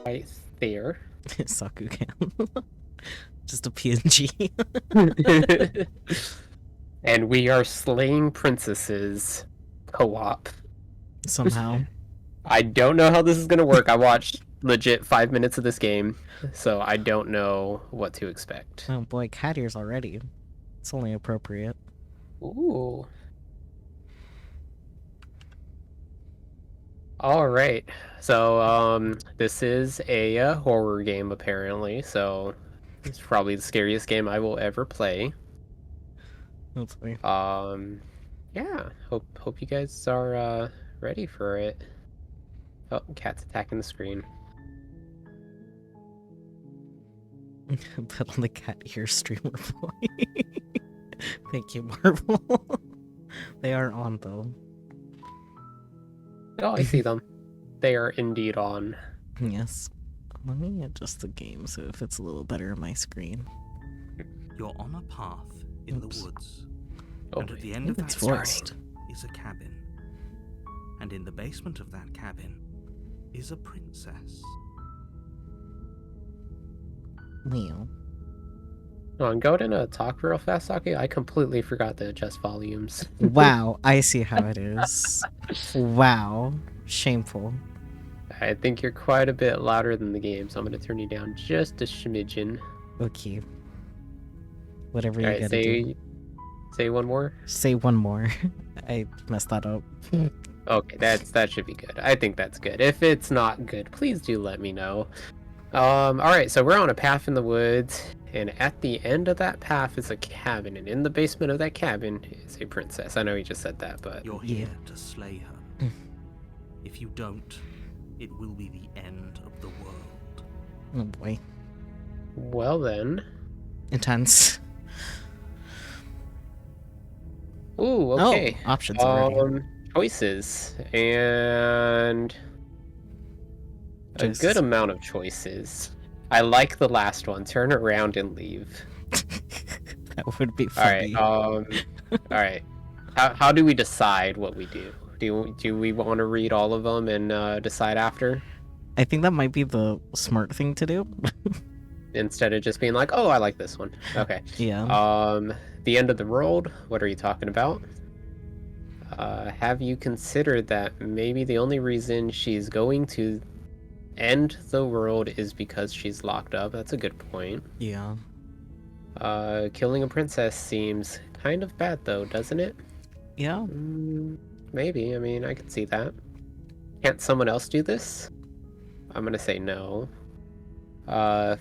Right there. Sakugan. Just a PNG. And we are slaying princesses co-op. Somehow. I don't know how this is gonna work. I watched legit 5 minutes of this game, so I don't know what to expect. Oh boy, cat ears already. It's only appropriate. Ooh. All right. So, this is a horror game apparently. So, it's probably the scariest game I will ever play. Hopefully. Yeah. Hope you guys are ready for it. Oh, cat's attacking the screen. Put on the cat ear streamer boy. Thank you, Marvel. They are on though. Oh, I see them. They are indeed on. Yes. Let me adjust the game so it fits a little better on my screen. You're on a path in Oops. the woods, Oh, and at the end of It's that voiced. path is a cabin. And in the basement of that cabin is a princess. Leo. Oh, and go to talk real fast, Saki. I completely forgot to adjust volumes. Wow, I see how it is. Wow. Shameful. I think you're quite a bit louder than the game, so I'm going to turn you down just a smidgen. Okay. Whatever All you right, gotta do. say one more. Say one more. I messed that up. Okay, that should be good. I think that's good. If it's not good, please do let me know. All right, so we're on a path in the woods, and at the end of that path is a cabin, and in the basement of that cabin is a princess. I know you just said that, but You're Yeah. here to slay her. If you don't, it will be the end of the world. Oh boy. well then. Intense. Ooh, okay. Oh, options already. Choices and a Choices. good amount of choices. I like the last one. Turn around and leave. That would be All right. funny. All right. How do we decide what we do? Do we want to read all of them and decide after I think that might be the smart thing to do. instead of just being like, oh, I like this one. Okay. Yeah. The end of the world. What are you talking about? Have you considered that maybe the only reason she's going to end the world is because she's locked up? That's a good point. Yeah. Killing a princess seems kind of bad though, doesn't it? Yeah. Maybe. I mean, I could see that. Can't someone else do this? I'm gonna say no.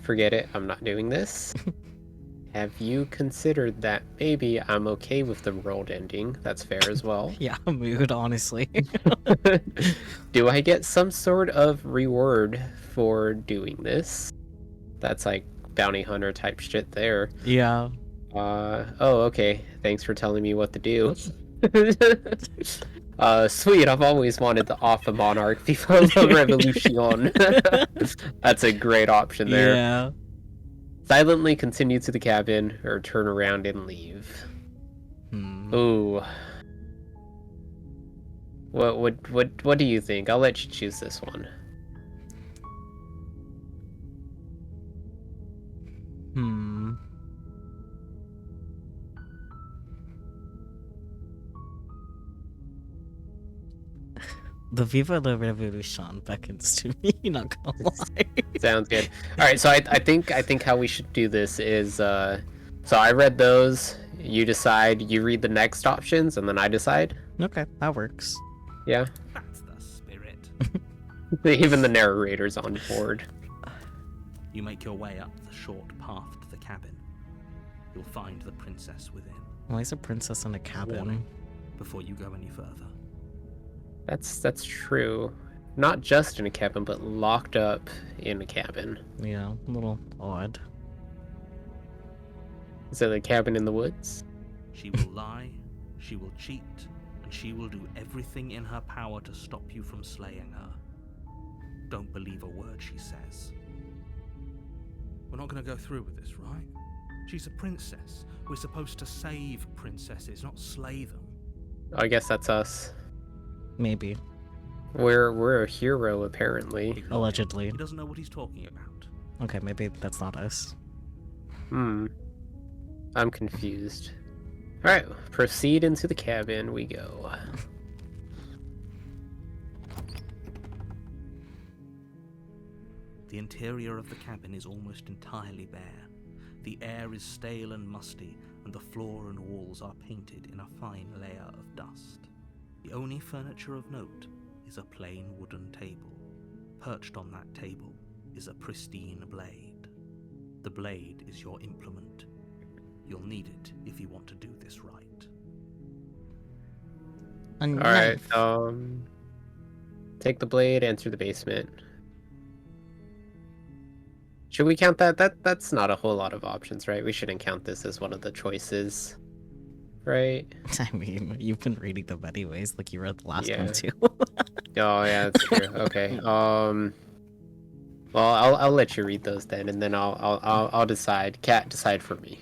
Forget it. I'm not doing this. Have you considered that maybe I'm okay with the world ending? That's fair as well. Yeah, mood, honestly. Do I get some sort of reward for doing this? That's like bounty hunter type shit there. Yeah. Oh, okay. Thanks for telling me what to do. Sweet, I've always wanted to off the monarch before the revolution. That's a great option there. Yeah. Silently continue to the cabin or turn around and leave. Ooh. What do you think? I'll let you choose this one. The Viva la Revolution beckons to me, not gonna lie. Sounds good. All right, so I think how we should do this is so I read those, you decide, you read the next options, and then I decide. Okay, that works. Yeah. That's the spirit. Even the narrator's on board. You make your way up the short path to the cabin. You'll find the princess within. Why is a princess in a cabin? Warning, before you go any further. That's true. Not just in a cabin, but locked up in a cabin. Yeah, a little odd. Is it a cabin in the woods? She will lie, she will cheat, and she will do everything in her power to stop you from slaying her. Don't believe a word she says. We're not going to go through with this, right? She's a princess. We're supposed to save princesses, not slay them. I guess that's us. Maybe. We're a hero, apparently. Ignore him. Allegedly. He doesn't know what he's talking about. Okay, maybe that's not us. I'm confused. Alright, proceed into the cabin we go. The interior of the cabin is almost entirely bare. The air is stale and musty, and the floor and walls are painted in a fine layer of dust. The only furniture of note is a plain wooden table. Perched on that table is a pristine blade. The blade is your implement. You'll need it if you want to do this right. A Alright, knife. take the blade, enter the basement. Should we count that? That's not a whole lot of options, right? We shouldn't count this as one of the choices, right? I mean, you've been reading them anyways, like you read the last one too. Oh yeah, that's true. Okay. Well, I'll let you read those then, and then I'll decide. Cat, decide for me.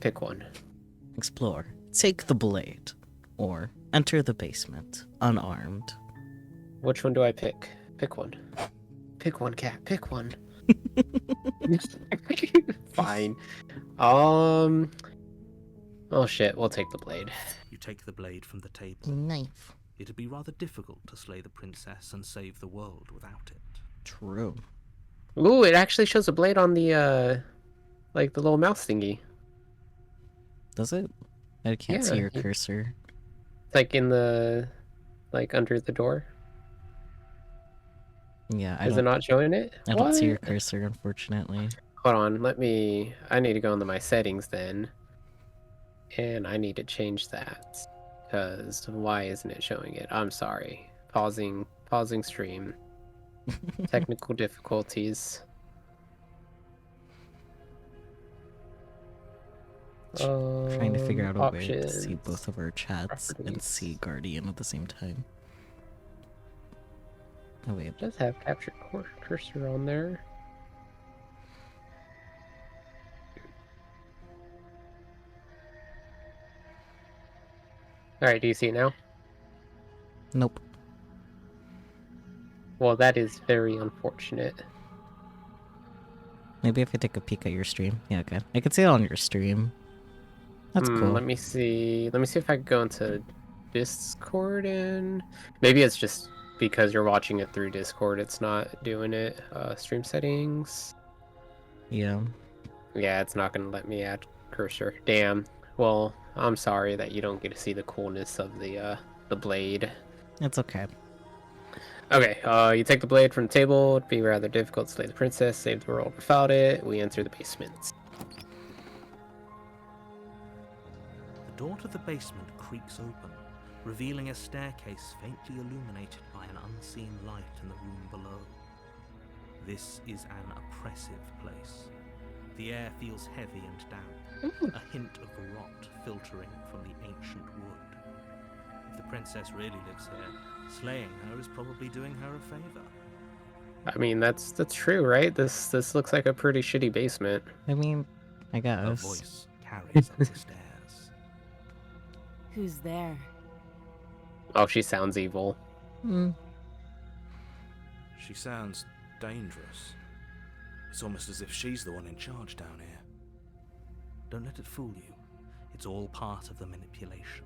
Pick one. Explore. Take the blade. Or enter the basement, unarmed. Which one do I pick? Pick one. Pick one, Cat. Pick one. Fine. Oh shit, we'll take the blade. You take the blade from the table. Knife. It'd be rather difficult to slay the princess and save the world without it. True. Ooh, it actually shows a blade on the like the little mouse thingy. Does it? I can't see Yeah, your cursor. It's like in the like under the door. Yeah, Is it not showing it? I don't see your What? cursor, unfortunately. Hold on, I need to go into my settings then. And I need to change that. Because why isn't it showing it? I'm sorry. Pausing stream. Technical difficulties. Trying to figure out a way to see Options. both of our chats and Properties. see Guardian at the same time. Oh wait. It does have captured cursor on there. Alright, do you see it now? Nope. Well, that is very unfortunate. Maybe if I take a peek at your stream. Yeah, okay. I can see it on your stream. That's cool. Let me see. Let me see if I can go into Discord and maybe it's just because you're watching it through Discord. It's not doing it. Stream settings. Yeah. Yeah, it's not gonna let me add cursor. Damn. Well, I'm sorry that you don't get to see the coolness of the blade. It's okay. Okay, you take the blade from the table. It'd be rather difficult to slay the princess, save the world without it. We enter the basement. The door to the basement creaks open, revealing a staircase faintly illuminated by an unseen light in the room below. This is an oppressive place. The air feels heavy and damp, a hint of rot filtering from the ancient wood. If the princess really lives here, slaying her is probably doing her a favor. I mean, that's true, right? This looks like a pretty shitty basement. I mean, I Her guess. voice carries up the stairs. Who's there? Oh, she sounds evil. Hmm. She sounds dangerous. It's almost as if she's the one in charge down here. Don't let it fool you. It's all part of the manipulation.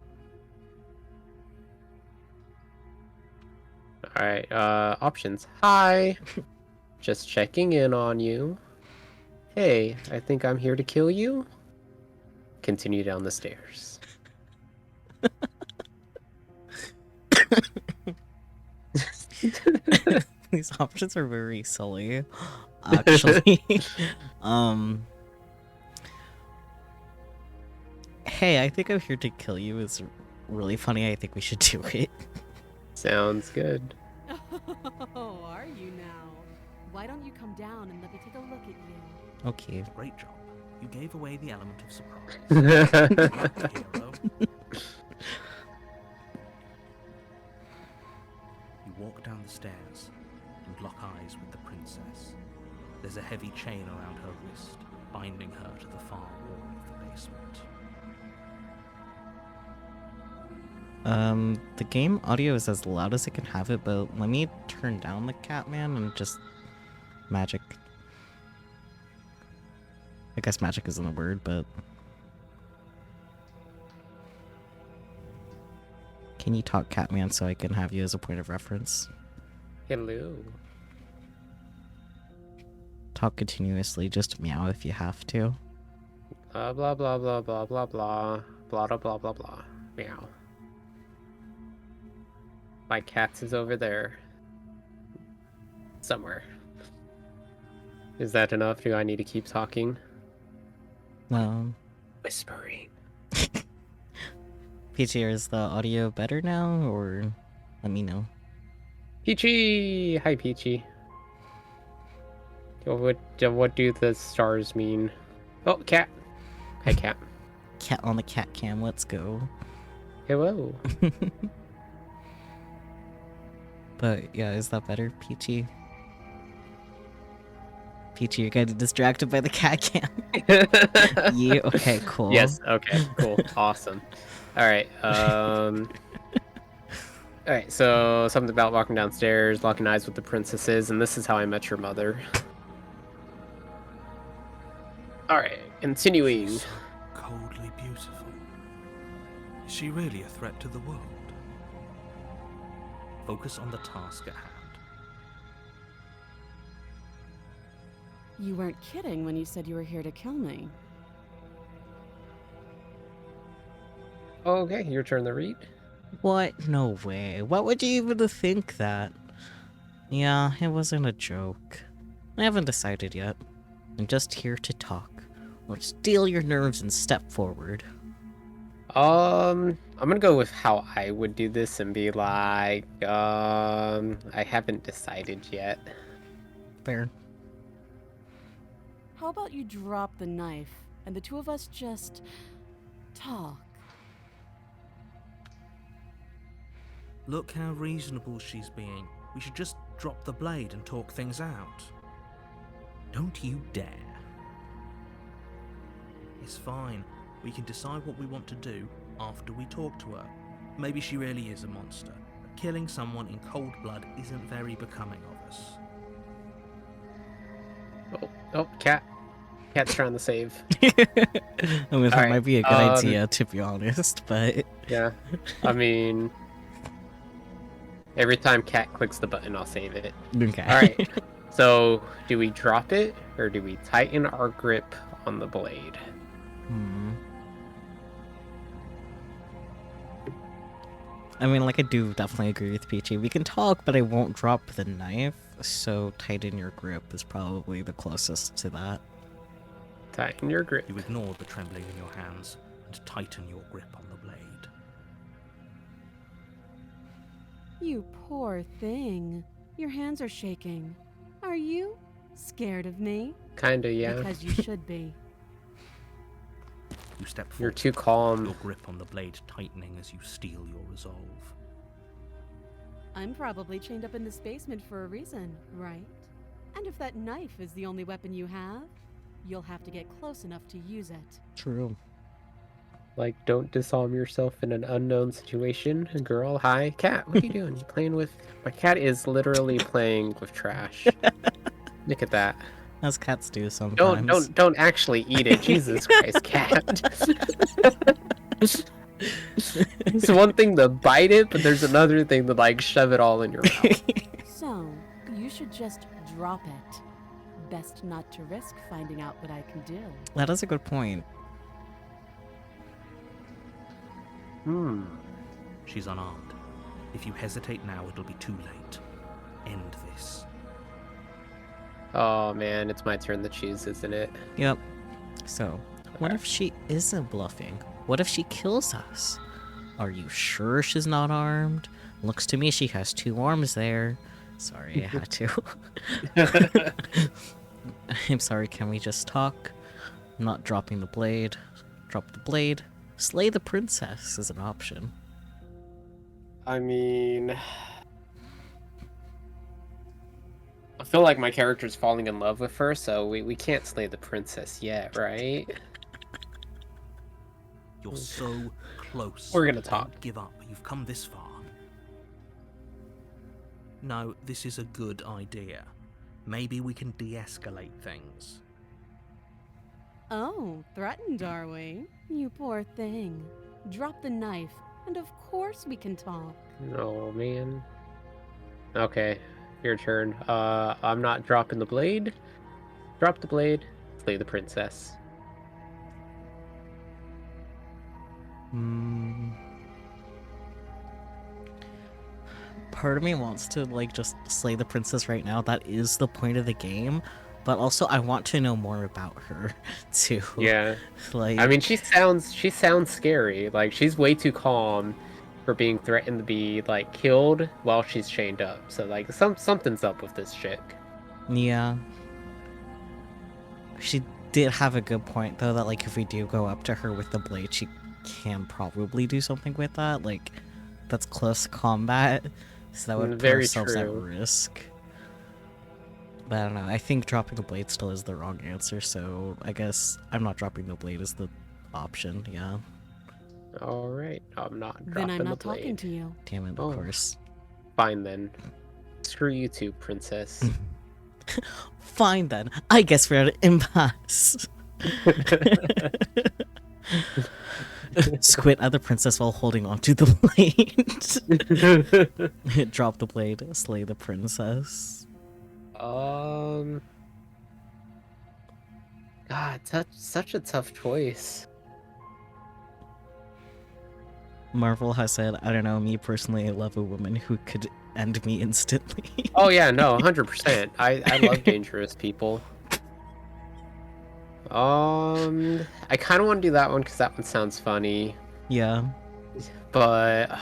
Alright, options. Hi! Just checking in on you. Hey, I think I'm here to kill you. Continue down the stairs. These options are very silly. Actually. Hey, I think I'm here to kill you is really funny. I think we should do it. Sounds good. Oh, are you now? Why don't you come down and let me take a look at you? Okay. Great job. You gave away the element of surprise. Hero. You walk down the stairs and lock eyes with the princess. There's a heavy chain around her wrist, binding her to the far wall of the basement. The game audio is as loud as it can have it, but let me turn down the Catman and just magic. I guess magic isn't a word, but can you talk Catman so I can have you as a point of reference? Hello. Talk continuously, just meow if you have to. Blah blah blah blah blah blah blah blah blah blah blah blah. Meow. My cat's is over there. Somewhere. Is that enough? Do I need to keep talking? Whispering. Peachy, is the audio better now, or let me know? Peachy! Hi, Peachy. What do the stars mean? Oh, cat. Hi, cat. Cat on the cat cam, let's go. Hello. But yeah, is that better, Peachy? Peachy, you're getting distracted by the cat cam. Yeah, okay, cool. Yes, okay, cool. Awesome. Alright, Alright, so something about walking downstairs, locking eyes with the princesses, and this is how I met your mother. Alright, continuing. So coldly beautiful. Is she really a threat to the world? Focus on the task at hand. You weren't kidding when you said you were here to kill me. Okay, your turn to read. What? No way. What would you even think that? Yeah, it wasn't a joke. I haven't decided yet. I'm just here to talk. Or steel your nerves and step forward. I'm gonna go with how I would do this and be like, I haven't decided yet. Fair. How about you drop the knife and the two of us just talk? Look how reasonable she's being. We should just drop the blade and talk things out. Don't you dare. It's fine. We can decide what we want to do after we talk to her. Maybe she really is a monster. But killing someone in cold blood isn't very becoming of us. Oh, cat. Cat's trying to save. I mean, that Alright, might be a good idea, to be honest, but... Yeah, I mean, every time cat clicks the button, I'll save it. Okay. Alright, so do we drop it, or do we tighten our grip on the blade? I mean, like, I do definitely agree with Peachy. We can talk, but I won't drop the knife, so tighten your grip is probably the closest to that. Tighten your grip. You ignore the trembling in your hands and tighten your grip on the blade. You poor thing. Your hands are shaking. Are you scared of me? Kinda, yeah. Because you should be. You step forward. You're too calm. Your grip on the blade tightening as you steel your resolve. I'm probably chained up in this basement for a reason, right? And if that knife is the only weapon you have, you'll have to get close enough to use it. True. Like, don't disarm yourself in an unknown situation. Girl, hi. Cat, what are you doing? You playing with... My cat is literally playing with trash. Look at that. As cats do sometimes. Don't actually eat it. Jesus Christ, cat. It's one thing to bite it, but there's another thing to, like, shove it all in your mouth. So, you should just drop it. Best not to risk finding out what I can do. That is a good point. She's unarmed. If you hesitate now, it'll be too late. End this. Oh, man, it's my turn to choose, isn't it? Yep. So, what if she isn't bluffing? What if she kills us? Are you sure she's not armed? Looks to me she has 2 arms there. Sorry, I had to. I'm sorry, can we just talk? I'm not dropping the blade. Drop the blade. Slay the princess is an option. I mean... I feel like my character's falling in love with her, so we can't slay the princess yet, right? You're so close. We're gonna talk. Don't give up. You've come this far. No, this is a good idea. Maybe we can de-escalate things. Oh, threatened, are we? You poor thing. Drop the knife, and of course we can talk. No, man. Okay, your turn. I'm not dropping the blade. Drop the blade. Slay the princess. Part of me wants to like just slay the princess right now. That is the point of the game. But also I want to know more about her too. Yeah. Like I mean, she sounds scary. Like, she's way too calm for being threatened to be like killed while she's chained up. So like something's up with this chick. yeah. She did have a good point though that like if we do go up to her with the blade, she can probably do something with that. Like that's close combat. So that would put Very ourselves at true. risk. But I don't know. I think dropping the blade still is the wrong answer, so I guess I'm not dropping the blade as the option, yeah. All right, I'm not Then dropping I'm the not talking blade. to you. Damn it, Oh. of course. Fine then. Screw you too, princess. Fine then. I guess we're at an impasse. Squint at the princess while holding onto the blade. Drop the blade, slay the princess. God, such a tough choice. Marvel has said, I don't know, me personally, I love a woman who could end me instantly. Oh yeah, no, 100%. I love dangerous people. I kind of want to do that one because that one sounds funny, Yeah. but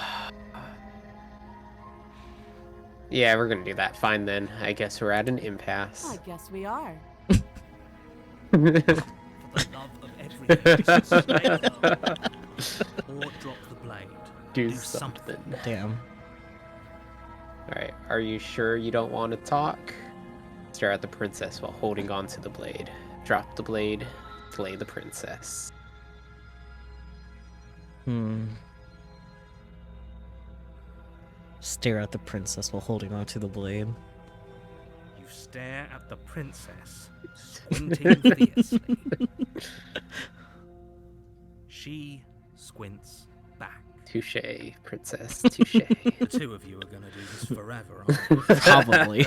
yeah, we're gonna do that. Fine then. I guess we're at an impasse. I guess we are. For the love of everything, slay her. Or drop the blade. Do something. something. Damn. Alright, are you sure you don't want to talk? Stare at the princess while holding on to the blade. Drop the blade, slay the princess. Stare at the princess while holding onto the blade. You stare at the princess, squinting fiercely. She squints back. Touche, princess, touche. The two of you are going to do this forever, aren't you? Probably.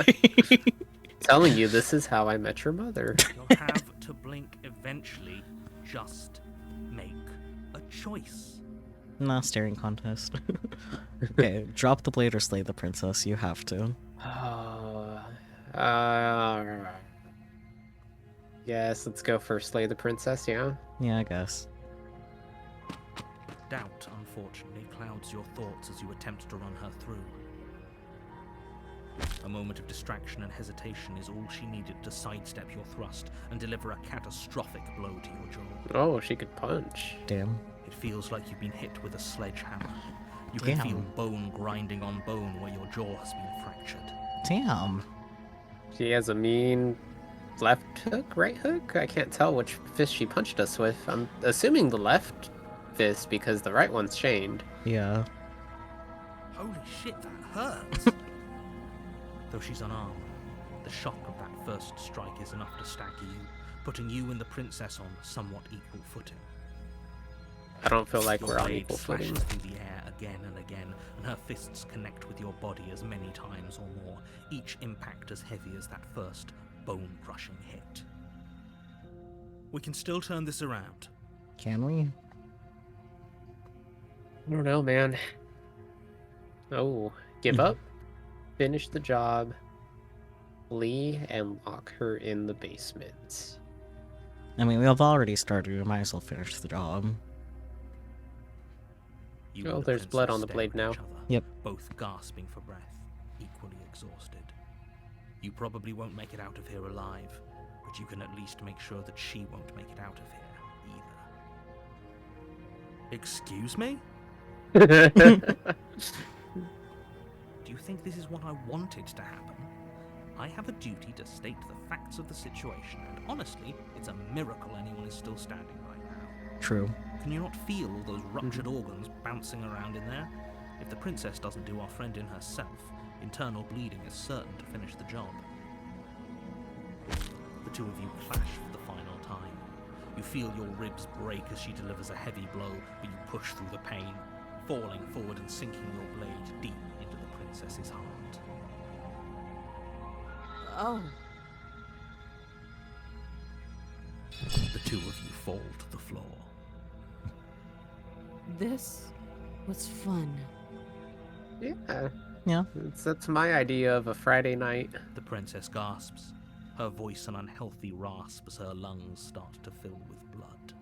Telling you, this is how I met your mother. You'll have to blink eventually. Just make a choice. Nah, staring contest. Okay, drop the blade or slay the princess. You have to. Yes, let's go for slay the princess, yeah? Yeah, I guess. Doubt, unfortunately, clouds your thoughts as you attempt to run her through. A moment of distraction and hesitation is all she needed to sidestep your thrust and deliver a catastrophic blow to your jaw. Oh, she could punch. Damn. It feels like you've been hit with a sledgehammer. You can feel bone grinding on bone where your jaw has been fractured. Damn. She has a mean left hook, right hook? I can't tell which fist she punched us with. I'm assuming the left fist because the right one's chained. Yeah. Holy shit, that hurts! Though she's unarmed, the shock of that first strike is enough to stagger you, putting you and the princess on somewhat equal footing. I don't feel like Your we're on blade equal footing. slashes through the air again and again, and her fists connect with your body as many times or more, each impact as heavy as that first bone-crushing hit. We can still turn this around. Can we? I don't know, man. Oh, give up? Finish the job. Flee and lock her in the basement. I mean, we've already started. We might as well finish the job. You Oh, and the there's blood princess on the stare blade at now. each other, Yep. both gasping for breath, equally exhausted. You probably won't make it out of here alive, but you can at least make sure that she won't make it out of here either. Excuse me? Do you think this is what I wanted to happen? I have a duty to state the facts of the situation, and honestly, it's a miracle anyone is still standing right now. True. Can you not feel those ruptured organs bouncing around in there? If the princess doesn't do our friend in herself, internal bleeding is certain to finish the job. The two of you clash for the final time. You feel your ribs break as she delivers a heavy blow, but you push through the pain, falling forward and sinking your blade deep into the princess's heart. Oh, The two of you fall to the floor. this was fun. Yeah, Yeah. that's my idea of a Friday night. The princess gasps, her voice an unhealthy rasp as her lungs start to fill with blood.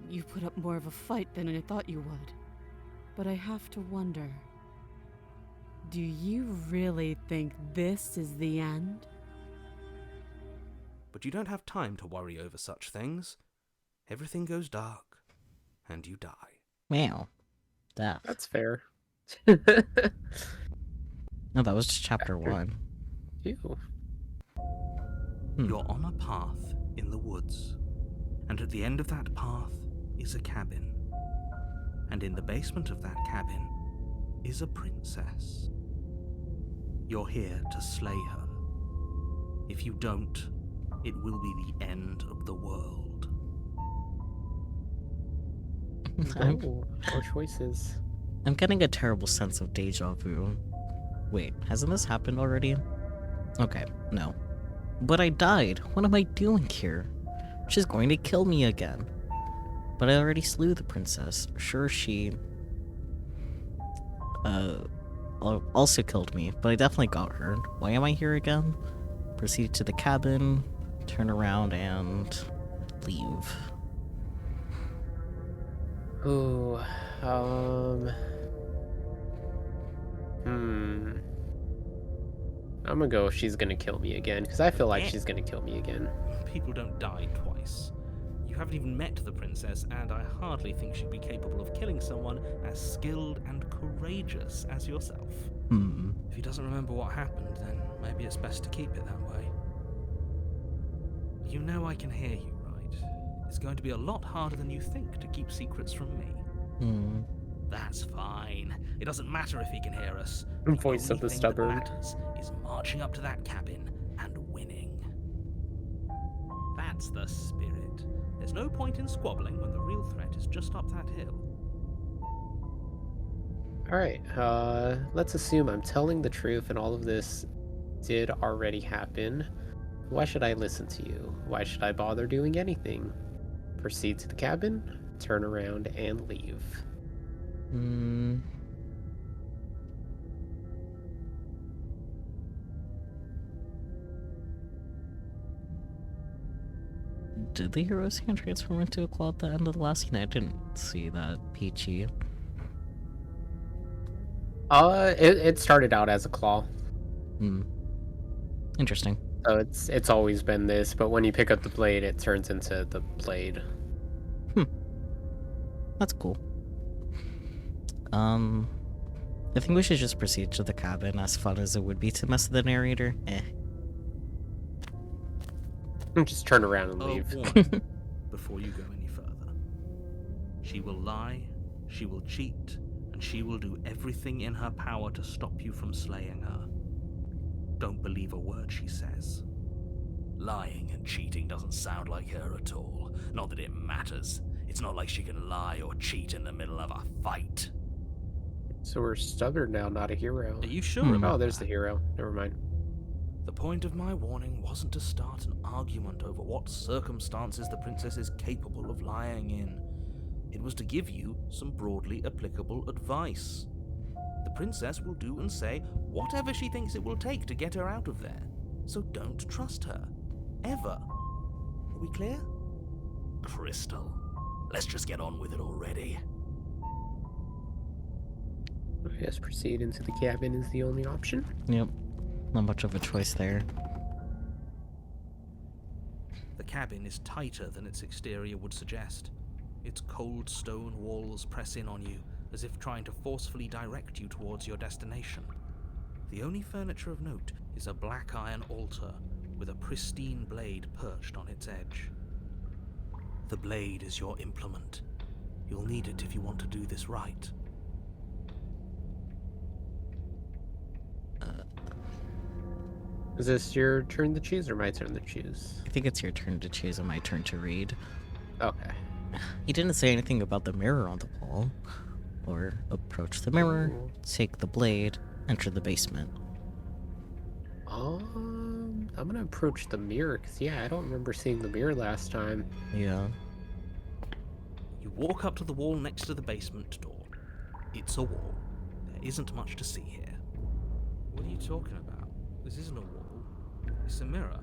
You put up more of a fight than I thought you would. But I have to wonder, do you really think this is the end? But you don't have time to worry over such things. Everything goes dark, and you die. Wow. Death. That's fair. No, that was just chapter 1. Ew. You're on a path in the woods, and at the end of that path is a cabin. And in the basement of that cabin is a princess. You're here to slay her. If you don't, it will be the end of the world. Oh, more choices. I'm getting a terrible sense of deja vu. Wait, hasn't this happened already? Okay, no. But I died. What am I doing here? She's going to kill me again. But I already slew the princess. Sure, she also killed me, but I definitely got her. Why am I here again? Proceed to the cabin, turn around, and leave. Ooh, I'm gonna go she's gonna kill me again, because I feel like she's gonna kill me again. People don't die twice. You haven't even met the princess, and I hardly think she'd be capable of killing someone as skilled and courageous as yourself. If he doesn't remember what happened, then maybe it's best to keep it that way. You know I can hear you, right? It's going to be a lot harder than you think to keep secrets from me. That's fine. It doesn't matter if he can hear us. Voice of the only thing stubborn. that matters is marching up to that cabin and winning. That's the spirit. There's no point in squabbling when the real threat is just up that hill. Alright, let's assume I'm telling the truth and all of this did already happen. Why should I listen to you? Why should I bother doing anything? Proceed to the cabin, turn around, and leave. Did the hero's hand transform into a claw at the end of the last scene? I didn't see that, Peachy. It started out as a claw. Interesting. So it's always been this, but when you pick up the blade, it turns into the blade. That's cool. I think we should just proceed to the cabin, as fun as it would be to mess with the narrator. Just turn around and leave. Warning before you go any further. She will lie, she will cheat, and she will do everything in her power to stop you from slaying her. Don't believe a word she says. Lying and cheating doesn't sound like her at all. Not that it matters. It's not like she can lie or cheat in the middle of a fight. So we're stubborn now, not a hero. Are you sure about Oh, there's that? the hero. Never mind. The point of my warning wasn't to start an argument over what circumstances the princess is capable of lying in. It was to give you some broadly applicable advice. The princess will do and say whatever she thinks it will take to get her out of there. So don't trust her. Ever. Are we clear? Crystal. Let's just get on with it already. I guess proceed into the cabin is the only option. Yep. Not much of a choice there. The cabin is tighter than its exterior would suggest. Its cold stone walls press in on you, as if trying to forcefully direct you towards your destination. The only furniture of note is a black iron altar with a pristine blade perched on its edge. The blade is your implement. You'll need it if you want to do this right. Is this your turn to choose or my turn to choose? I think it's your turn to choose and my turn to read. Okay. He didn't say anything about the mirror on the wall. Or approach the mirror, take the blade, enter the basement. I'm gonna approach the mirror, because, yeah, I don't remember seeing the mirror last time. Yeah. You walk up to the wall next to the basement door. It's a wall. There isn't much to see here. What are you talking about? This isn't a wall. It's a mirror.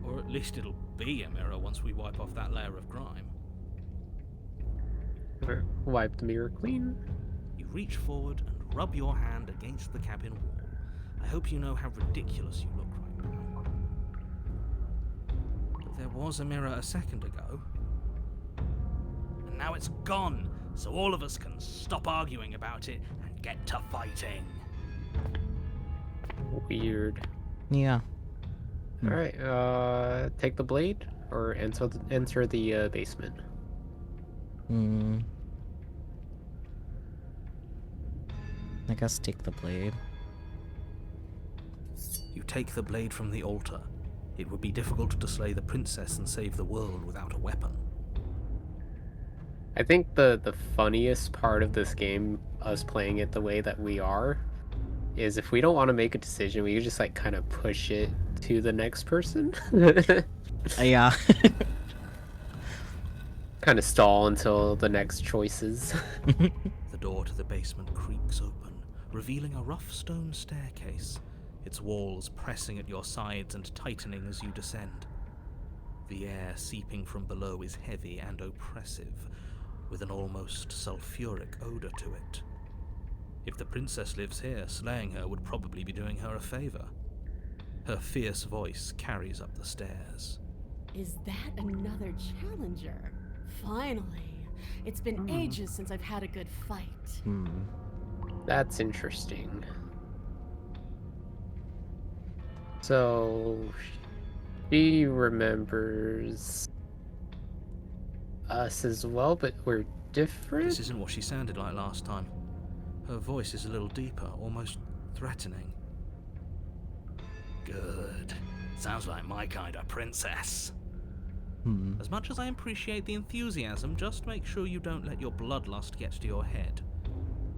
Or at least it'll be a mirror once we wipe off that layer of grime. Wipe the mirror clean. You reach forward and rub your hand against the cabin wall. I hope you know how ridiculous you look right now. But there was a mirror a second ago. And now it's gone, so all of us can stop arguing about it and get to fighting. Weird. Yeah. Alright, take the blade, or enter the basement. I guess take the blade. You take the blade from the altar. It would be difficult to slay the princess and save the world without a weapon. I think the funniest part of this game, us playing it the way that we are, is if we don't want to make a decision, we just like kind of push it to the next person. Yeah. Kind of stall until the next choices. The door to the basement creaks open, revealing a rough stone staircase, its walls pressing at your sides and tightening as you descend. The air seeping from below is heavy and oppressive, with an almost sulfuric odor to it. If the princess lives here, slaying her would probably be doing her a favor. Her fierce voice carries up the stairs. Is that another challenger? Finally. It's been ages since I've had a good fight. That's interesting. So, she remembers us as well, but we're different? This isn't what she sounded like last time. Her voice is a little deeper, almost threatening. Good. Sounds like my kind of princess. As much as I appreciate the enthusiasm, just make sure you don't let your bloodlust get to your head.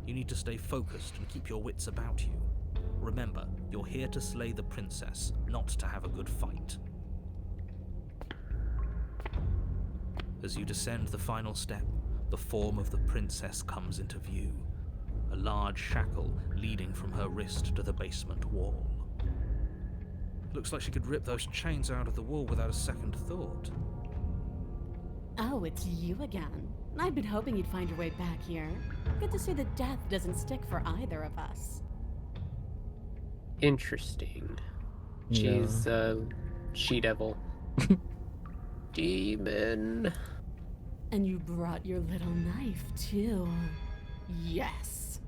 You need to stay focused and keep your wits about you. Remember, you're here to slay the princess, not to have a good fight. As you descend the final step, the form of the princess comes into view. A large shackle leading from her wrist to the basement wall. Looks like she could rip those chains out of the wall without a second thought. Oh, it's you again. I've been hoping you'd find your way back here. Good to see that death doesn't stick for either of us. Interesting. She's she-devil. Demon. And you brought your little knife, too. Yes.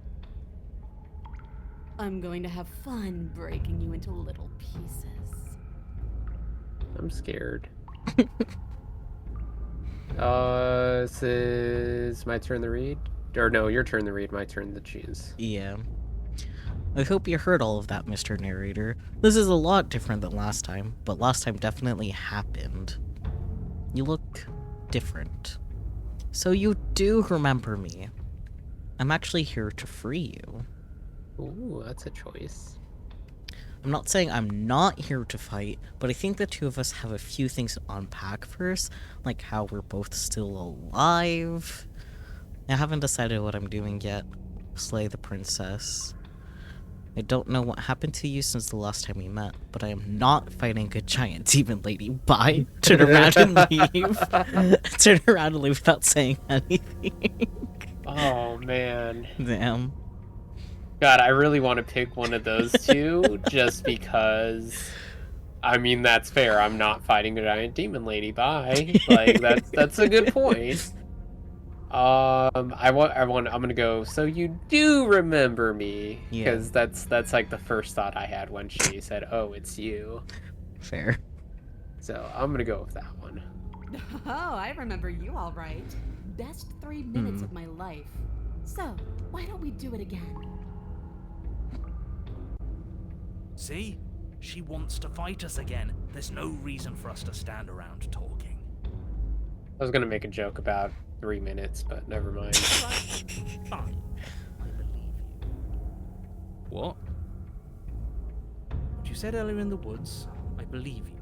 I'm going to have fun breaking you into little pieces. I'm scared. This is my turn to read? Or no, your turn to read, my turn to choose. Yeah. I hope you heard all of that, Mr. Narrator. This is a lot different than last time, but last time definitely happened. You look different. So you do remember me. I'm actually here to free you. Ooh, that's a choice. I'm not saying I'm not here to fight, but I think the two of us have a few things to unpack first, like how we're both still alive. I haven't decided what I'm doing yet. Slay the princess. I don't know what happened to you since the last time we met, but I am not fighting a giant demon lady. Bye. Turn around and leave. Turn around and leave without saying anything. Oh, man. Damn. God, I really want to pick one of those two, just because... I mean, that's fair. I'm not fighting a giant demon lady. Bye. Like, that's a good point. I'm gonna go, so you do remember me, because that's like the first thought I had when she said, oh, it's you. Fair. So I'm gonna go with that one. Oh, I remember you all right. Best 3 minutes of my life. So, why don't we do it again? See? She wants to fight us again. There's no reason for us to stand around talking. I was gonna make a joke about 3 minutes, but never mind. Right. Fine. I believe you. What? What you said earlier in the woods, I believe you.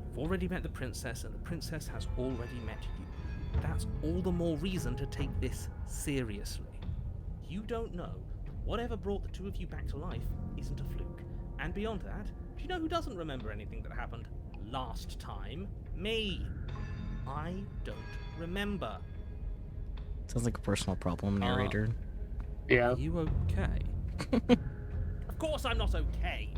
You've already met the princess, and the princess has already met you. That's all the more reason to take this seriously. You don't know. Whatever brought the two of you back to life isn't a fluke. And beyond that, do you know who doesn't remember anything that happened last time? Me. I don't remember. Sounds like a personal problem, narrator. Yeah. Are you okay? Of course I'm not okay.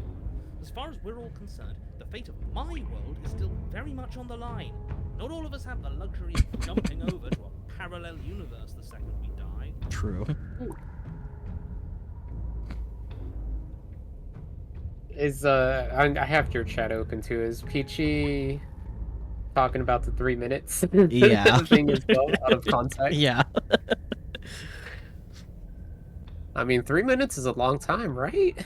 As far as we're all concerned, the fate of my world is still very much on the line. Not all of us have the luxury of jumping over to a parallel universe the second we die. True. Is I have your chat open too. Is Peachy talking about the 3 minutes? Yeah. Thing as well, out of context. Yeah. I mean, 3 minutes is a long time, right?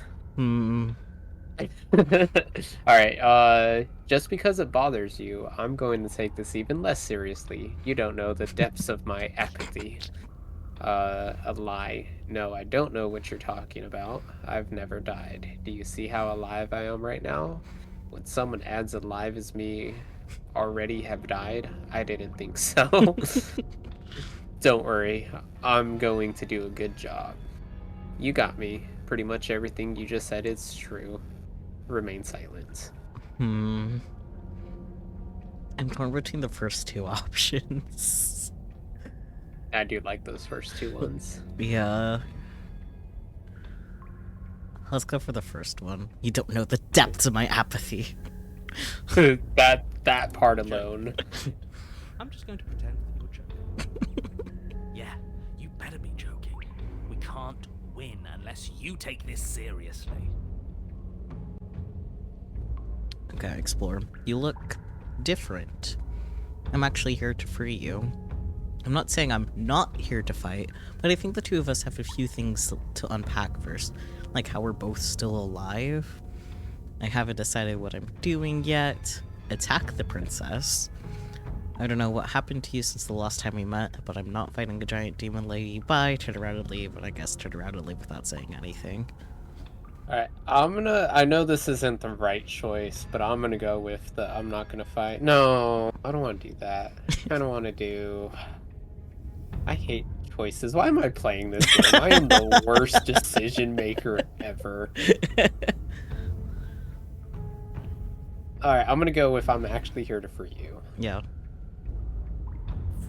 Alright, just because it bothers you, I'm going to take this even less seriously. You don't know the depths of my apathy. A lie. No, I don't know what you're talking about. I've never died. Do you see how alive I am right now? When someone adds alive as me already have died, I didn't think so. Don't worry, I'm going to do a good job. You got me. Pretty much everything you just said is true. Remain silent. I'm torn between the first two options. I do like those first two ones. Yeah. Let's go for the first one. You don't know the depths of my apathy. that part alone. I'm just going to pretend that you're joking. Yeah, you better be joking. We can't win unless you take this seriously. Okay, explore. You look different. I'm actually here to free you. I'm not saying I'm not here to fight, but I think the two of us have a few things to unpack first. Like how we're both still alive. I haven't decided what I'm doing yet. Attack the princess. I don't know what happened to you since the last time we met, but I'm not fighting a giant demon lady. Bye, turn around and leave, but I guess turn around and leave without saying anything. Alright, I know this isn't the right choice, but I'm gonna go with the I'm not gonna fight. No, I don't want to do that. I don't want to do... I hate choices. Why am I playing this game? I am the worst decision maker ever. Alright, I'm gonna go with I'm actually here to free you. Yeah.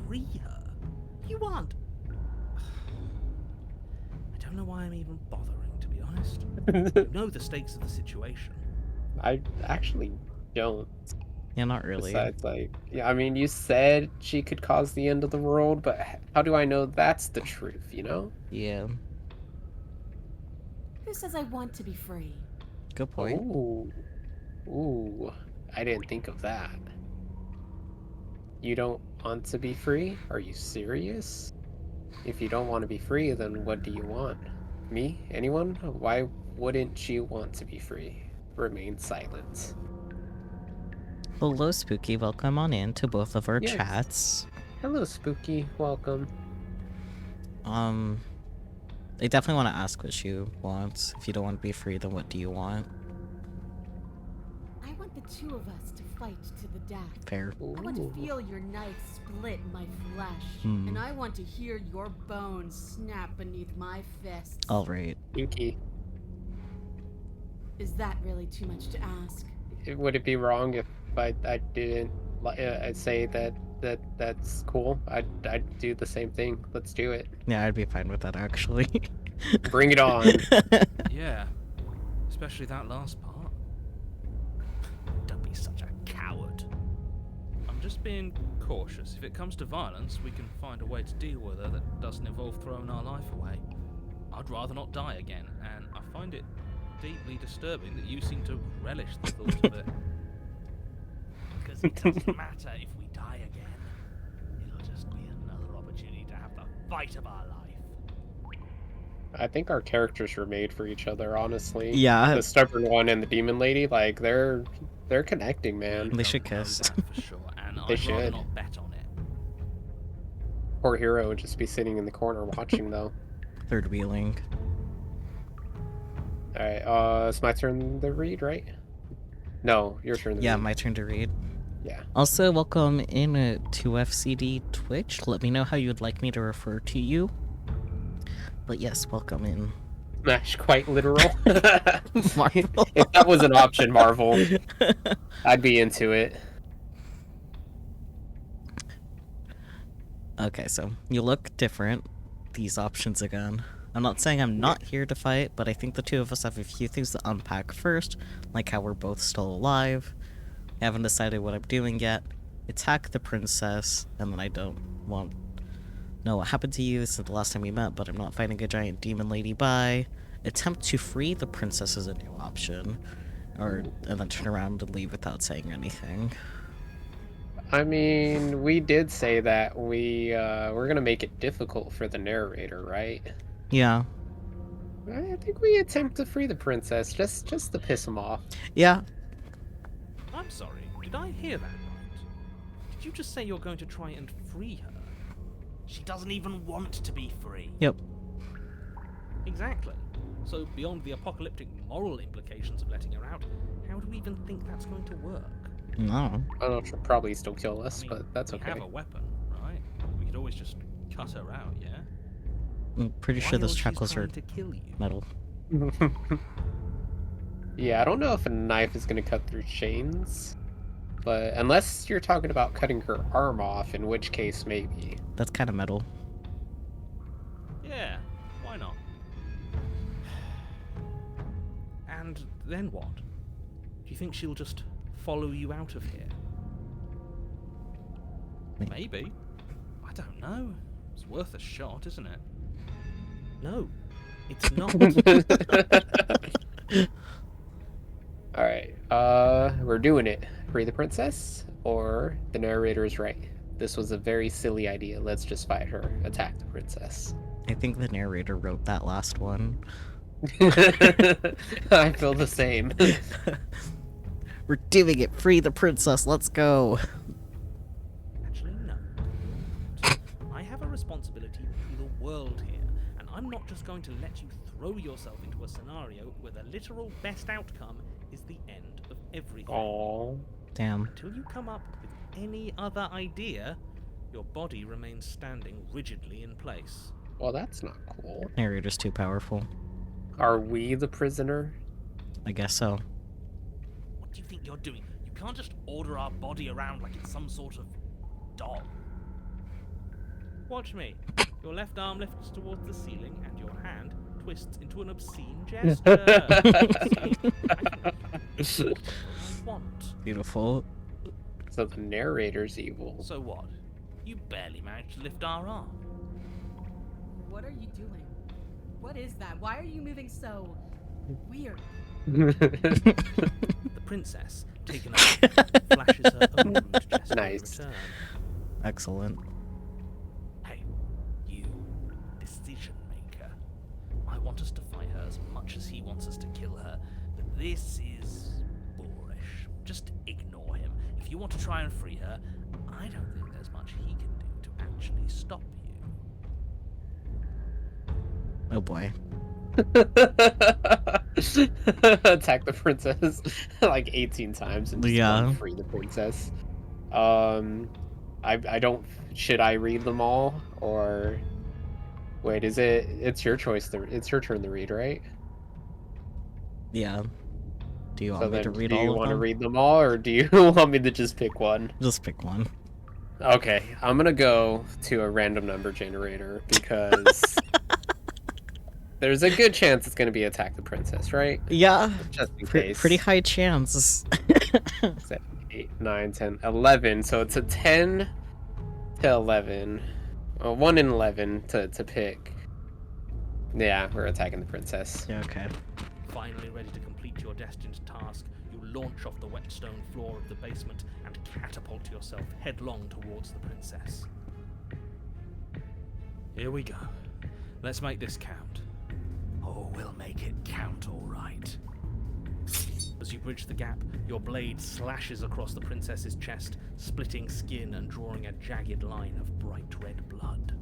Free her? You aren't. I don't know why I'm even bothering, to be honest. You know the stakes of the situation. I actually don't. Yeah, not really. Besides, like, yeah, I mean, you said she could cause the end of the world, but how do I know that's the truth, you know? Yeah. Who says I want to be free? Good point. Ooh, I didn't think of that. You don't want to be free? Are you serious? If you don't want to be free, then what do you want? Me? Anyone? Why wouldn't you want to be free? Remain silent. Hello, Spooky. Welcome on in to both of our Yes. chats. Hello, Spooky. Welcome. I definitely want to ask what she wants. If you don't want to be free, then what do you want? I want the two of us to fight to the death. Fair. I want to feel your knife split my flesh, and I want to hear your bones snap beneath my fists. Alright. Spooky. Is that really too much to ask? Would it be wrong if I didn't I'd say that's cool? I'd do the same thing. Let's do it. Yeah, I'd be fine with that, actually. Bring it on. Yeah, especially that last part. Don't be such a coward. I'm just being cautious. If it comes to violence, we can find a way to deal with it that doesn't involve throwing our life away. I'd rather not die again, and I find it deeply disturbing that you seem to relish the thought of it. Because it doesn't matter if we die again. fight of our life. I think our characters were made for each other, honestly. Yeah. The stubborn one and the demon lady, like they're connecting, man. They should Don't know kiss. that for sure, and They I'd rather should. not bet on it. Poor hero would just be sitting in the corner watching though. Third wheeling. Alright, it's my turn to read, right? No, your turn to Yeah, read. my turn to read. Yeah. Also, welcome in to FCD Twitch. Let me know how you'd like me to refer to you. But yes, welcome in. Smash, quite literal. Marvel. If that was an option, Marvel, I'd be into it. Okay, so you look different. These options again. I'm not saying I'm not here to fight, but I think the two of us have a few things to unpack first, like how we're both still alive. I haven't decided what I'm doing yet. Attack the princess, and then I don't want know what happened to you since the last time we met, but I'm not fighting a giant demon lady. Bye. Attempt to free the princess is a new option, and then turn around and leave without saying anything. I mean, we did say that we're gonna make it difficult for the narrator, right? Yeah. I think we attempt to free the princess, just to piss him off. Yeah. I'm sorry, did I hear that right? Did you just say you're going to try and free her? She doesn't even want to be free. Yep. Exactly. So beyond the apocalyptic moral implications of letting her out, how do we even think that's going to work? No. I don't know, she'll probably still kill us, I mean, but that's we okay. have a weapon, right? We could always just cut her out, yeah? I'm pretty sure those While she's shackles are trying to kill you. metal. Yeah, I don't know if a knife is gonna cut through chains, but unless you're talking about cutting her arm off, in which case maybe. That's kind of metal. Yeah, why not? And then what? Do you think she'll just follow you out of here? Maybe. I don't know. It's worth a shot, isn't it? No, it's not. Alright, we're doing it. Free the princess, or the narrator is right. This was a very silly idea. Let's just fight her. Attack the princess. I think the narrator wrote that last one. I feel the same. We're doing it! Free the princess! Let's go! Actually, no. I have a responsibility to the world here, and I'm not just going to let you throw yourself into a scenario where the literal best outcome is the end of everything. Aww. Damn. Until you come up with any other idea, your body remains standing rigidly in place. Well, that's not cool. Narrator's too powerful. Are we the prisoner? I guess so. What do you think you're doing? You can't just order our body around like it's some sort of doll. Watch me. Your left arm lifts towards the ceiling and your hand twists into an obscene gesture. See? I want. Beautiful. So the narrator's evil. So what? You barely managed to lift our arm. What are you doing? What is that? Why are you moving so weird? The princess, taken aback, flashes her own rude gesture Nice. in return. Excellent. Hey, you, decision maker. I want us to fight her as much as he wants us to kill her, but this is boorish. Just ignore him. If you want to try and free her, I don't think there's much he can do to actually stop you. Oh boy. Attack the princess like 18 times and just Yeah. won't free the princess. I don't. Should I read them all or wait? Is it? It's your choice. It's your turn to read, right? Yeah. Do you So want me then, to read do all you of want to them? read them all, or do you want me to just pick one? Just pick one. Okay, I'm gonna go to a random number generator because there's a good chance it's gonna be attack the princess, right? Yeah. Just in case. Pretty high chance. 7, 8, 9, 10, 11. So it's a 10 to 11. 1 in 11 to pick. Yeah, we're attacking the princess. Yeah, okay. Finally ready to complete your destined task, you launch off the wet stone floor of the basement and catapult yourself headlong towards the princess. Here we go. Let's make this count. Oh, we'll make it count, all right. As you bridge the gap, your blade slashes across the princess's chest, splitting skin and drawing a jagged line of bright red blood.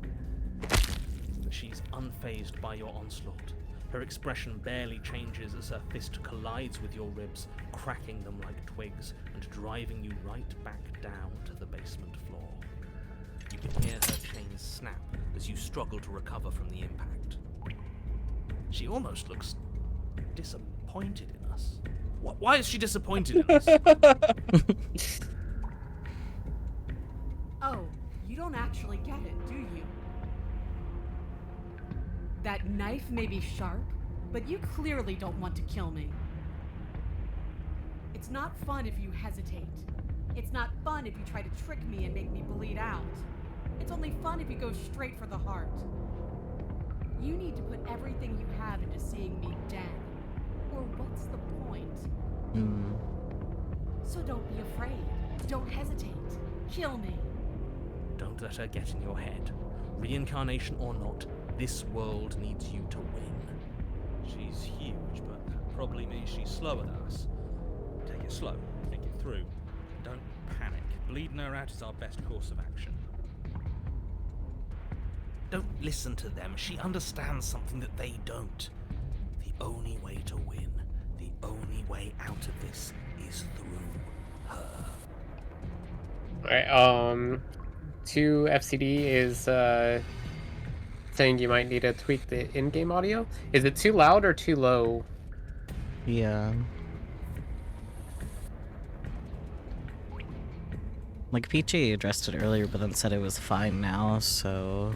But she's unfazed by your onslaught. Her expression barely changes as her fist collides with your ribs, cracking them like twigs and driving you right back down to the basement floor. You can hear her chains snap as you struggle to recover from the impact. She almost looks disappointed in us. Why is she disappointed in us? Oh, you don't actually get it, do you? That knife may be sharp, but you clearly don't want to kill me. It's not fun if you hesitate. It's not fun if you try to trick me and make me bleed out. It's only fun if you go straight for the heart. You need to put everything you have into seeing me dead. Or what's the point? So don't be afraid. Don't hesitate. Kill me. Don't let her get in your head. Reincarnation or not, this world needs you to win. She's huge, but that probably means she's slower than us. Take it slow. Think it through. Don't panic. Bleeding her out is our best course of action. Don't listen to them. She understands something that they don't. The only way to win, the only way out of this is through her. Alright, 2 FCD is saying you might need to tweak the in-game audio. Is it too loud or too low? Yeah. Like, PJ addressed it earlier, but then said it was fine now, so...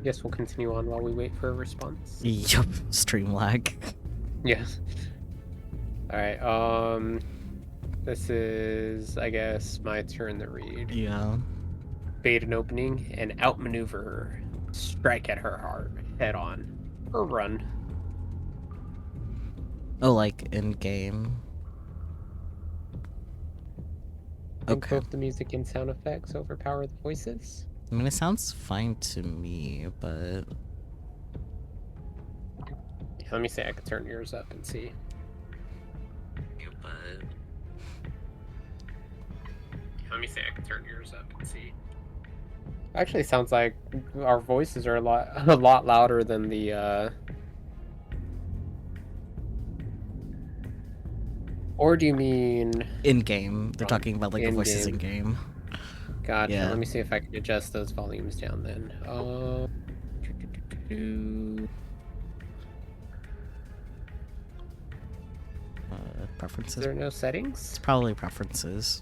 Guess we'll continue on while we wait for a response. Yup, stream lag. Yeah. Alright, this is, I guess, my turn to read. Yeah. Bait an opening and outmaneuver her. Strike at her heart, head on. Or run. Oh, like, in-game. Think Okay. both the music and sound effects overpower the voices? I mean, it sounds fine to me, but... Let me see, I can turn yours up and see. Let me see, I can turn yours up and see. Actually, sounds like our voices are a lot louder than the Or do you mean In-game. They're talking about, like, the voices in-game. in-game. Gotcha. Yeah. Let me see if I can adjust those volumes down then. Is Preferences? there no settings? It's probably preferences.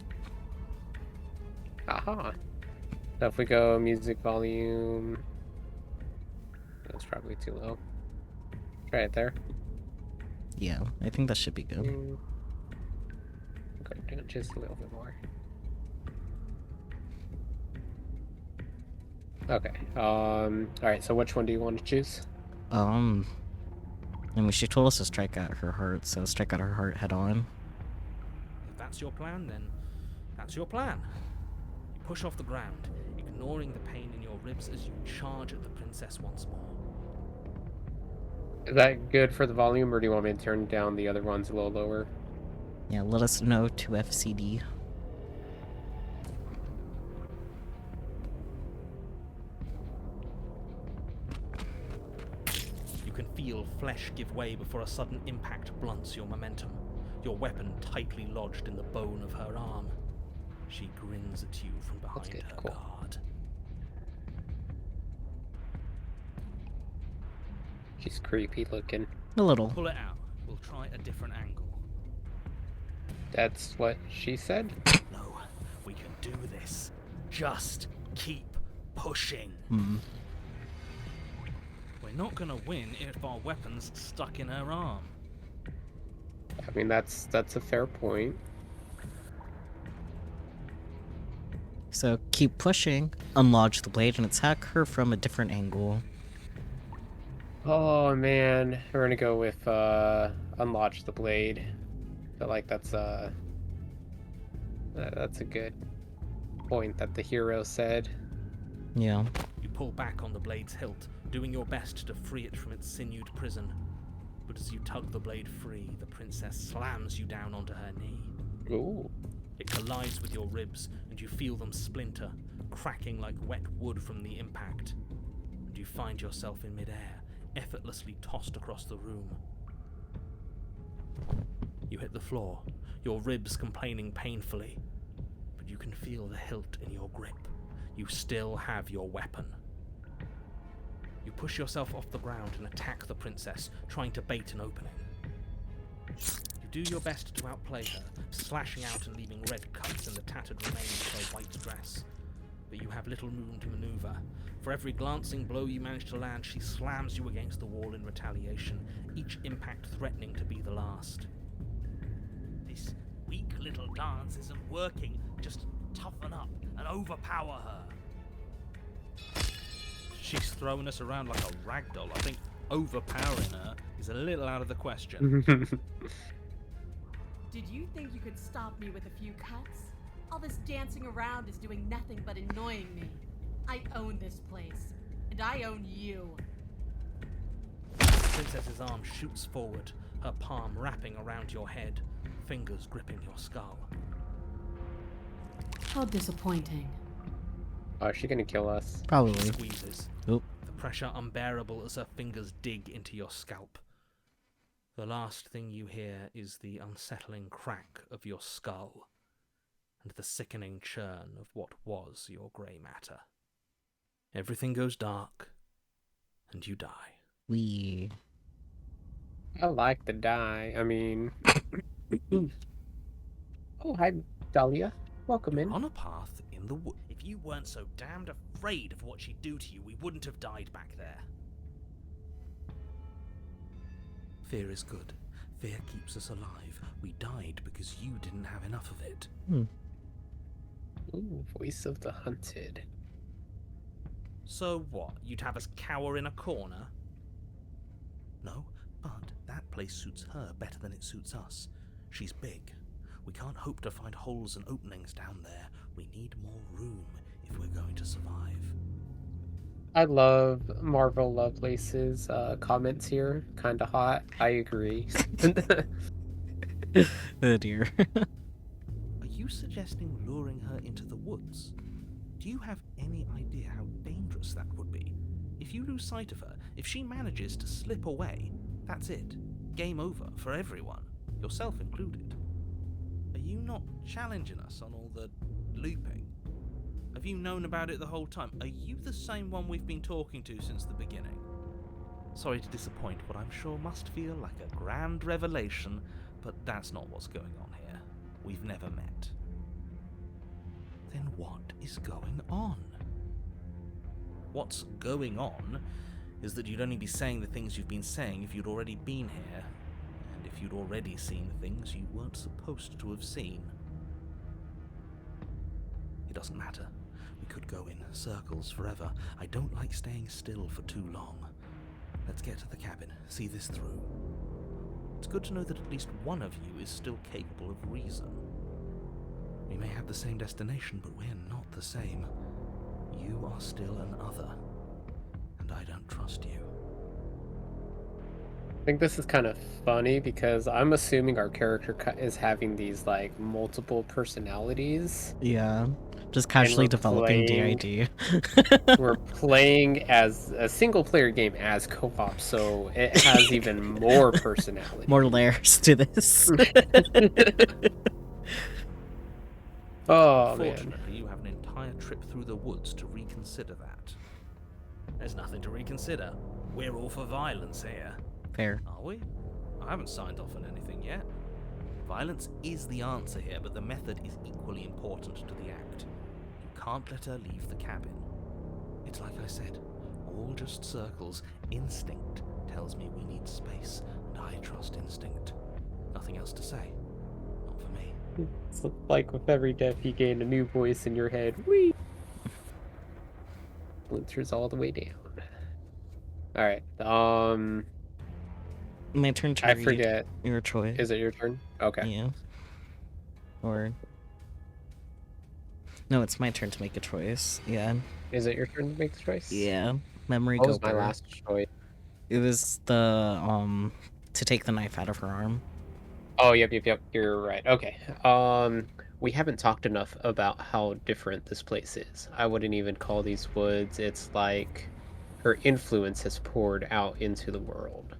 Aha. So if we go music volume, that's probably too low. Try it there. Yeah, I think that should be good. Go down just a little bit more. Okay. Alright, so which one do you want to choose? I mean, she told us to strike at her heart, so strike at her heart head on. If that's your plan, then that's your plan. You push off the ground, ignoring the pain in your ribs as you charge at the princess once more. Is that good for the volume, or do you want me to turn down the other ones a little lower? Yeah, let us know to FCD. You can feel flesh give way before a sudden impact blunts your momentum, your weapon tightly lodged in the bone of her arm. She grins at you from behind good, her cool. guard. She's creepy looking. A little. Pull it out. We'll try a different angle. That's what she said? No, we can do this. Just keep pushing. We're not gonna win if our weapon's stuck in her arm. I mean, that's a fair point. So keep pushing, unlodge the blade, and attack her from a different angle. Oh man, we're gonna go with unlodge the blade. feel like that's a good point that the hero said. Yeah. You pull back on the blade's hilt, doing your best to free it from its sinewed prison. But as you tug the blade free, the princess slams you down onto her knee. Ooh. It collides with your ribs, and you feel them splinter, cracking like wet wood from the impact. And you find yourself in midair, effortlessly tossed across the room. You hit the floor, your ribs complaining painfully, but you can feel the hilt in your grip. You still have your weapon. You push yourself off the ground and attack the princess, trying to bait an opening. You do your best to outplay her, slashing out and leaving red cuts in the tattered remains of her white dress. But you have little room to maneuver. For every glancing blow you manage to land, she slams you against the wall in retaliation, each impact threatening to be the last. This weak little dance isn't working. Just toughen up and overpower her. She's throwing us around like a ragdoll. I think overpowering her is a little out of the question. Did you think you could stop me with a few cuts? All this dancing around is doing nothing but annoying me. I own this place, and I own you. The princess's arm shoots forward, her palm wrapping around your head, fingers gripping your skull. How disappointing. Oh, is she gonna kill us? Probably. She squeezes, Oop. the pressure unbearable as her fingers dig into your scalp. The last thing you hear is the unsettling crack of your skull and the sickening churn of what was your grey matter. Everything goes dark, and you die. We. I like to die. I mean... Oh, hi, Dahlia. Welcome in. On a path in the wood. If you weren't so damned afraid of what she'd do to you, we wouldn't have died back there. Fear is good. Fear keeps us alive. We died because you didn't have enough of it. Ooh, voice of the hunted. So what? You'd have us cower in a corner? No, but that place suits her better than it suits us. She's big. We can't hope to find holes and openings down there. We need more room if we're going to survive. I love Marvel Lovelace's comments here. Kinda hot. I agree. Oh dear. Are you suggesting luring her into the woods? Do you have any idea how dangerous that would be? If you lose sight of her, if she manages to slip away, that's it. Game over for everyone, yourself included. Are you not challenging us on all the looping? Have you known about it the whole time? Are you the same one we've been talking to since the beginning? Sorry to disappoint what I'm sure must feel like a grand revelation, but that's not what's going on here. We've never met. Then what is going on? What's going on is that you'd only be saying the things you've been saying if you'd already been here, and if you'd already seen things you weren't supposed to have seen. It doesn't matter. We could go in circles forever. I don't like staying still for too long. Let's get to the cabin, see this through. It's good to know that at least one of you is still capable of reason. We may have the same destination, but we're not the same. You are still an other, and I don't trust you. I think this is kind of funny because I'm assuming our character is having these like multiple personalities. Yeah. Just casually we're developing playing- DID. We're playing as a single player game as co-op, so it has even more personality. More layers to this. Oh man. Fortunately, you have an entire trip through the woods to reconsider that. There's nothing to reconsider. We're all for violence here. Fair. Are we? I haven't signed off on anything yet. Violence is the answer here, but the method is equally important to the act. You can't let her leave the cabin. It's like I said, all just circles. Instinct tells me we need space, and I trust instinct. Nothing else to say. Not for me. It's like with every death you gain a new voice in your head. Whee! Blitzers all the way down. Alright, My turn to I read forget. your choice. Is it your turn? Okay. Yeah. Or no, it's my turn to make a choice. Yeah. Is it your turn to make the choice? Yeah. Memory What go was my blur. last choice? It was the to take the knife out of her arm. Oh, yep. You're right. Okay. We haven't talked enough about how different this place is. I wouldn't even call these woods. It's like her influence has poured out into the world.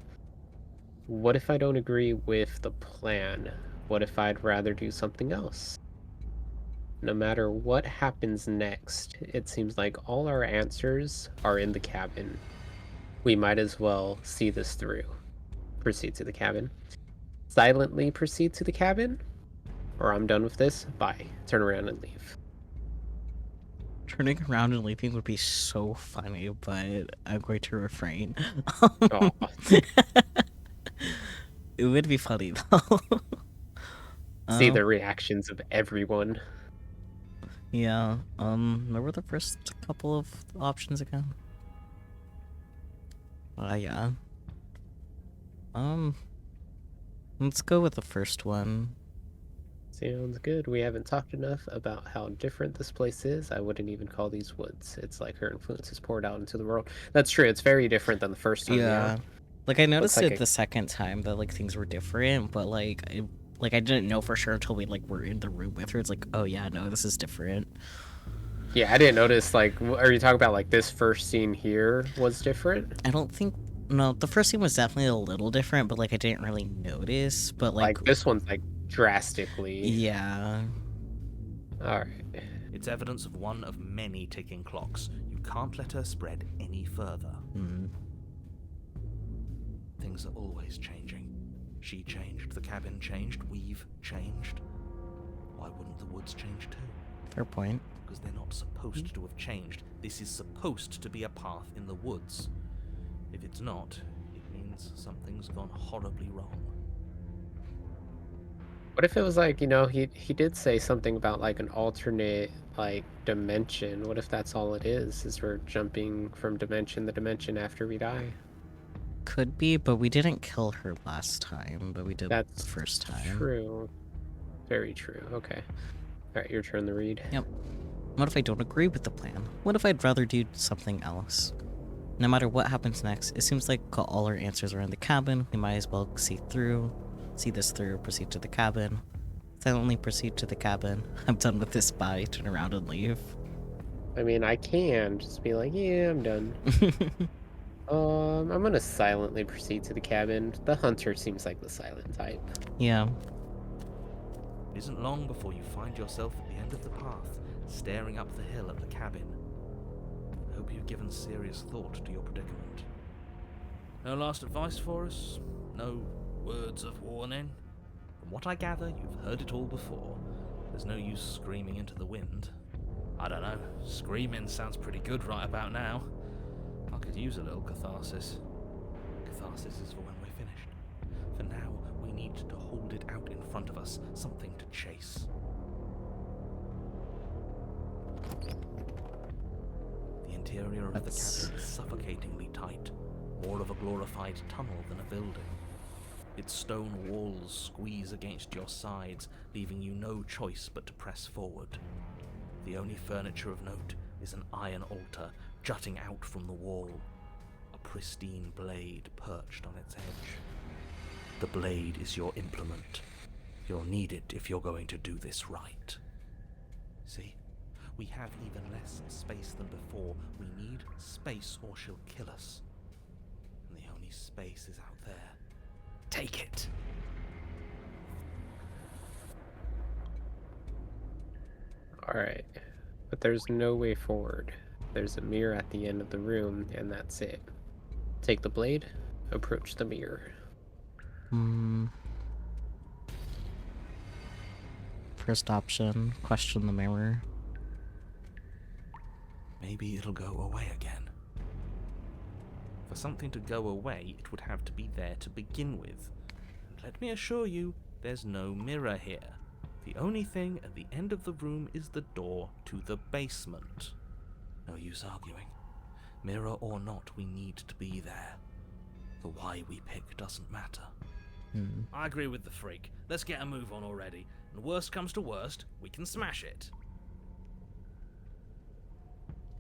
What if I don't agree with the plan? What if I'd rather do something else? No matter what happens next, it seems like all our answers are in the cabin. We might as well see this through. Proceed to the cabin. Silently proceed to the cabin, or I'm done with this. Bye. Turn around and leave. Turning around and leaving would be so funny, but I'm going to refrain. Oh, It would be funny though. see Um, the reactions of everyone. yeah. What were the first couple of options again? Yeah. Um, let's go with the first one. Sounds good. We haven't talked enough about how different this place is. I wouldn't even call these woods. It's like her influence is poured out into the world. That's true. It's very different than the first time, yeah. Yeah. Like I Looks noticed like it the second time that like things were different, but I didn't know for sure until we like were in the room with her. It's like, oh yeah, no, this is different. Yeah, I didn't notice, like, are you talking about, like, this first scene here was different? I don't think no, the first scene was definitely a little different, but like I didn't really notice. But like, Like, this one's, like, drastically. yeah, Alright. It's evidence of one of many ticking clocks. You can't let her spread any further. Things are always changing. She changed, the cabin changed, we've changed. Why wouldn't the woods change too? fair point. Because they're not supposed to have changed. This is supposed to be a path in the woods. If it's not, it means something's gone horribly wrong. What if it was like, he did say something about like an alternate like dimension. What if that's all it is we're jumping from dimension to dimension after we die? Could be, but we didn't kill her last time, but we did the That's first time. true. Very true. Okay. Alright, your turn to read. Yep. What if I don't agree with the plan? What if I'd rather do something else? No matter what happens next, it seems like all our answers are in the cabin. We might as well see this through, proceed to the cabin. Silently proceed to the cabin. I'm done with this, bye, turn around and leave. I mean, I can just be like, yeah, I'm done. I'm gonna silently proceed to the cabin. The hunter seems like the silent type. Yeah. It isn't long before you find yourself at the end of the path, staring up the hill at the cabin. I hope you've given serious thought to your predicament. No last advice for us? No words of warning? From what I gather, you've heard it all before. There's no use screaming into the wind. I don't know, screaming sounds pretty good right about now. I could use a little catharsis. Catharsis is for when we're finished. For now, we need to hold it out in front of us, something to chase. The interior of the cabin is suffocatingly tight, more of a glorified tunnel than a building. Its stone walls squeeze against your sides, leaving you no choice but to press forward. The only furniture of note is an iron altar jutting out from the wall, a pristine blade perched on its edge. The blade is your implement. You'll need it if you're going to do this right. See? We have even less space than before. We need space or she'll kill us. And the only space is out there. Take it! Alright. But there's no way forward. There's a mirror at the end of the room, and that's it. Take the blade, approach the mirror. First option, question the mirror. Maybe it'll go away again. For something to go away, it would have to be there to begin with. And let me assure you, there's no mirror here. The only thing at the end of the room is the door to the basement. No use arguing. Mirror or not, we need to be there. The why we pick doesn't matter. I agree with the freak. Let's get a move on already. And worst comes to worst, we can smash it.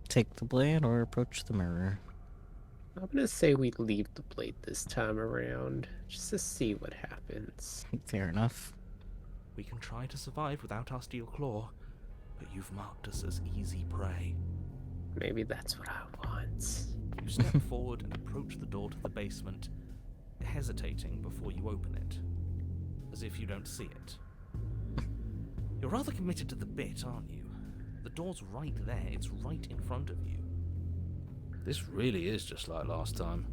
Take the blade or approach the mirror. I'm gonna say we leave the blade this time around, just to see what happens. Fair enough. We can try to survive without our steel claw, but you've marked us as easy prey. Maybe that's what I want. You step forward and approach the door to the basement, hesitating before you open it, as if you don't see it. You're rather committed to the bit, aren't you? The door's right there, it's right in front of you. This really is just like last time.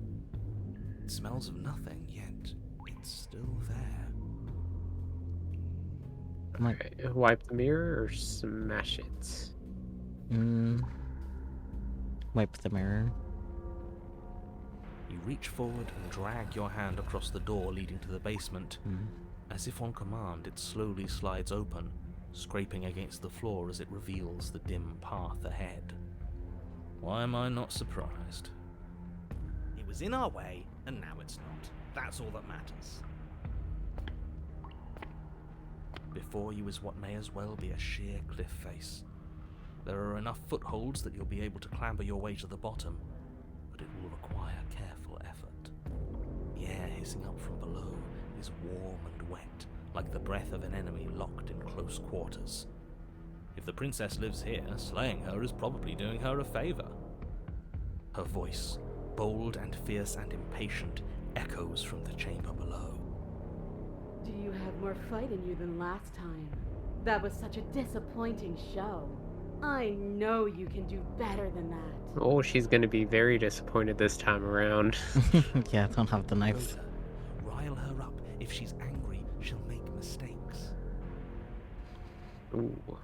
It smells of nothing, yet it's still there. Alright, wipe the mirror or smash it? Wipe the mirror. You reach forward and drag your hand across the door leading to the basement. As if on command, it slowly slides open, scraping against the floor as it reveals the dim path ahead. Why am I not surprised? It was in our way, and now it's not. That's all that matters. Before you is what may as well be a sheer cliff face. There are enough footholds that you'll be able to clamber your way to the bottom, but it will require careful effort. The air hissing up from below is warm and wet, like the breath of an enemy locked in close quarters. If the princess lives here, slaying her is probably doing her a favor. Her voice, bold and fierce and impatient, echoes from the chamber below. Do you have more fight in you than last time? That was such a disappointing show. I know you can do better than that. Oh, she's gonna be very disappointed this time around. Yeah, don't have the knife. Rhoda, rile her up. If she's angry, she'll make mistakes. Ooh.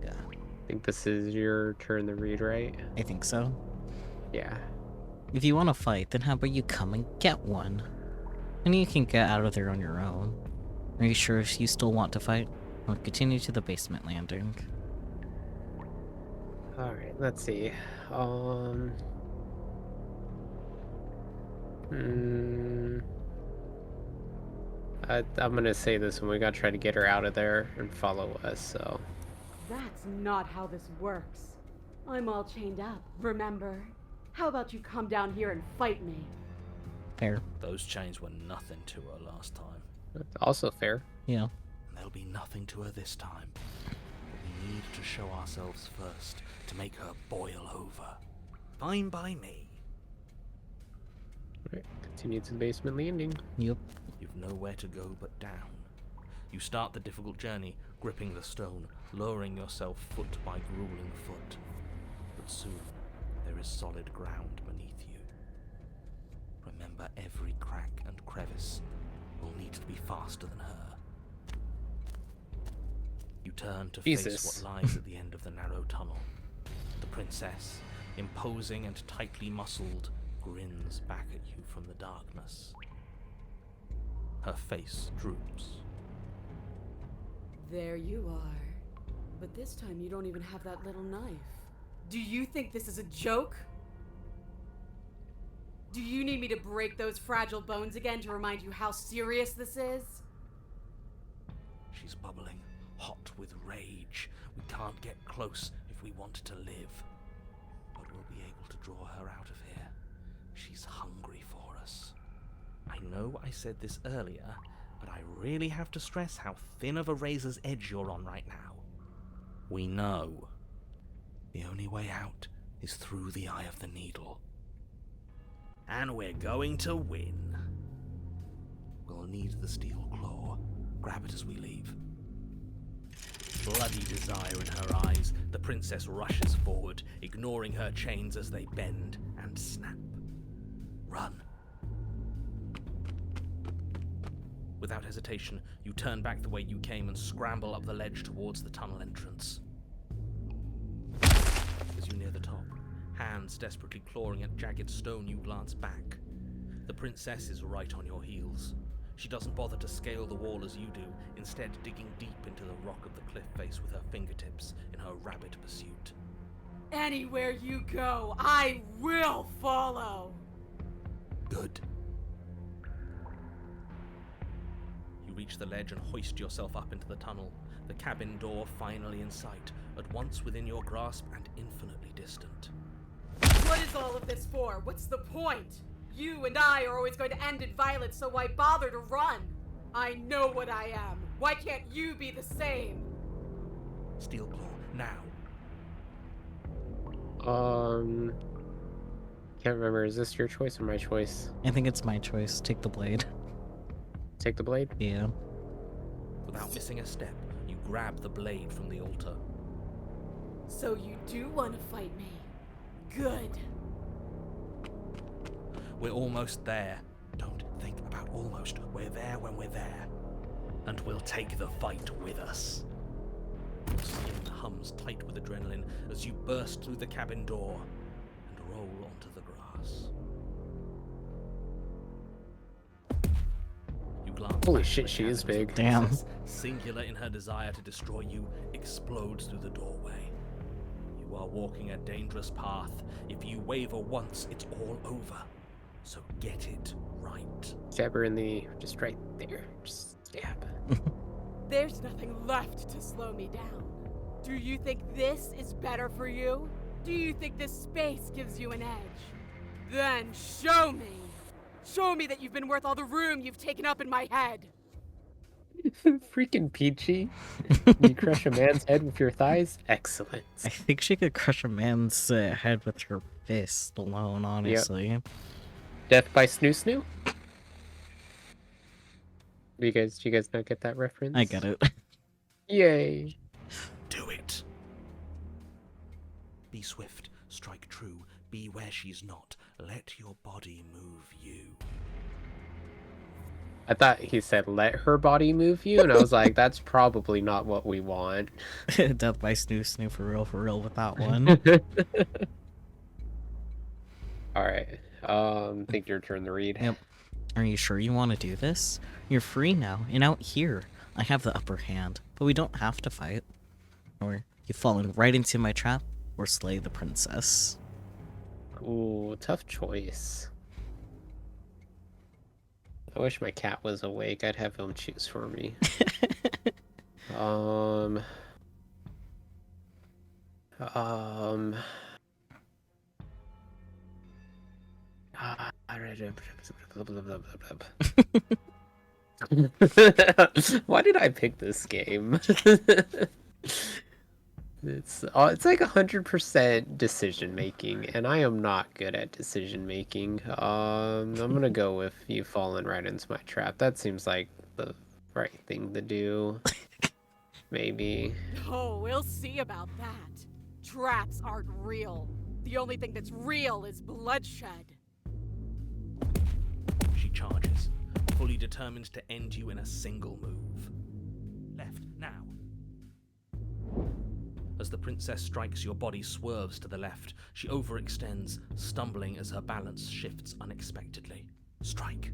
Yeah, I think this is your turn to read, right? I think so. Yeah. If you want to fight, then how about you come and get one? And you can get out of there on your own. Are you sure you still want to fight? We'll continue to the basement landing. Alright, let's see. I'm gonna say this one. We gotta try to get her out of there and follow us, so. That's not how this works. I'm all chained up, remember? How about you come down here and fight me? Fair. Those chains were nothing to her last time. Also fair. Yeah. And there'll be nothing to her this time. We need to show ourselves first to make her boil over. Fine by me. Alright, continue to the basement landing. Yep. You've nowhere to go but down. You start the difficult journey, gripping the stone, lowering yourself foot by grueling foot. But soon, there is solid ground beneath you. Remember, every crack and crevice will need to be faster than her. You turn to face Jesus. what lies at the end of the narrow tunnel. The princess, imposing and tightly muscled, grins back at you from the darkness. Her face droops. There you are. But this time you don't even have that little knife. Do you think this is a joke? Do you need me to break those fragile bones again to remind you how serious this is? She's bubbling, hot with rage. We can't get close if we want to live. But we'll be able to draw her out of here. She's hungry for us. I know I said this earlier, but I really have to stress how thin of a razor's edge you're on right now. We know. The only way out is through the eye of the needle. And we're going to win. We'll need the steel claw. Grab it as we leave. Bloody desire in her eyes, the princess rushes forward, ignoring her chains as they bend and snap. Run. Without hesitation, you turn back the way you came and scramble up the ledge towards the tunnel entrance. As you near the top, hands desperately clawing at jagged stone, you glance back. The princess is right on your heels. She doesn't bother to scale the wall as you do, instead digging deep into the rock of the cliff face with her fingertips in her rabid pursuit. Anywhere you go, I will follow! Good. reach the ledge and hoist yourself up into the tunnel, the cabin door finally in sight, at once within your grasp and infinitely distant. What is all of this for? What's the point? You and I are always going to end in violence, so why bother to run? I know what I am. Why can't you be the same? Steelclaw, now. Can't remember. Is this your choice or my choice? I think it's my choice. Take the blade. Take the blade? Yeah. Without missing a step, you grab the blade from the altar. So you do want to fight me? Good. We're almost there. Don't think about almost. We're there when we're there. And we'll take the fight with us. Your skin hums tight with adrenaline as you burst through the cabin door and roll onto the grass. You glance Holy back at shit, the she is cabin as the big. Damn. princess, singular in her desire to destroy you, explodes through the doorway. You are walking a dangerous path. If you waver once, it's all over. So get it right. Stab her in the... just right there. Just stab. There's nothing left to slow me down. Do you think this is better for you? Do you think this space gives you an edge? Then show me! Show me that you've been worth all the room you've taken up in my head! Freaking Peachy. You crush a man's head with your thighs? Excellent. I think she could crush a man's head with her fist alone, honestly. Death by Snoo Snoo? Do you guys not get that reference? I get it. Yay. Do it. Be swift, strike true, be where she's not. Let your body move you. I thought he said let her body move you, and I was like, that's probably not what we want. Death by Snoo Snoo for real with that one. Alright. Think your turn to read. Yep. Are you sure you want to do this? You're free now, and out here, I have the upper hand, but we don't have to fight. Or you fallen right into my trap, or slay the princess. Ooh, tough choice. I wish my cat was awake. I'd have him choose for me. Why did I pick this game? It's like 100% decision making, and I am not good at decision making. I'm gonna go with you falling right into my trap. That seems like the right thing to do. Maybe. Oh, we'll see about that. Traps aren't real. The only thing that's real is bloodshed. She charges, fully determined to end you in a single move. Left, now. As the princess strikes, your body swerves to the left. She overextends, stumbling as her balance shifts unexpectedly. Strike.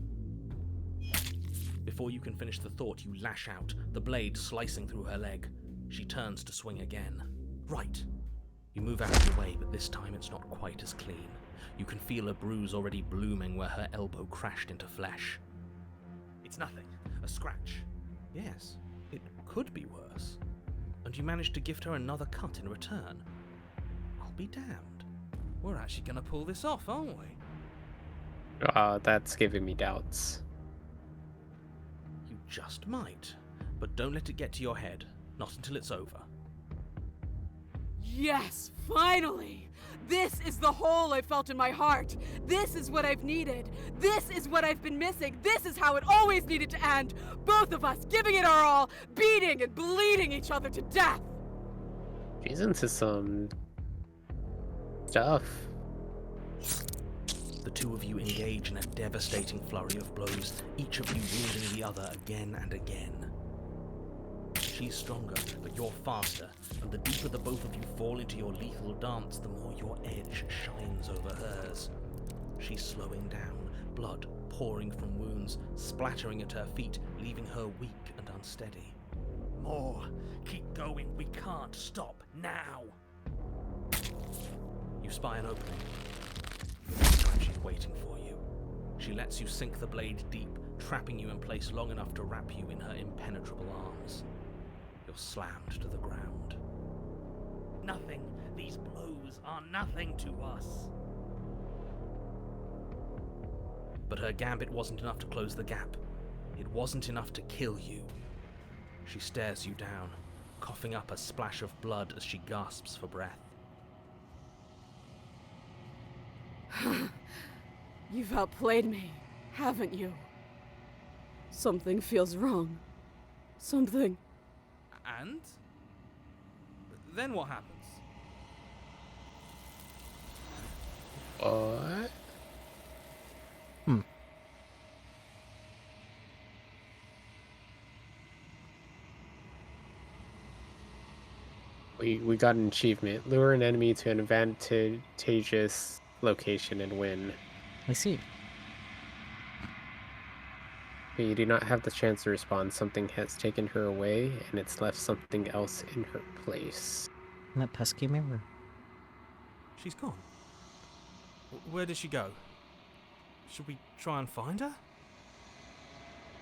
Before you can finish the thought, you lash out, the blade slicing through her leg. She turns to swing again. Right. You move out of the way, but this time it's not quite as clean. You can feel a bruise already blooming where her elbow crashed into flesh. It's nothing. A scratch. Yes, it could be worse. And you managed to gift her another cut in return. I'll be damned. We're actually gonna pull this off, aren't we? That's giving me doubts. You just might. But don't let it get to your head. Not until it's over. Yes, finally! This is the hole I felt in my heart. This is what I've needed. This is what I've been missing. This is how it always needed to end. Both of us giving it our all, beating and bleeding each other to death. She's into some stuff. The two of you engage in a devastating flurry of blows, each of you wielding the other again and again. She's stronger, but you're faster, and the deeper the both of you fall into your lethal dance, the more your edge shines over hers. She's slowing down, blood pouring from wounds, splattering at her feet, leaving her weak and unsteady. More! Keep going, we can't stop, now! You spy an opening. This time she's waiting for you. She lets you sink the blade deep, trapping you in place long enough to wrap you in her impenetrable arms. You're slammed to the ground. Nothing. These blows are nothing to us. But her gambit wasn't enough to close the gap. It wasn't enough to kill you. She stares you down, coughing up a splash of blood as she gasps for breath. You've outplayed me, haven't you? Something feels wrong. Something. And? Then what happens? What? We got an achievement. Lure an enemy to an advantageous location and win. I see. But you do not have the chance to respond. Something has taken her away, and it's left something else in her place. And that pesky mirror. She's gone. Where did she go? Should we try and find her?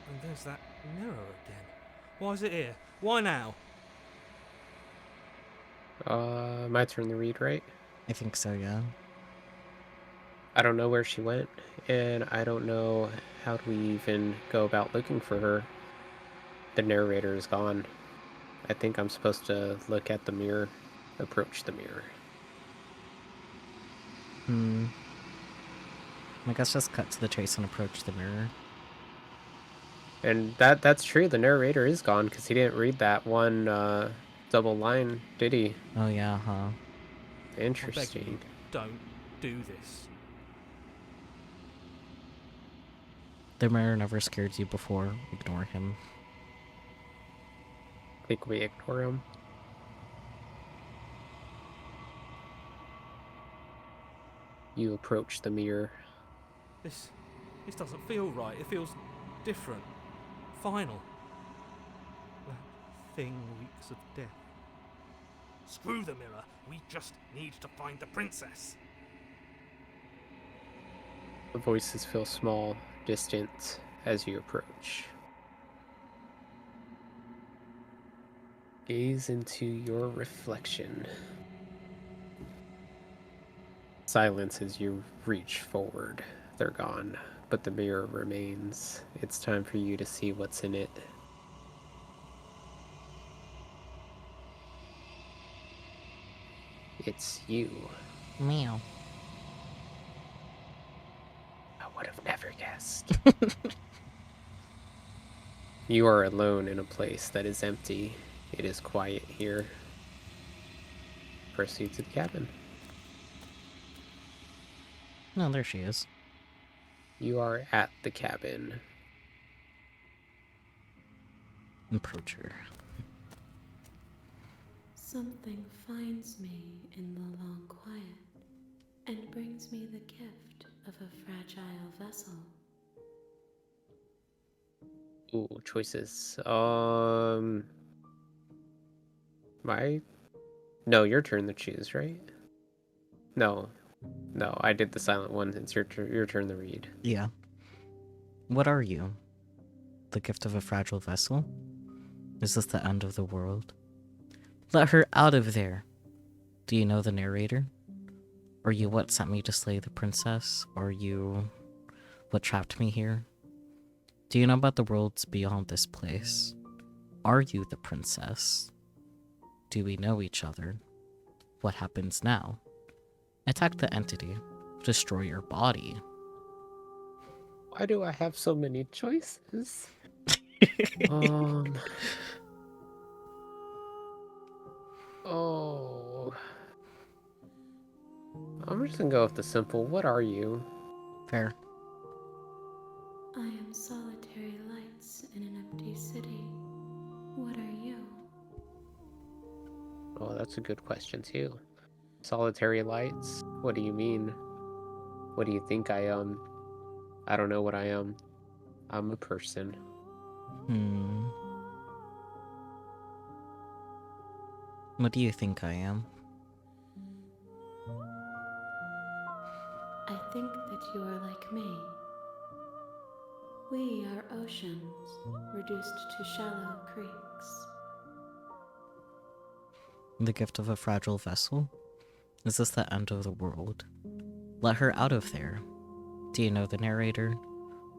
And there's that mirror again. Why is it here? Why now? My turn to read, right? I think so, yeah. I don't know where she went, and I don't know how do we even go about looking for her. The narrator is gone. I think I'm supposed to look at the mirror, approach the mirror. I guess just cut to the chase and approach the mirror. And that's true, the narrator is gone, because he didn't read that one double line, did he? Oh yeah, huh? I beg you, Interesting. don't do this. The mirror never scared you before. Ignore him. Think we ignore him. You approach the mirror. This doesn't feel right. It feels different. Final. That thing reeks of death. Screw the mirror. We just need to find the princess. The voices feel small, distant as you approach. Gaze into your reflection. Silence as you reach forward. They're gone, but the mirror remains. It's time for you to see what's in it. It's you. Meow. I would have never guessed. You are alone in a place that is empty. It is quiet here. Proceed to the cabin. No, there she is. You are at the cabin. Approach her. Something finds me in the long quiet and brings me the gift of a fragile vessel. Ooh, choices. No, your turn to choose, right? No, I did the silent one. It's your turn to read. Yeah. What are you? The gift of a fragile vessel? Is this the end of the world? Let her out of there. Do you know the narrator? Are you what sent me to slay the princess? Are you what trapped me here? Do you know about the worlds beyond this place? Are you the princess? Do we know each other? What happens now? Attack the entity. Destroy your body. Why do I have so many choices? Oh. I'm just gonna go with the simple. What are you? Fair. I am solitary lights in an empty city. What are you? Oh, that's a good question too. Solitary lights? What do you mean? What do you think I am? I don't know what I am. I'm a person. What do you think I am? I think that you are like me. We are oceans, reduced to shallow creeks. The gift of a fragile vessel? Is this the end of the world? Let her out of there. Do you know the narrator?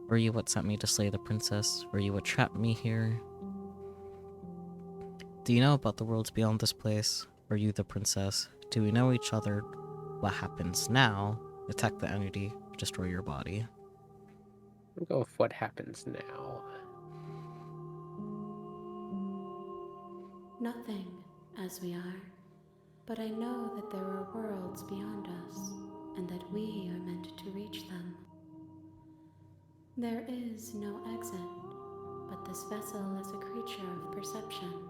Were you what sent me to slay the princess? Were you what trapped me here? Do you know about the worlds beyond this place? Were you the princess? Do we know each other? What happens now? Attack the entity, destroy your body. I'll go with what happens now. Nothing, as we are. But I know that there are worlds beyond us, and that we are meant to reach them. There is no exit, but this vessel is a creature of perception.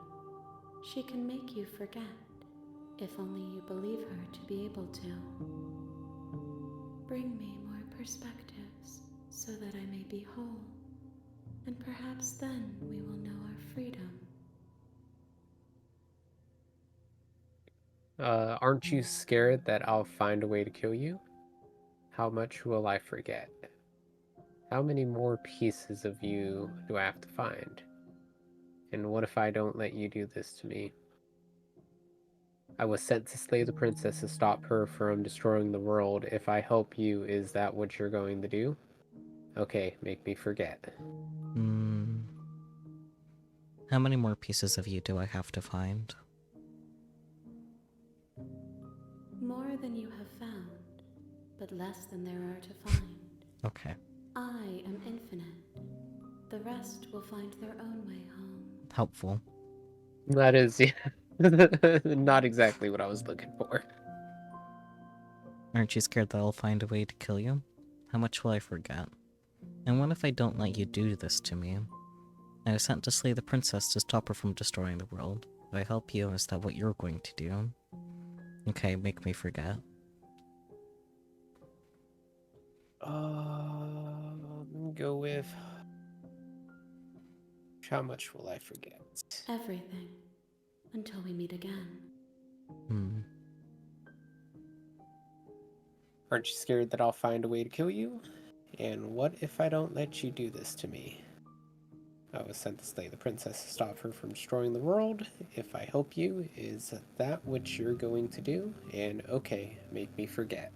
She can make you forget, if only you believe her to be able to. Bring me more perspectives, so that I may be whole, and perhaps then we will know our freedom. Aren't you scared that I'll find a way to kill you? How much will I forget? How many more pieces of you do I have to find? And what if I don't let you do this to me? I was sent to slay the princess to stop her from destroying the world. If I help you, is that what you're going to do? Okay, make me forget. How many more pieces of you do I have to find? More than you have found, but less than there are to find. Okay. I am infinite. The rest will find their own way home. Helpful. That is not exactly what I was looking for. Aren't you scared that I'll find a way to kill you? How much will I forget? And what if I don't let you do this to me? I was sent to slay the princess to stop her from destroying the world. If I help you, is that what you're going to do? Okay, make me forget. Go with... How much will I forget? Everything. Until we meet again. Aren't you scared that I'll find a way to kill you? And what if I don't let you do this to me? I was sent to slay the princess to stop her from destroying the world. If I help you, is that what you're going to do? And okay, make me forget.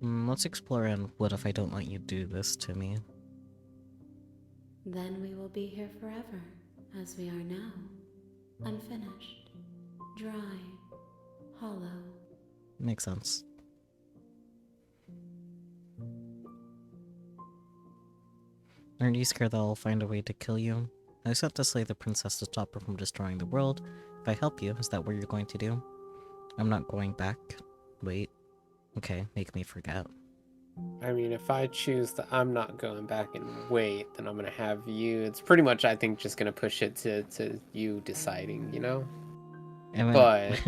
Let's explore and what if I don't let you do this to me? Then we will be here forever, as we are now. Unfinished. Dry. Hollow. Makes sense. Aren't you scared that I'll find a way to kill you? I was sent to slay the princess to stop her from destroying the world. If I help you, is that what you're going to do? I'm not going back. Wait. Okay, make me forget. I mean, if I choose that I'm not going back and wait, then I'm going to have you. It's pretty much, I think, just going to push it to you deciding, you know? And then, But...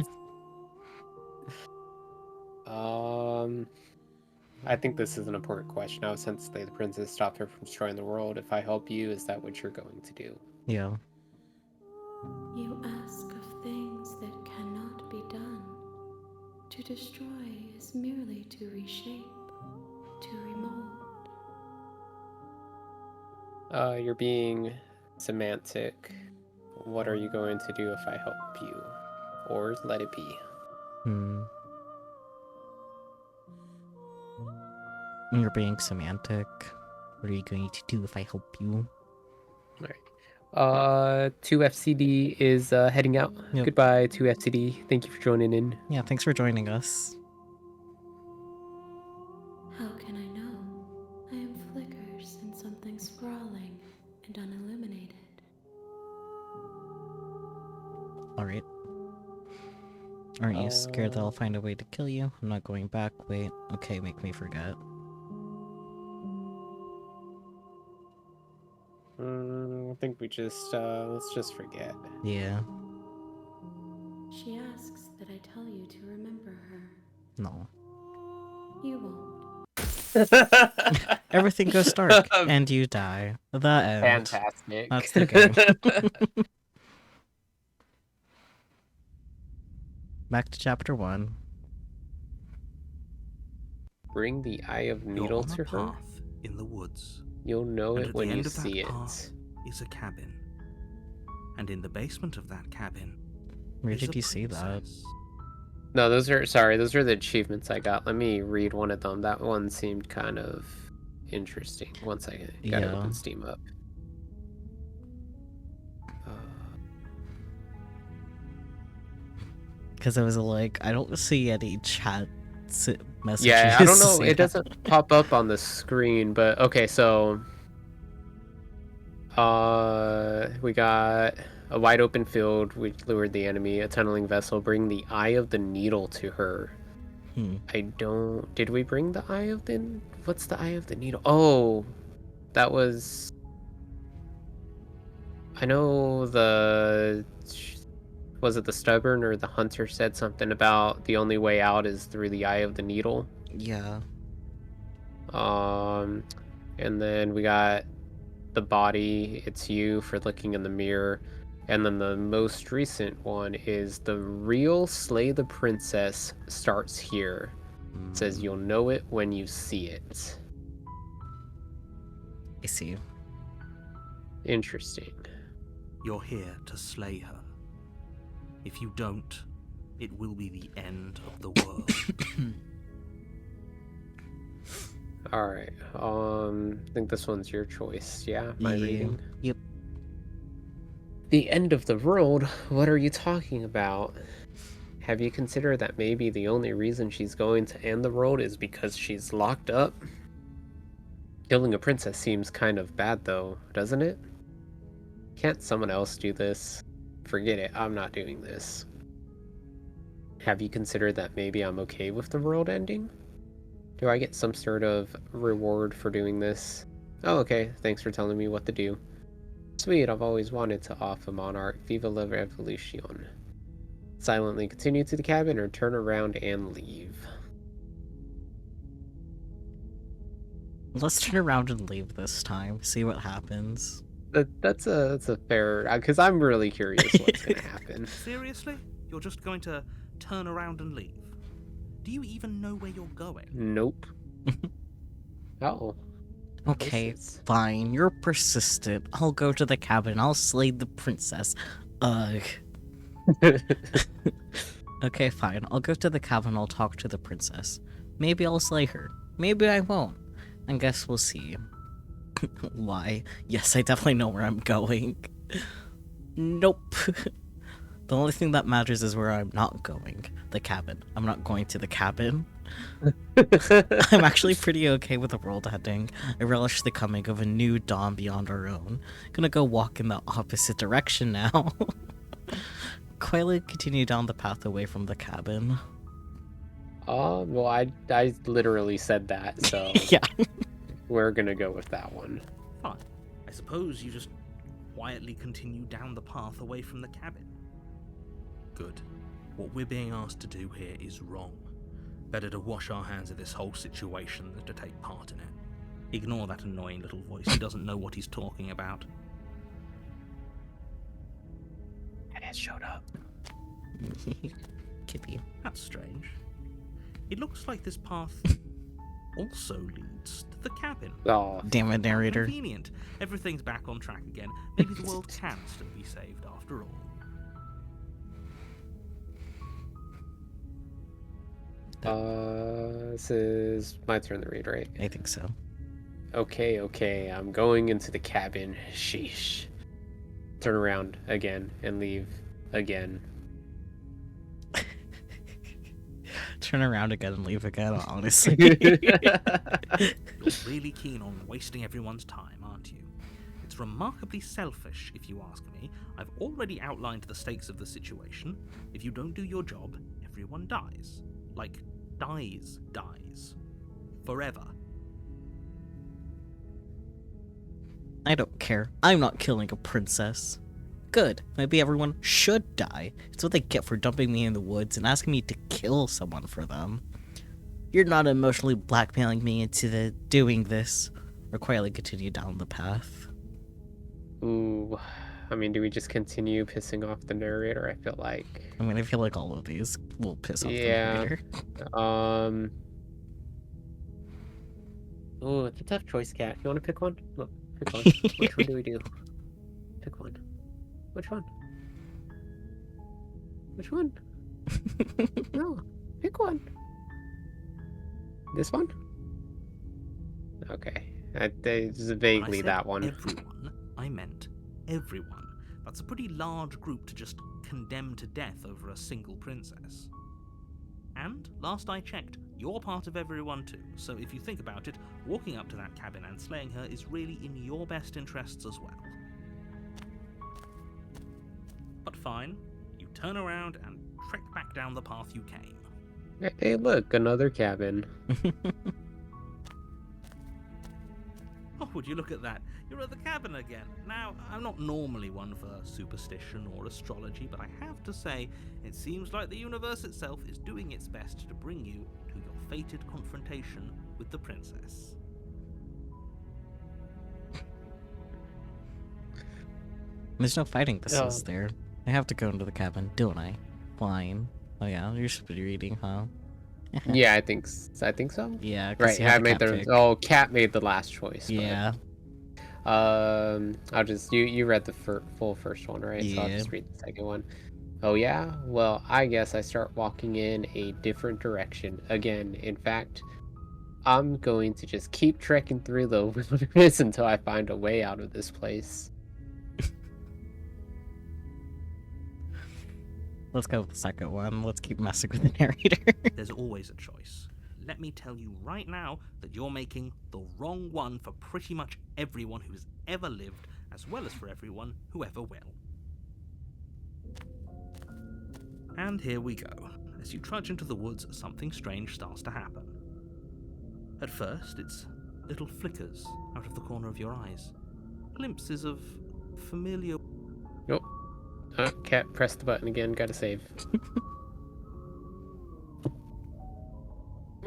I think this is an important question. I was sent to slay the princess, stop her from destroying the world. If I help you, is that what you're going to do? yeah. You ask of things that cannot be done. To destroy is merely to reshape, to remold. You're being semantic. What are you going to do if I help you? Or let it be? You're being semantic. What are you going to do if I help you? Alright. 2FCD is heading out. Yep. Goodbye, 2FCD. Thank you for joining in. Yeah, thanks for joining us. How can I know? I am flickers in something sprawling and unilluminated. Alright. Aren't you scared that I'll find a way to kill you? I'm not going back. Wait. Okay, make me forget. I think we just, let's just forget. Yeah. She asks that I tell you to remember her. No. You won't. Everything goes dark, and you die. The end. Fantastic. That's the game. Back to chapter 1. Bring the Eye of You're Needle on a to her? path in the woods. You'll know And it at when the you end of that see path it. is a cabin. And in the basement of that cabin Where is did a you see that? princess. No, those are the achievements I got. Let me read one of them. That one seemed kind of interesting. One second. Gotta Yeah. open Steam up. Because I was like, I don't see any chat messages. Yeah, I don't to know. see It that. doesn't pop up on the screen, but okay, so we got a wide open field which lured the enemy, a tunneling vessel, bring the eye of the needle to her. Did we bring the eye of the, what's the eye of the needle? Oh, that was, I know was it the stubborn or the hunter said something about the only way out is through the eye of the needle? Yeah. And then we got the body, it's you for looking in the mirror. And then the most recent one is the real Slay the Princess starts here. It says you'll know it when you see it. I see. Interesting. You're here to slay her. If you don't, it will be the end of the world. Alright, I think this one's your choice, yeah? My reading? Yep. The end of the world? What are you talking about? Have you considered that maybe the only reason she's going to end the world is because she's locked up? Killing a princess seems kind of bad though, doesn't it? Can't someone else do this? Forget it, I'm not doing this. Have you considered that maybe I'm okay with the world ending? Do I get some sort of reward for doing this? Oh, okay, thanks for telling me what to do. Sweet, I've always wanted to off a monarch. Viva la revolution. Silently continue to the cabin or turn around and leave. Let's turn around and leave this time. See what happens. That's a fair, because I'm really curious what's gonna happen. Seriously? You're just going to turn around and leave? Do you even know where you're going? Nope. Oh. Okay, This is- fine. You're persistent. I'll go to the cabin. I'll slay the princess. Ugh. Okay, fine. I'll go to the cabin. I'll talk to the princess. Maybe I'll slay her. Maybe I won't. I guess we'll see. Why? Yes, I definitely know where I'm going. Nope. The only thing that matters is where I'm not going. The cabin. I'm not going to the cabin. I'm actually pretty okay with the world ending. I relish the coming of a new dawn beyond our own. Gonna go walk in the opposite direction now. Quietly continue down the path away from the cabin. Well, I literally said that, so Yeah. we're gonna go with that one. Fine. I suppose you just quietly continue down the path away from the cabin. Good. What we're being asked to do here is wrong. Better to wash our hands of this whole situation than to take part in it. Ignore that annoying little voice. He doesn't know what he's talking about. And it showed up. Kippy. That's strange. It looks like this path also leads to the cabin. Oh, Damn it, narrator. Convenient. Everything's back on track again. Maybe the world can still be saved after all. this is my turn to read, right? I think so. Okay, I'm going into the cabin. Sheesh. Turn around again and leave again. Turn around again and leave again, honestly. You're really keen on wasting everyone's time, aren't you? It's remarkably selfish, if you ask me. I've already outlined the stakes of the situation. If you don't do your job, everyone dies. Like, dies. Forever. I don't care. I'm not killing a princess. Good. Maybe everyone should die. It's what they get for dumping me in the woods and asking me to kill someone for them. You're not emotionally blackmailing me into doing this. Or quietly continue down the path. Ooh. I mean, do we just continue pissing off the narrator? I feel like. I mean, I feel like all of these will piss off the Yeah. narrator. Oh, it's a tough choice, Cat. You want to pick one? Look, pick one. Which one do we do? Pick one. Which one? Which one? No, pick one. This one? Okay, it's vaguely When I said that one. everyone, I meant everyone. That's a pretty large group to just condemn to death over a single princess. And, last I checked, you're part of everyone too, so if you think about it, walking up to that cabin and slaying her is really in your best interests as well. But fine, you turn around and trek back down the path you came. Hey, look, another cabin. Oh, would you look at that? You're at the cabin again. Now, I'm not normally one for superstition or astrology, but I have to say, it seems like the universe itself is doing its best to bring you to your fated confrontation with the princess. There's no fighting this, is there? I have to go into the cabin, don't I? Fine. Oh yeah, you're speed reading, huh? Yeah, I think so. Yeah, 'cause Right, you had I made cat the pick. Cat made the last choice. Yeah. But, I'll just you read the full first one, right? So I'll Yeah. just read the second one. Oh yeah? Well, I guess I start walking in a different direction again. In fact, I'm going to just keep trekking through the wilderness until I find a way out of this place. Let's go with the second one. Let's keep messing with the narrator. There's always a choice. Let me tell you right now that you're making the wrong one for pretty much everyone who's ever lived, as well as for everyone who ever will. And here we go. As you trudge into the woods, something strange starts to happen. At first, it's little flickers out of the corner of your eyes. Glimpses of familiar... Nope. Cat, press the button again. Gotta save.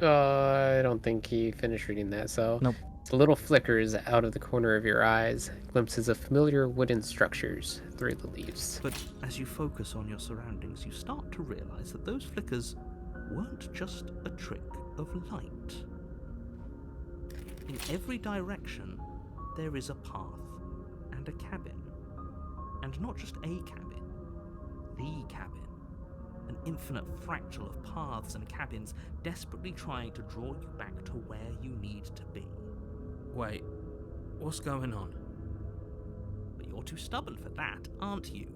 I don't think he finished reading that, so... Nope. The little flickers out of the corner of your eyes, glimpses of familiar wooden structures through the leaves. But as you focus on your surroundings, you start to realize that those flickers weren't just a trick of light. In every direction, there is a path and a cabin. And not just a cabin, the cabin. An infinite fractal of paths and cabins desperately trying to draw you back to where you need to be. Wait, what's going on? But you're too stubborn for that, aren't you?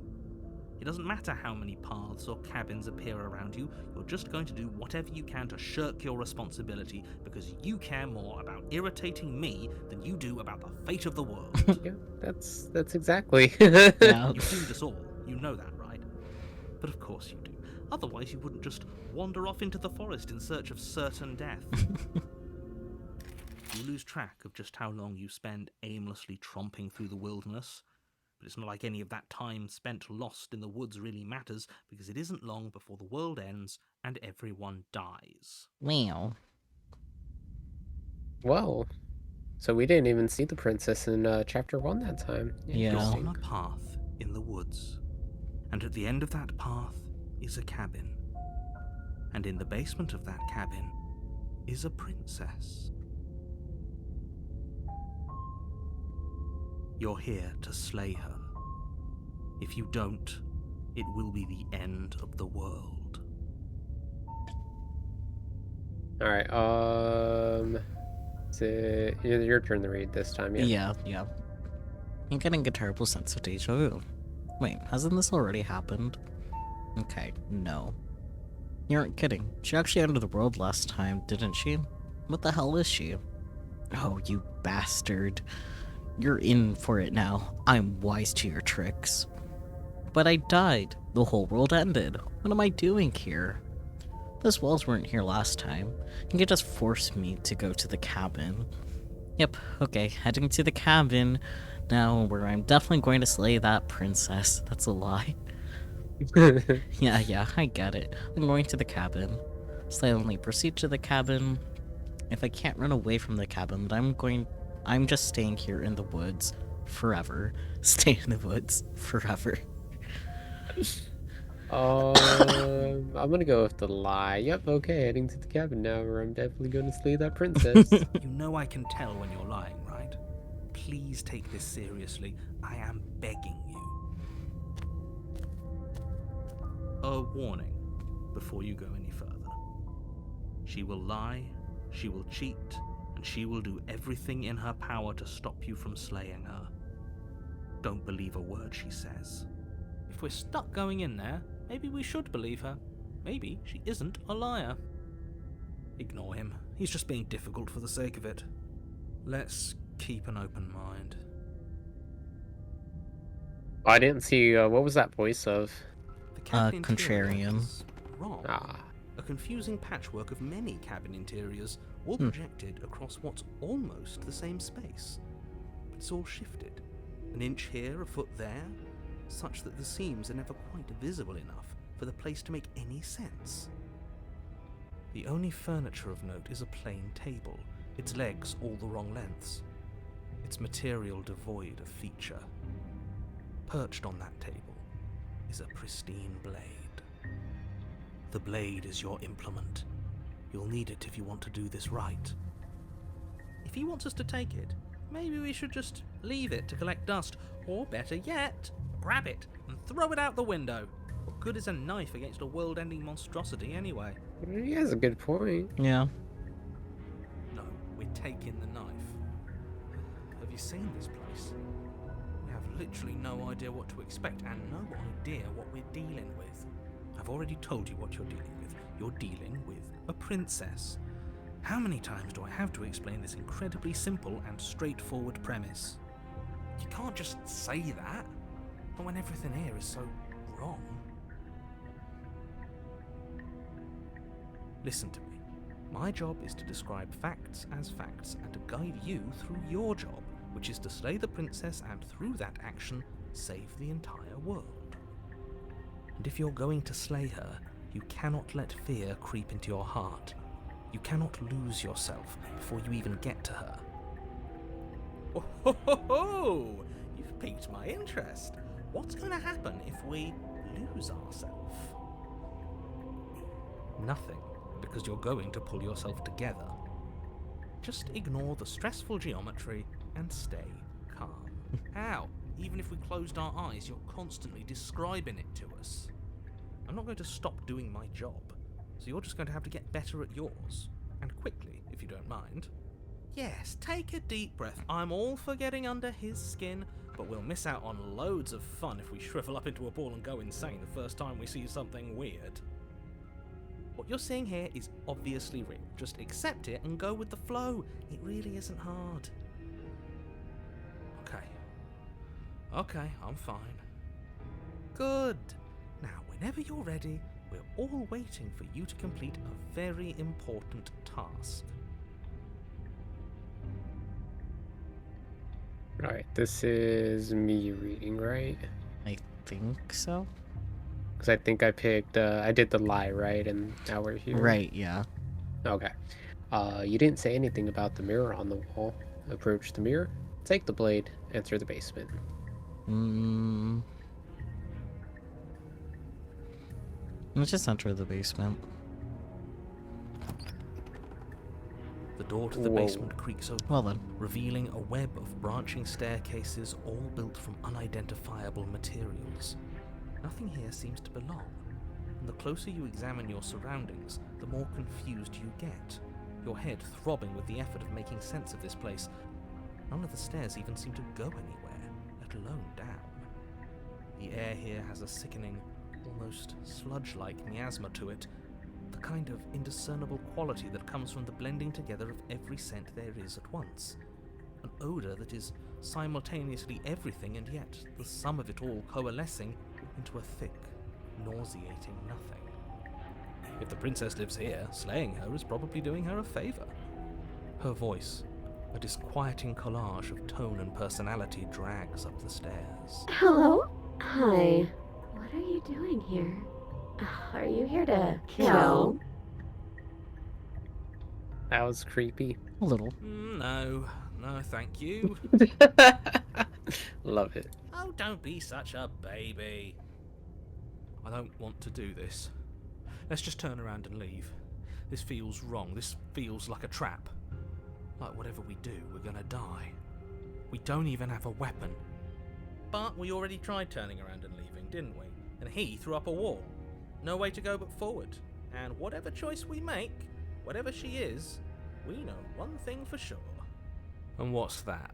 It doesn't matter how many paths or cabins appear around you, you're just going to do whatever you can to shirk your responsibility because you care more about irritating me than you do about the fate of the world. Yeah, that's exactly. Yeah. You've doomed us all, you know that, right? But of course you do. Otherwise you wouldn't just wander off into the forest in search of certain death. You lose track of just how long you spend aimlessly tromping through the wilderness. But it's not like any of that time spent lost in the woods really matters, because it isn't long before the world ends and everyone dies. Wow. Whoa. So we didn't even see the princess in chapter 1 that time. Yeah. You're Interesting. on a path in the woods, and at the end of that path is a cabin. And in the basement of that cabin is a princess. You're here to slay her. If you don't, it will be the end of the world. Alright, it's your turn to read this time, yeah? Yeah. I'm getting a terrible sense of deja vu. Wait, hasn't this already happened? Okay, no. You aren't kidding. She actually entered the world last time, didn't she? What the hell is she? Oh, you bastard. You're in for it now. I'm wise to your tricks. But I died. The whole world ended. What am I doing here? Those walls weren't here last time. You could just force me to go to the cabin. Yep, okay, heading to the cabin now, where I'm definitely going to slay that princess. That's a lie. Yeah, I get it. I'm going to the cabin. Silently proceed to the cabin. If I can't run away from the cabin, then I'm just staying here in the woods forever. Stay in the woods forever. I'm gonna go with the lie. Yep, okay, heading to the cabin now, where I'm definitely gonna slay that princess. You know I can tell when you're lying, right? Please take this seriously. I am begging you. A warning before you go any further. She will lie, she will cheat, and she will do everything in her power to stop you from slaying her. Don't believe a word she says. If we're stuck going in there, maybe we should believe her. Maybe she isn't a liar. Ignore him. He's just being difficult for the sake of it. Let's keep an open mind. I didn't see, what was that voice of? The cabin interior Contrarian. is wrong. Ah, A confusing patchwork of many cabin interiors, all projected across what's almost the same space. But it's all shifted. An inch here, a foot there, such that the seams are never quite visible enough for the place to make any sense. The only furniture of note is a plain table, its legs all the wrong lengths, its material devoid of feature. Perched on that table is a pristine blade. The blade is your implement. You'll need it if you want to do this right. If he wants us to take it, maybe we should just leave it to collect dust, or better yet, grab it and throw it out the window. What good is a knife against a world-ending monstrosity anyway? he has a good point. Yeah. No, we're taking the knife. Have you seen this place? We have literally no idea what to expect and no idea what we're dealing with. I've already told you what you're dealing with. You're dealing with a princess. How many times do I have to explain this incredibly simple and straightforward premise? You can't just say that, not when everything here is so wrong. Listen to me. My job is to describe facts as facts and to guide you through your job, which is to slay the princess and through that action, save the entire world. And if you're going to slay her, you cannot let fear creep into your heart. You cannot lose yourself before you even get to her. Oh, ho, ho, ho! You've piqued my interest. What's going to happen if we lose ourselves? Nothing, because you're going to pull yourself together. Just ignore the stressful geometry and stay calm. How? Even if we closed our eyes, you're constantly describing it to us. I'm not going to stop doing my job, so you're just going to have to get better at yours. And quickly, if you don't mind. Yes, take a deep breath. I'm all for getting under his skin, but we'll miss out on loads of fun if we shrivel up into a ball and go insane the first time we see something weird. What you're seeing here is obviously real. Just accept it and go with the flow. It really isn't hard. Okay, I'm fine. Good. Now, whenever you're ready, we're all waiting for you to complete a very important task. Alright, this is me reading, right? I think so. Because I think I picked, I did the lie, right? And now we're here. Right, yeah. Okay. You didn't say anything about the mirror on the wall. Approach the mirror, take the blade, enter the basement. Let's just enter the basement. The door to the Whoa. basement creaks open, Well then. revealing a web of branching staircases all built from unidentifiable materials. Nothing here seems to belong, and the closer you examine your surroundings, the more confused you get, your head throbbing with the effort of making sense of this place. None of the stairs even seem to go anywhere, let alone down. The air here has a sickening, almost sludge-like miasma to it, the kind of indiscernible quality that comes from the blending together of every scent there is at once. An odour that is simultaneously everything and yet the sum of it all coalescing into a thick, nauseating nothing. If the princess lives here, slaying her is probably doing her a favour. Her voice, a disquieting collage of tone and personality, drags up the stairs. Hello? Hi. What are you doing here? Are you here to kill? That was creepy. A little. No, thank you. Love it. Oh, don't be such a baby. I don't want to do this. Let's just turn around and leave. This feels wrong. This feels like a trap. Like whatever we do, we're gonna die. We don't even have a weapon. But we already tried turning around and leaving, didn't we? And he threw up a wall. No way to go but forward. And whatever choice we make, whatever she is, we know one thing for sure. And what's that?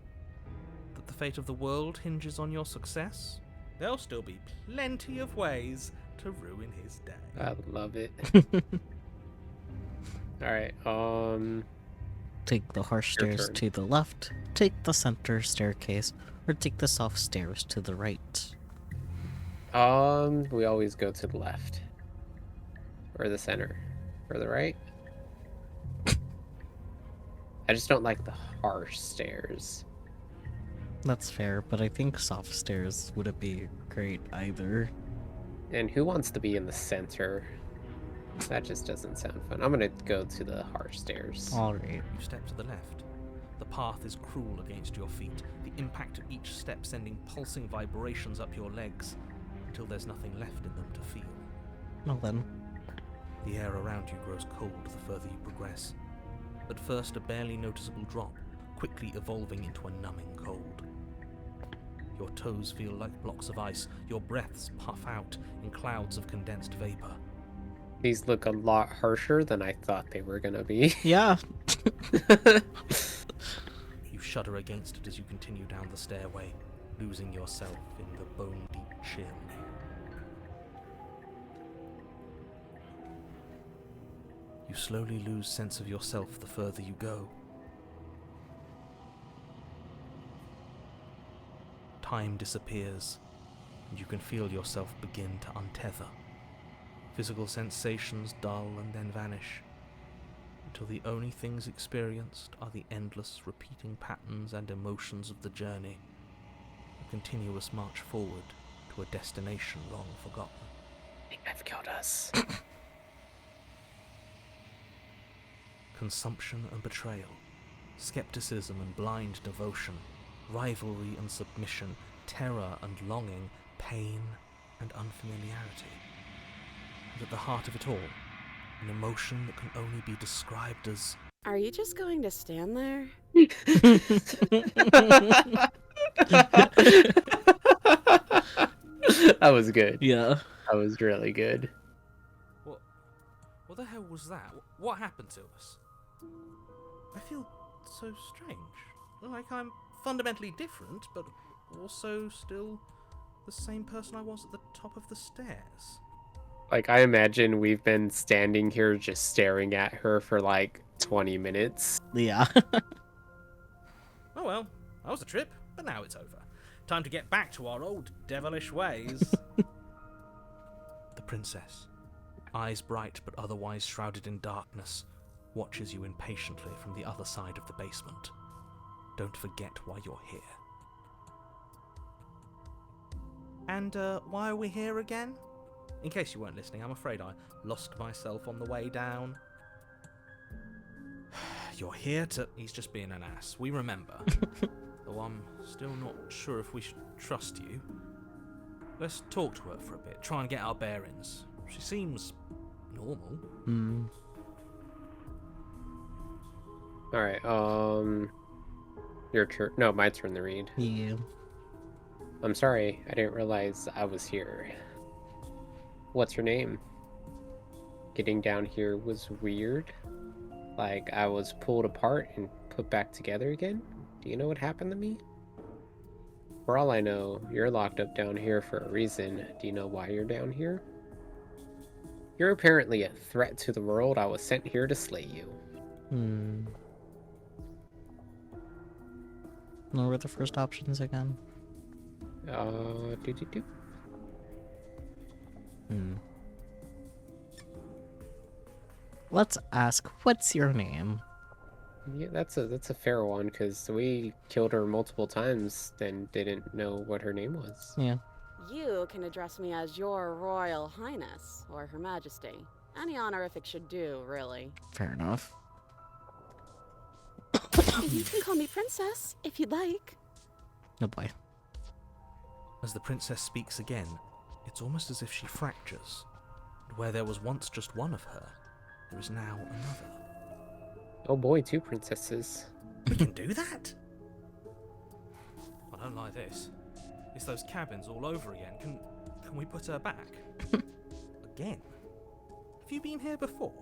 That the fate of the world hinges on your success? There'll still be plenty of ways to ruin his day. I love it. Alright, Take the harsh Your stairs turn. to the left, take the center staircase, or take the soft stairs to the right. we always go to the left. Or the center. Or the right. I just don't like the harsh stairs. That's fair, but I think soft stairs wouldn't be great either. And who wants to be in the center? That just doesn't sound fun. I'm gonna go to the harsh stairs. Alright. You step to the left. The path is cruel against your feet, the impact of each step sending pulsing vibrations up your legs, until there's nothing left in them to feel. Well then. The air around you grows cold the further you progress. At first a barely noticeable drop, quickly evolving into a numbing cold. Your toes feel like blocks of ice, your breaths puff out in clouds of condensed vapor. These look a lot harsher than I thought they were gonna be. Yeah. You shudder against it as you continue down the stairway, losing yourself in the bone-deep chill. You slowly lose sense of yourself the further you go. Time disappears, and you can feel yourself begin to untether. Physical sensations dull and then vanish, until the only things experienced are the endless repeating patterns and emotions of the journey, a continuous march forward to a destination long forgotten. I think they've killed us. Consumption and betrayal, skepticism and blind devotion, rivalry and submission, terror and longing, pain and unfamiliarity. And at the heart of it all, an emotion that can only be described as... Are you just going to stand there? That was good. Yeah. That was really good. What the hell was that? What happened to us? I feel so strange. Like I'm fundamentally different, but also still the same person I was at the top of the stairs. Like, I imagine we've been standing here just staring at her for like 20 minutes. Yeah. Oh well, that was a trip, but now it's over. Time to get back to our old devilish ways. The princess, eyes bright but otherwise shrouded in darkness, watches you impatiently from the other side of the basement. Don't forget why you're here. And why are we here again? In case you weren't listening, I'm afraid I lost myself on the way down. You're here to... He's just being an ass. We remember. Though I'm still not sure if we should trust you. Let's talk to her for a bit, try and get our bearings. She seems normal. Alright, your turn. No, my turn to read. Yeah. I'm sorry, I didn't realize I was here. What's your name? Getting down here was weird. Like, I was pulled apart and put back together again. Do you know what happened to me? For all I know, you're locked up down here for a reason. Do you know why you're down here? You're apparently a threat to the world. I was sent here to slay you. What were the first options again? Do. Let's ask, what's your name? Yeah, that's a fair one, because we killed her multiple times and didn't know what her name was. Yeah. You can address me as Your Royal Highness, or Her Majesty. Any honorific should do, really. Fair enough. You can call me Princess, if you'd like. Oh boy. As the princess speaks again, It's almost as if she fractures. And where there was once just one of her, there is now another. Oh boy, 2 princesses. We can do that? I don't like this. It's those cabins all over again. Can we put her back? Again? Have you been here before?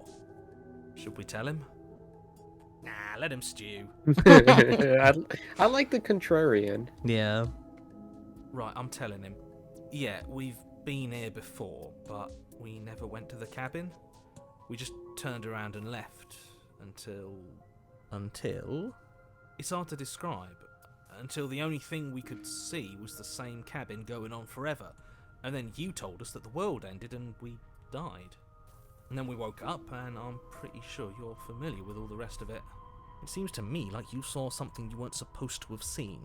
Should we tell him? Nah, let him stew. I like the contrarian. Yeah. Right, I'm telling him. Yeah, we've been here before, but we never went to the cabin. We just turned around and left until... Until? It's hard to describe. Until the only thing we could see was the same cabin going on forever. And then you told us that the world ended and we died. And then we woke up, and I'm pretty sure you're familiar with all the rest of it. It seems to me like you saw something you weren't supposed to have seen.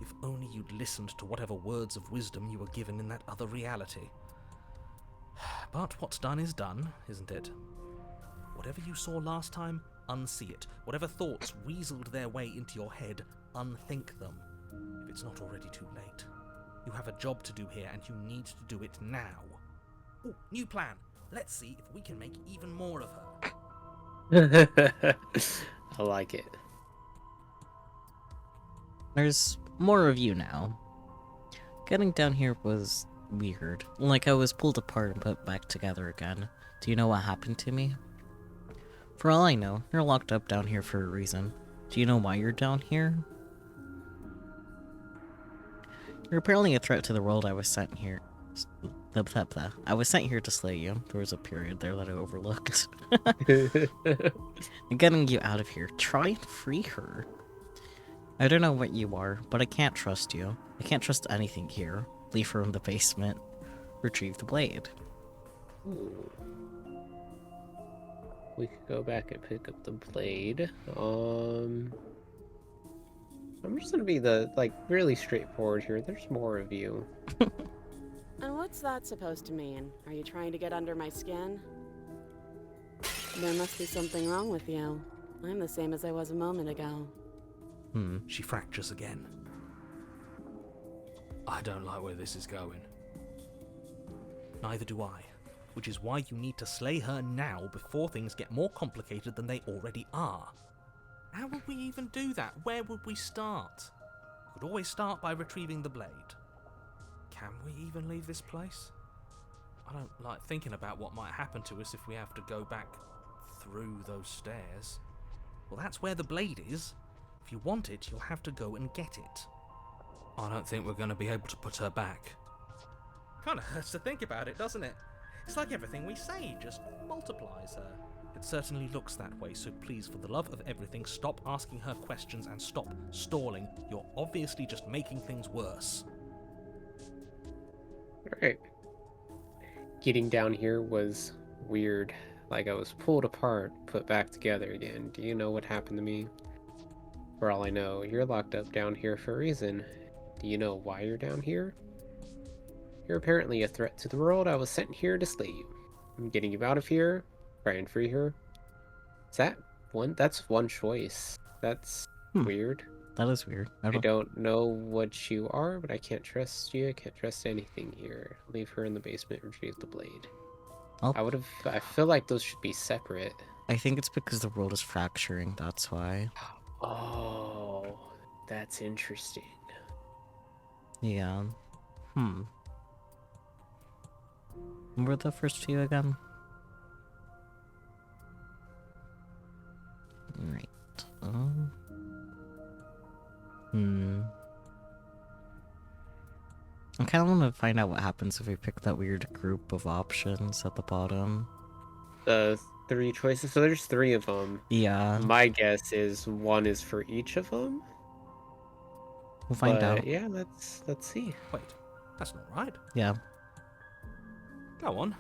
If only you'd listened to whatever words of wisdom you were given in that other reality. But what's done is done, isn't it? Whatever you saw last time, unsee it. Whatever thoughts weaseled their way into your head, unthink them. If it's not already too late. You have a job to do here, and you need to do it now. Ooh, new plan. Let's see if we can make even more of her. I like it. There's more of you now. Getting down here was weird. Like I was pulled apart and put back together again. Do you know what happened to me? For all I know, you're locked up down here for a reason. Do you know why you're down here? You're apparently a threat to the world. I was sent here. I was sent here to slay you. There was a period there that I overlooked. I'm getting you out of here. Try and free her. I don't know what you are, but I can't trust you. I can't trust anything here. Leave her in the basement. Retrieve the blade. Ooh. We could go back and pick up the blade. I'm just gonna be really straightforward here. There's more of you. And what's that supposed to mean? Are you trying to get under my skin? There must be something wrong with you. I'm the same as I was a moment ago. She fractures again. I don't like where this is going. Neither do I. Which is why you need to slay her now before things get more complicated than they already are. How would we even do that? Where would we start? We could always start by retrieving the blade. Can we even leave this place? I don't like thinking about what might happen to us if we have to go back through those stairs. Well, that's where the blade is. If you want it, you'll have to go and get it. I don't think we're going to be able to put her back. Kind of hurts to think about it, doesn't it? It's like everything we say just multiplies her. It certainly looks that way, so please, for the love of everything, stop asking her questions and stop stalling. You're obviously just making things worse. Alright. Getting down here was weird. Like I was pulled apart, put back together again. Do you know what happened to me? For all I know, you're locked up down here for a reason. Do you know why you're down here? You're apparently a threat to the world. I was sent here to slay you. I'm getting you out of here. Try and free her. Is that one? That's one choice. That's weird. That is weird. I don't know what you are, but I can't trust you. I can't trust anything here. Leave her in the basement. Retrieve the blade. I feel like those should be separate. I think it's because the world is fracturing. That's why. Oh, that's interesting. Yeah. What were the first few again? Right. I kind of want to find out what happens if we pick that weird group of options at the bottom. The 3 choices. So there's 3 of them. Yeah. My guess is 1 is for each of them. We'll find out. Yeah, let's see. Wait, that's not right. Yeah. Go on.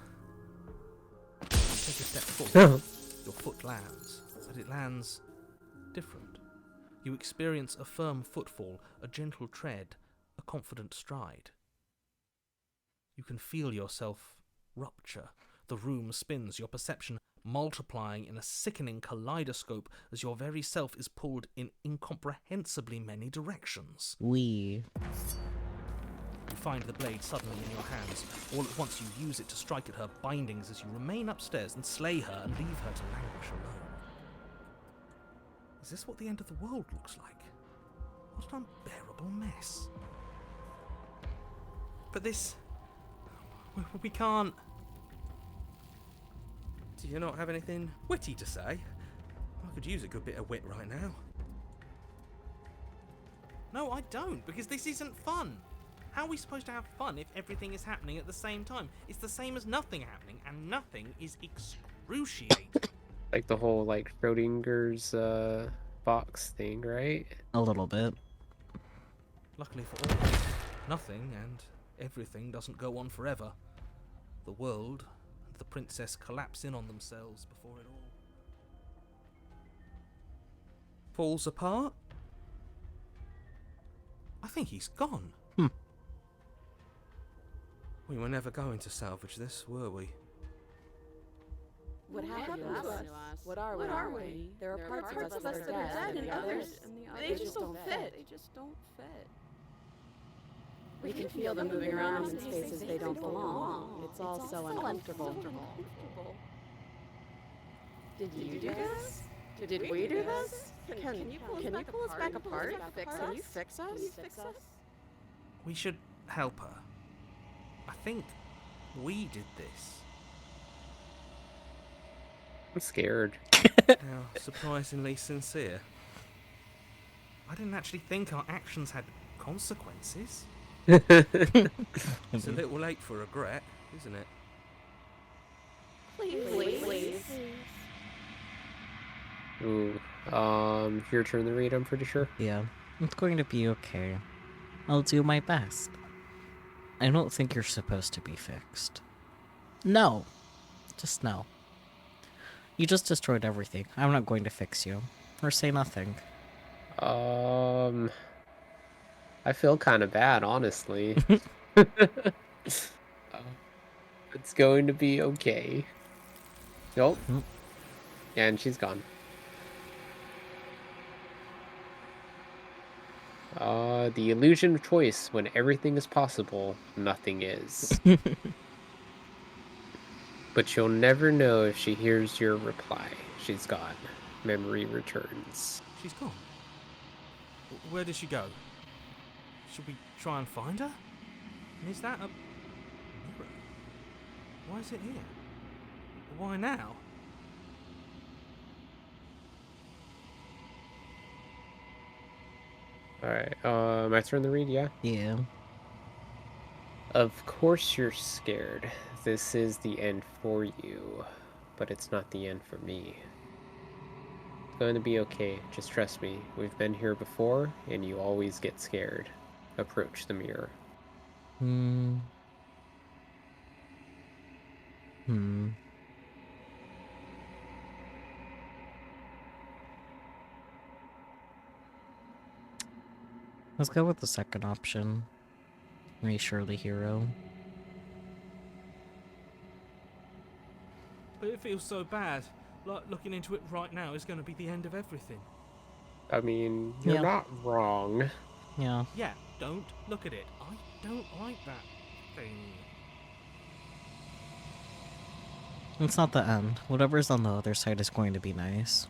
Take a step forward. Your foot lands, but it lands different. You experience a firm footfall, a gentle tread, a confident stride. You can feel yourself rupture. The room spins, your perception multiplying in a sickening kaleidoscope as your very self is pulled in incomprehensibly many directions. You find the blade suddenly in your hands. All at once you use it to strike at her bindings as you remain upstairs and slay her and leave her to languish alone. Is this what the end of the world looks like? What an unbearable mess. But this... we can't... Do you not have anything witty to say? I could use a good bit of wit right now. No, I don't, because this isn't fun. How are we supposed to have fun if everything is happening at the same time? It's the same as nothing happening, and nothing is excruciating. Like the whole, like, Schrodinger's, box thing, right? A little bit. Luckily for all, nothing and everything doesn't go on forever. The world and the princess collapse in on themselves before it all falls apart. I think he's gone. We were never going to salvage this, were we? What happened to us? What are we? There are parts of us that are dead, and others, they just don't fit. We can feel them moving around in spaces they don't belong. It's all so uncomfortable. Did you do this? Did we do this? Can you pull us back apart? Can you fix us? We should help her. I think we did this. I'm scared. How surprisingly sincere. I didn't actually think our actions had consequences. It's a little late for regret, isn't it? Please. Ooh. Your turn to read, I'm pretty sure. Yeah, it's going to be okay. I'll do my best. I don't think you're supposed to be fixed. No. Just no. You just destroyed everything. I'm not going to fix you. Or say nothing. I feel kind of bad, honestly. It's going to be okay. Nope. And she's gone. The illusion of choice. When everything is possible, nothing is. But you'll never know if she hears your reply. She's gone. Memory returns. She's gone. Where did she go? Should we try and find her? And is that a mirror? Why is it here? Why now? Alright, my turn to read, yeah? Yeah. Of course you're scared. This is the end for you. But it's not the end for me. It's going to be okay. Just trust me. We've been here before, and you always get scared. Approach the mirror. Let's go with the second option. Me, Shirley Hero. But it feels so bad. Like looking into it right now is going to be the end of everything. I mean, you're Yeah. not wrong. Yeah. Yeah, don't look at it. I don't like that thing. It's not the end. Whatever's on the other side is going to be nice.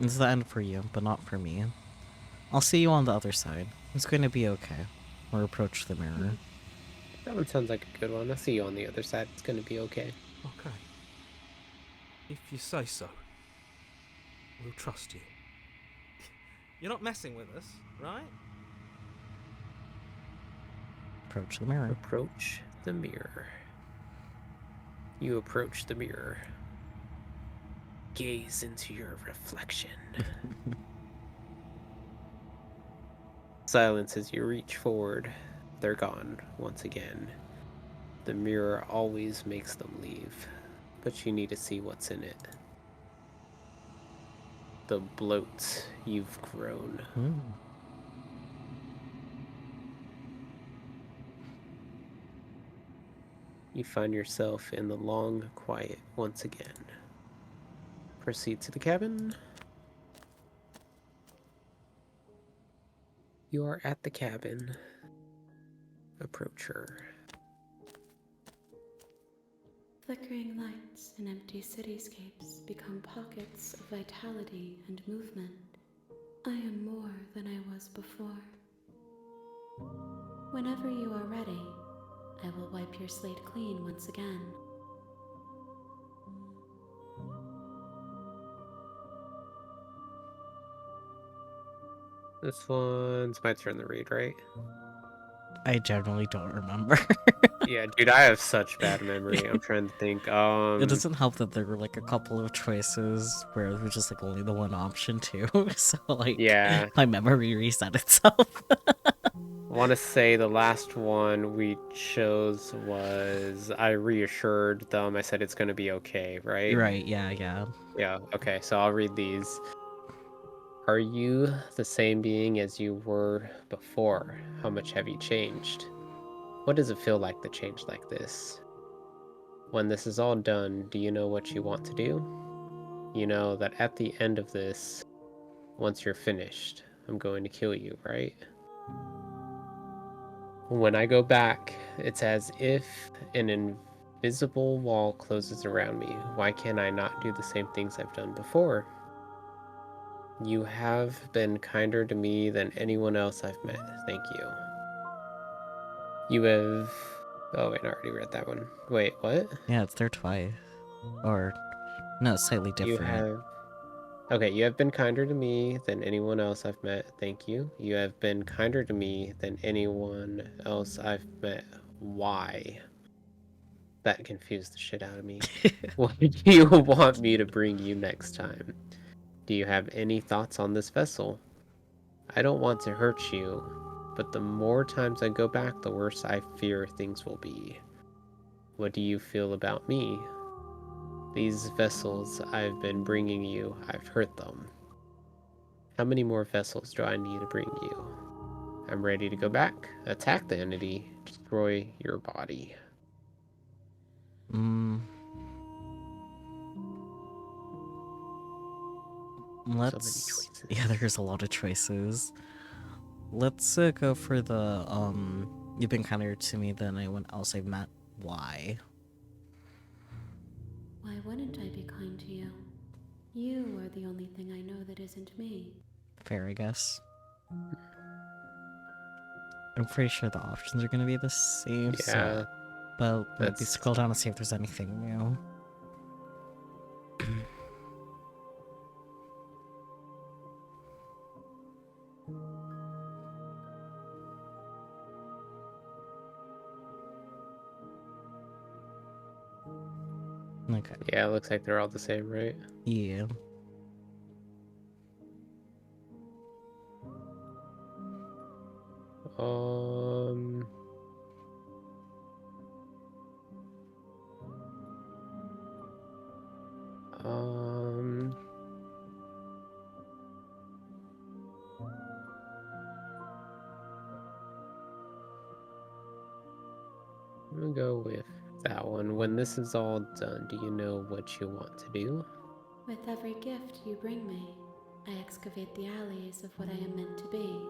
It's the end for you, but not for me. I'll see you on the other side. It's going to be okay. Or approach the mirror. That one sounds like a good one. I'll see you on the other side. It's going to be okay. Okay. If you say so, we'll trust you. You're not messing with us, right? Approach the mirror. Approach the mirror. You approach the mirror. Gaze into your reflection. Silence as you reach forward. They're gone once again. The mirror always makes them leave, but you need to see what's in it. The bloat you've grown. You find yourself in the long quiet once again. Proceed to the cabin. You are at the cabin. approach her. Flickering lights in empty cityscapes become pockets of vitality and movement. I am more than I was before. Whenever you are ready, I will wipe your slate clean once again. This one's my turn to read, right? I generally don't remember. Yeah, dude, I have such bad memory. I'm trying to think. It doesn't help that there were like a couple of choices where it was just like only the one option too. So like, Yeah. my memory reset itself. I want to say the last one we chose was I reassured them. I said it's going to be okay, right? Right, yeah. Yeah, okay, so I'll read these. Are you the same being as you were before? How much have you changed? What does it feel like to change like this? When this is all done, do you know what you want to do? You know that at the end of this, once you're finished, I'm going to kill you, right? When I go back, it's as if an invisible wall closes around me. Why can't I not do the same things I've done before? You have been kinder to me than anyone else I've met. Thank you. You have... Oh, wait, I already read that one. Wait, what? Yeah, it's there twice. Or, no, slightly You different. have... Okay, you have been kinder to me than anyone else I've met. Thank you. You have been kinder to me than anyone else I've met. Why? That confused the shit out of me. What do you want me to bring you next time? Do you have any thoughts on this vessel? I don't want to hurt you, but the more times I go back, the worse I fear things will be. What do you feel about me? These vessels I've been bringing you, I've hurt them. How many more vessels do I need to bring you? I'm ready to go back, attack the entity, destroy your body. Let's... So many choices. Yeah, there's a lot of choices. Let's go for the, you've been kinder to me than anyone else I've met. Why? Why wouldn't I be kind to you? You are the only thing I know that isn't me. Fair, I guess. I'm pretty sure the options are gonna be the same, Yeah, so... But maybe that's... scroll down and see if there's anything new. Okay. Yeah, it looks like they're all the same, right? Yeah. Um... I'm gonna go with that one. When this is all done, do you know what you want to do? With every gift you bring me, I excavate the alleys of what I am meant to be,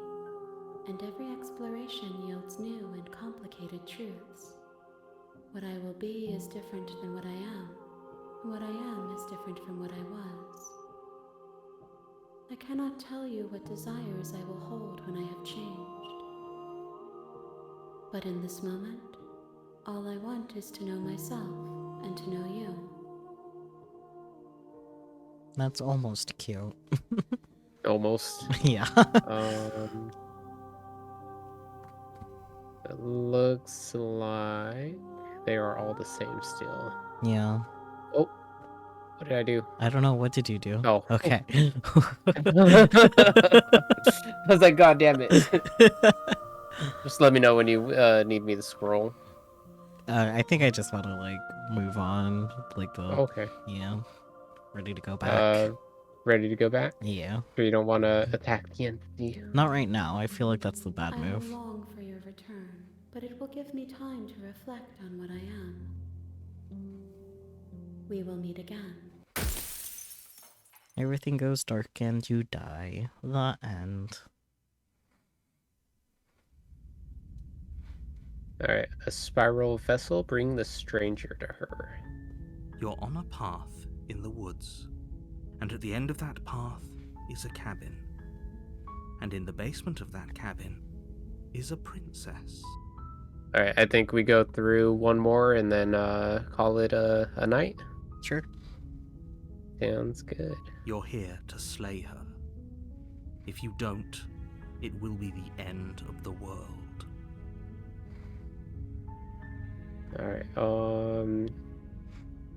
and every exploration yields new and complicated truths. What I will be is different than what I am, and what I am is different from what I was. I cannot tell you what desires I will hold when I have changed. But in this moment, all I want is to know myself and to know you. That's almost cute. Almost. Yeah. It looks like they are all the same still. Yeah. Oh, what did I do? I don't know. What did you do? Oh. Okay. I was like, God damn it. Just let me know when you need me to scroll. I think I just want to, like, move on. Like, the... Okay. Yeah. Ready to go back. Ready to go back? Yeah. Or you don't want to attack the entity? Not right now. I feel like that's the bad I move. will long for your return, but it will give me time to reflect on what I am. We will meet again. Everything goes dark and you die. The end. Alright, a spiral vessel, bring the stranger to her. You're on a path in the woods, and at the end of that path is a cabin. And in the basement of that cabin is a princess. Alright, I think we go through one more and then call it a night. Sure. Sounds good. You're here to slay her. If you don't, it will be the end of the world. Alright,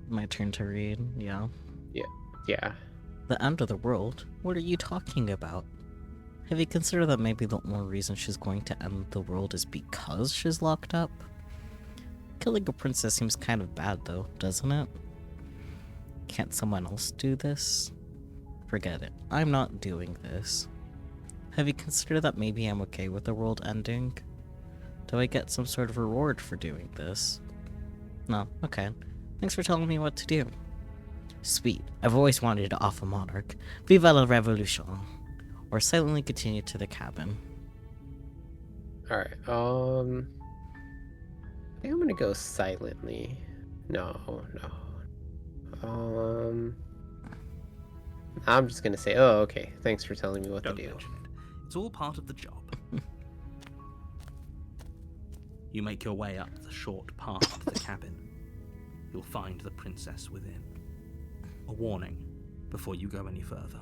My turn to read, yeah. yeah. The end of the world? What are you talking about? Have you considered that maybe the only reason she's going to end the world is because she's locked up? Killing a princess seems kind of bad though, doesn't it? Can't someone else do this? Forget it. I'm not doing this. Have you considered that maybe I'm okay with the world ending? Do I get some sort of reward for doing this? No, okay. Thanks for telling me what to do. Sweet. I've always wanted to off a monarch. Viva la revolution. Or silently continue to the cabin. Alright, I think I'm gonna go silently. No. I'm just gonna say, oh, okay. Thanks for telling me what Don't to do. mention it. It's all part of the job. You make your way up the short path to the cabin. You'll find the princess within. A warning before you go any further.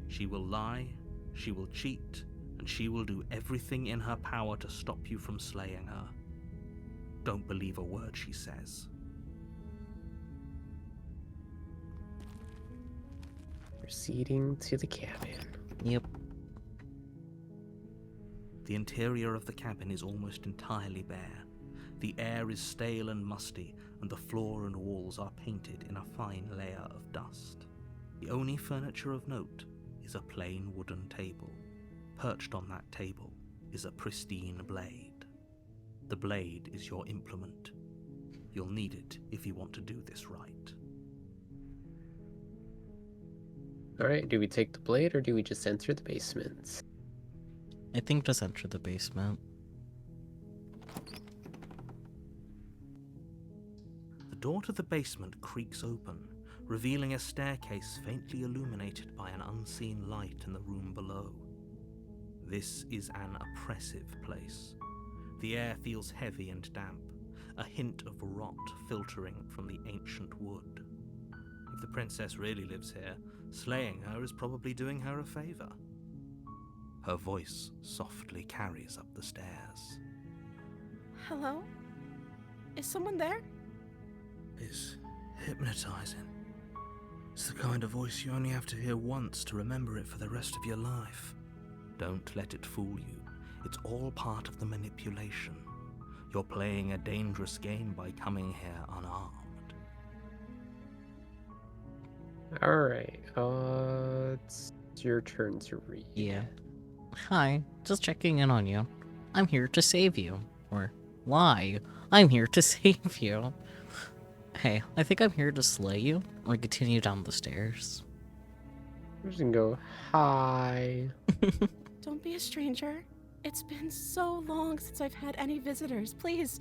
She will lie, she will cheat, and she will do everything in her power to stop you from slaying her. Don't believe a word she says. Proceeding to the cabin. Yep. The interior of the cabin is almost entirely bare. The air is stale and musty, and the floor and walls are painted in a fine layer of dust. The only furniture of note is a plain wooden table. Perched on that table is a pristine blade. The blade is your implement. You'll need it if you want to do this right. Alright, do we take the blade or do we just enter the basement? I think just enter the basement. The door to the basement creaks open, revealing a staircase faintly illuminated by an unseen light in the room below. This is an oppressive place. The air feels heavy and damp, a hint of rot filtering from the ancient wood. If the princess really lives here, slaying her is probably doing her a favor. Her voice softly carries up the stairs. Hello? Is someone there? It's hypnotizing. It's the kind of voice you only have to hear once to remember it for the rest of your life. Don't let it fool you. It's all part of the manipulation. You're playing a dangerous game by coming here unarmed. Alright, it's your turn to read. Yeah. Hi, just checking in on you. I'm here to save you. Or, why? I'm here to save you. Hey, I think I'm here to slay you, or continue down the stairs. I'm just gonna go, hi. Don't be a stranger. It's been so long since I've had any visitors. Please,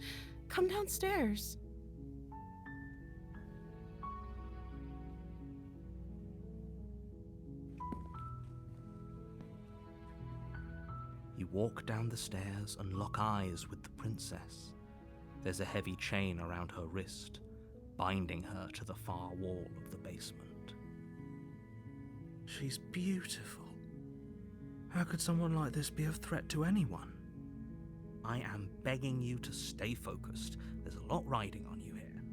come downstairs. You walk down the stairs and lock eyes with the princess. There's a heavy chain around her wrist, binding her to the far wall of the basement. She's beautiful. How could someone like this be a threat to anyone? I am begging you to stay focused. There's a lot riding on you here.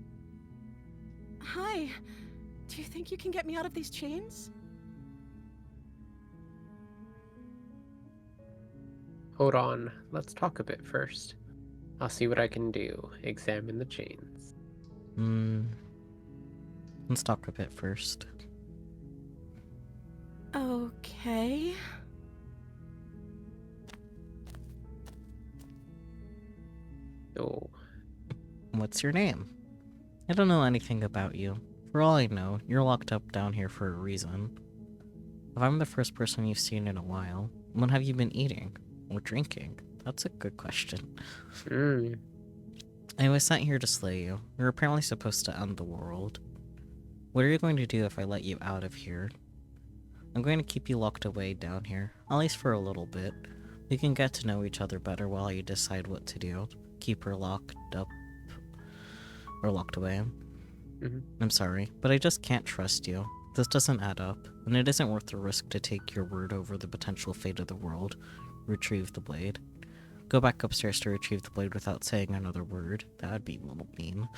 Hi. Do you think you can get me out of these chains? Hold on, let's talk a bit first. I'll see what I can do. Examine the chains. Let's talk a bit first. Okay. Oh, What's your name? I don't know anything about you. For all I know, you're locked up down here for a reason. If I'm the first person you've seen in a while, what have you been eating? Or drinking? That's a good question. Hmm. I was sent here to slay you. You're apparently supposed to end the world. What are you going to do if I let you out of here? I'm going to keep you locked away down here, at least for a little bit. We can get to know each other better while you decide what to do. Keep her locked up. Or locked away. I'm sorry, but I just can't trust you. This doesn't add up, and it isn't worth the risk to take your word over the potential fate of the world. Retrieve the blade. Go back upstairs to retrieve the blade without saying another word. That would be a little mean.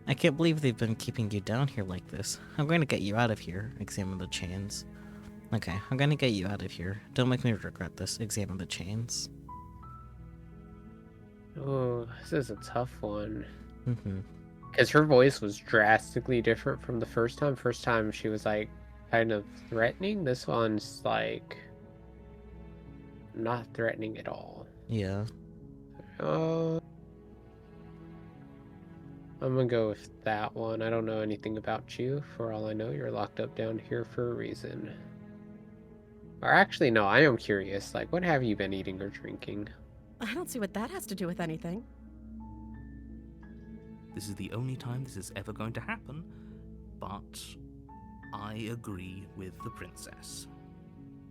I can't believe they've been keeping you down here like this. I'm going to get you out of here. Examine the chains. Okay, I'm going to get you out of here. Don't make me regret this. Examine the chains. Oh, this is a tough one. Mm-hmm. Because her voice was drastically different from the first time. First time she was like kind of threatening. This one's like not threatening at all. Yeah. I'm gonna go with that one. I don't know anything about you. For all I know, you're locked up down here for a reason. Or actually, no, I am curious. Like, what have you been eating or drinking? I don't see what that has to do with anything. This is the only time this is ever going to happen, but I agree with the princess.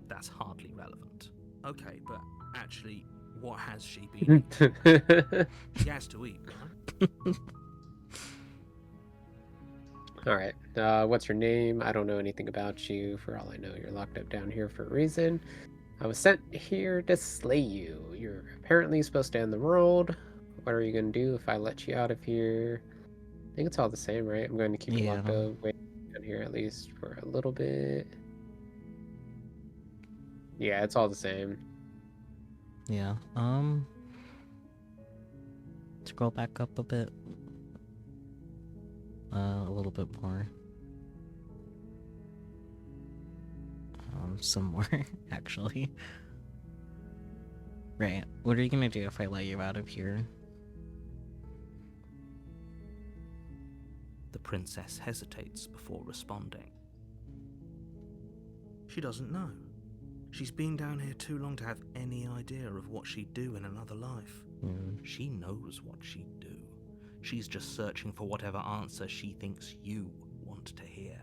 That's hardly relevant. Okay, but actually, what has she been eating? She has to eat, right? Alright, what's your name? I don't know anything about you. For all I know, you're locked up down here for a reason. I was sent here to slay you. You're apparently supposed to end the world. What are you gonna do if I let you out of here? I think it's all the same, right? I'm going to keep you locked away down here at least for a little bit. Yeah, it's all the same. Yeah. Scroll back up a bit. A little bit more. Some more, actually. Right. What are you gonna do if I let you out of here? The princess hesitates before responding. She doesn't know. She's been down here too long to have any idea of what she'd do in another life. She knows what she'd do. She's just searching for whatever answer she thinks you want to hear.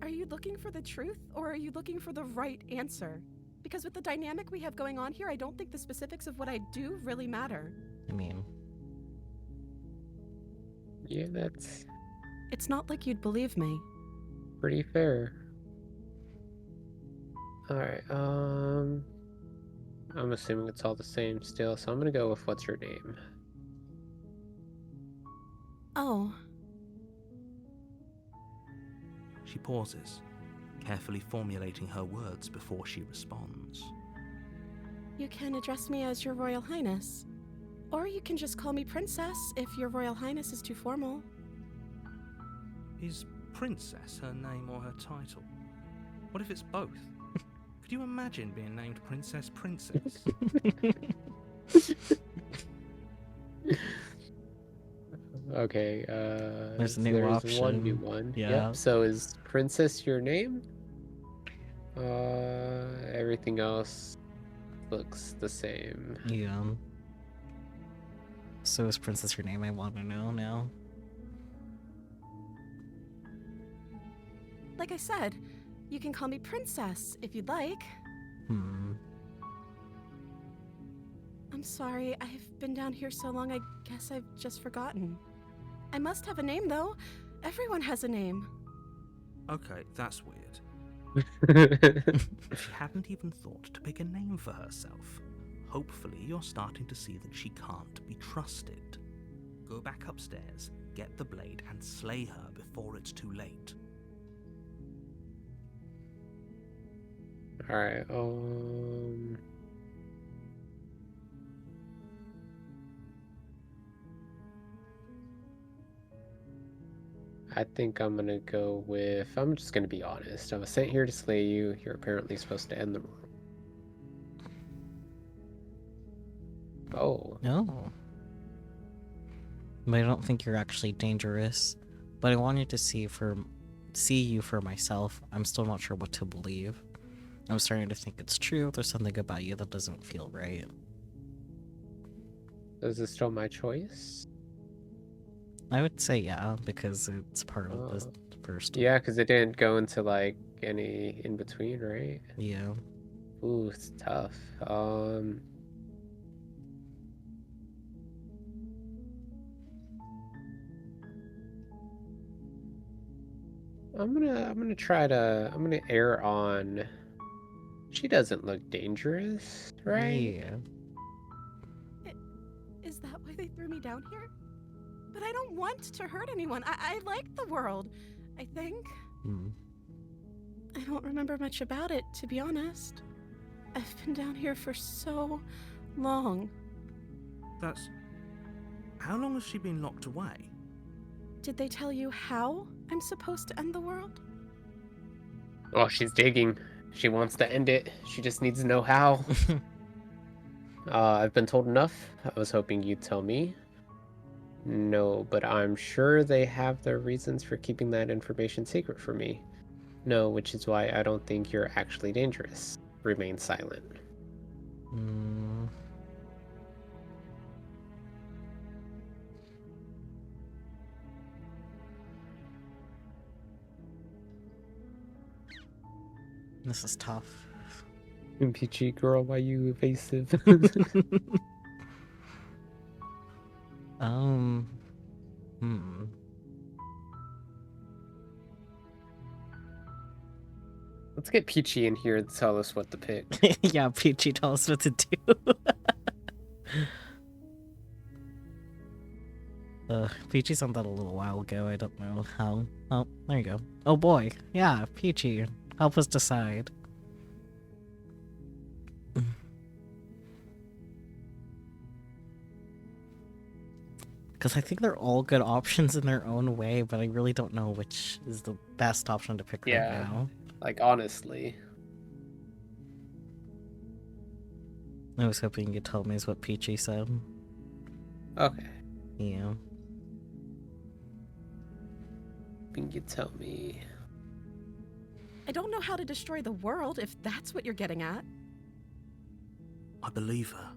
Are you looking for the truth, or are you looking for the right answer? Because with the dynamic we have going on here, I don't think the specifics of what I do really matter. I mean... Yeah, that's It's not like you'd believe me. pretty fair. Alright, I'm assuming it's all the same still, so I'm gonna go with what's your name? Oh, She pauses, carefully formulating her words before she responds. you can address me as Your Royal Highness. Or you can just call me Princess if Your Royal Highness is too formal. Is princess her name or her title? What if it's both? Could you imagine being named Princess? Okay, There's a new one option. new one. Yeah. Yep, so is Princess your name? Everything else looks the same. Yeah. So is Princess your name? I want to know now. Like I said, you can call me Princess if you'd like. I'm sorry, I've been down here so long, I guess I've just forgotten. I must have a name, though. Everyone has a name. Okay, that's weird. She hadn't even thought to pick a name for herself. Hopefully you're starting to see that she can't be trusted. Go back upstairs, get the blade, and slay her before it's too late. Alright, I think I'm gonna go with... I'm just gonna be honest. I was sent here to slay you. You're apparently supposed to end the world. Oh. No. But I don't think you're actually dangerous. But I wanted to see you for myself. I'm still not sure what to believe. I'm starting to think it's true. There's something about you that doesn't feel right. Is this still my choice? I would say yeah, because it's part of the Oh. first. Yeah, because it didn't go into like any in between, right? Yeah. Ooh, it's tough. I'm gonna err on. She doesn't look dangerous, right? Yeah. Is that why they threw me down here? But I don't want to hurt anyone. I like the world, I think. Hmm. I don't remember much about it, to be honest. I've been down here for so long. That's. How long has she been locked away? Did they tell you how I'm supposed to end the world? Oh, she's digging. She wants to end it. She just needs to know how. I've been told enough. I was hoping you'd tell me. No, but I'm sure they have their reasons for keeping that information secret from me. No, which is why I don't think you're actually dangerous. Remain silent. Mm. This is tough. Peachy girl, why you evasive? Hmm. Let's get Peachy in here to tell us what to pick. Yeah, Peachy, tell us what to do. Peachy sent that a little while ago. I don't know how. Oh, there you go. Oh boy. Yeah, Peachy. Help us decide. Because I think they're all good options in their own way, but I really don't know which is the best option to pick right Yeah. now. Like, honestly. I was hoping you'd tell me is what Peachy said. Okay. Yeah. Hoping you tell me. I don't know how to destroy the world, if that's what you're getting at. I believe her.